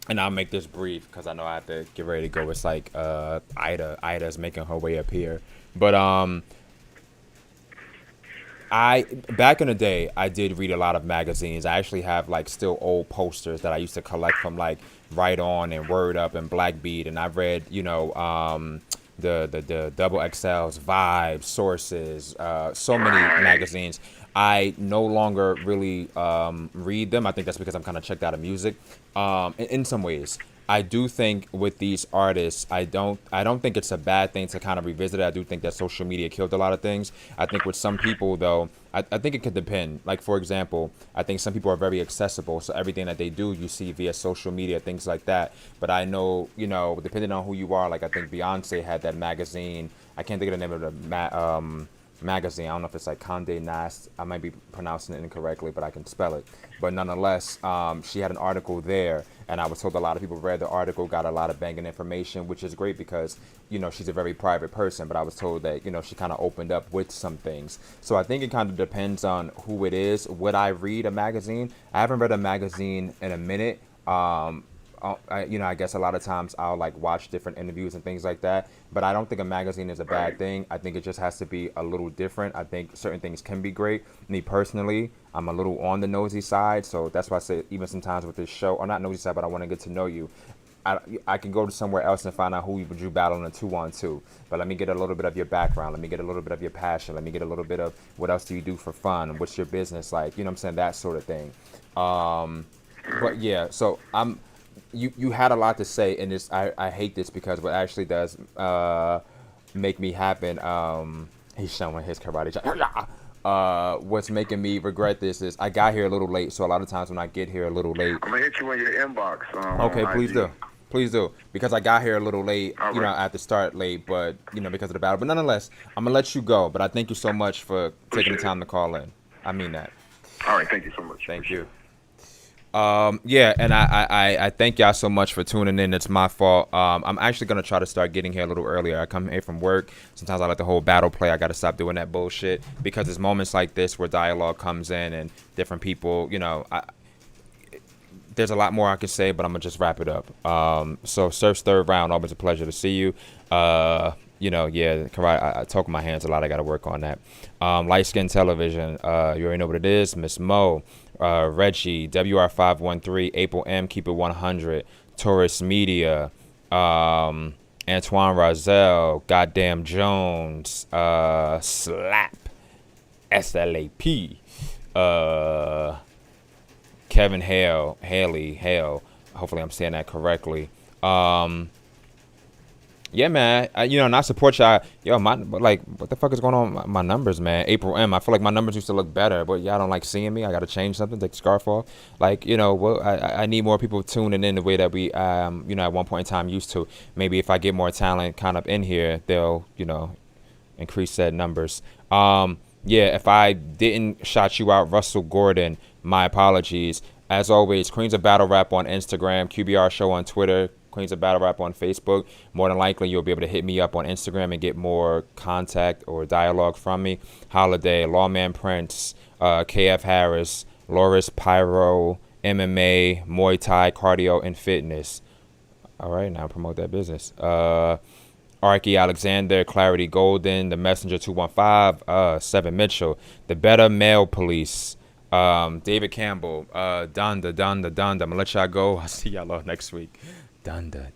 I'll make this brief because I know I have to get ready to go. It's like Ida's making her way up here, but back in the day, I did read a lot of magazines. I actually have like still old posters that I used to collect from like Right On and Word Up and Black Beat, and I've read the Double XLs, Vibes, Sources, so many magazines. I no longer really read them. I think that's because I'm kind of checked out of music. In some ways, I do think with these artists, I don't think it's a bad thing to kind of revisit it. I do think that social media killed a lot of things. I think with some people, though, I think it could depend. Like, for example, I think some people are very accessible, so everything that they do, you see via social media, things like that. But I know, depending on who you are, like I think Beyonce had that magazine. I can't think of the name of the magazine. I don't know if it's like Condé Nast. I might be pronouncing it incorrectly, but I can spell it. But nonetheless, she had an article there, and I was told a lot of people read the article, got a lot of banging information, which is great because, she's a very private person. But I was told that, she kind of opened up with some things. So I think it kind of depends on who it is. Would I read a magazine? I haven't read a magazine in a minute. I guess a lot of times I'll like watch different interviews and things like that, but I don't think a magazine is a bad thing. I think it just has to be a little different. I think certain things can be great. Me personally, I'm a little on the nosy side, so that's why I say even sometimes with this show, or not nosy side, but I want to get to know you. I can go to somewhere else and find out who would you battle in a 2-on-2, but let me get a little bit of your background. Let me get a little bit of your passion. Let me get a little bit of what else do you do for fun? What's your business like? You know what I'm saying? That sort of thing. But yeah, so You had a lot to say, and this I hate this because what actually does make me happen. He's showing his karate chop. What's making me regret this is I got here a little late, so a lot of times when I get here a little late, I'm gonna hit you in your inbox. okay, please do. Please do. Because I got here a little late, All you know, right. I had to start late, but, you know, because of the battle. But nonetheless, I'm going to let you go. But I thank you so much for taking the time to call in. I mean that. All right, thank you so much. Thank you. Yeah, and I thank y'all so much for tuning in. It's my fault. I'm actually going to try to start getting here a little earlier. I come here from work. Sometimes I like the whole battle play. I got to stop doing that bullshit because there's moments like this where dialogue comes in and different people, you know, there's a lot more I can say, but I'm going to just wrap it up. So, Surf's third round, always a pleasure to see you. You know, yeah, karate, I talk with my hands a lot. I got to work on that. Light Skin Television, you already know what it is. Miss Mo, Reggie, WR513, April M, Keep It 100, Taurus Media, Antoine Razel, Goddamn Jones, Slap, SLAP, Kevin Hale, hopefully I'm saying that correctly. Yeah, man, you know, and I support y'all. Yo, like, what the fuck is going on with my numbers, man? April M, I feel like my numbers used to look better, but y'all don't like seeing me. I got to change something, take the scarf off. Like, you know, well, I need more people tuning in the way that we, you know, at one point in time used to. Maybe if I get more talent kind of in here, they'll, you know, increase said numbers. Yeah, if I didn't shout you out, Russell Gordon, my apologies. As always, Queens of Battle Rap on Instagram, QBR Show on Twitter, Queens of Battle Rap on Facebook. More than likely, you'll be able to hit me up on Instagram and get more contact or dialogue from me. Holiday, Lawman Prince, KF Harris, Loris Pyro, MMA, Muay Thai, Cardio, and Fitness. All right, now promote that business. Arky Alexander, Clarity Golden, The Messenger 215, Seven Mitchell, The Better Male Police, David Campbell, Donda. I'm gonna let y'all go. I'll see y'all all next week. Donda.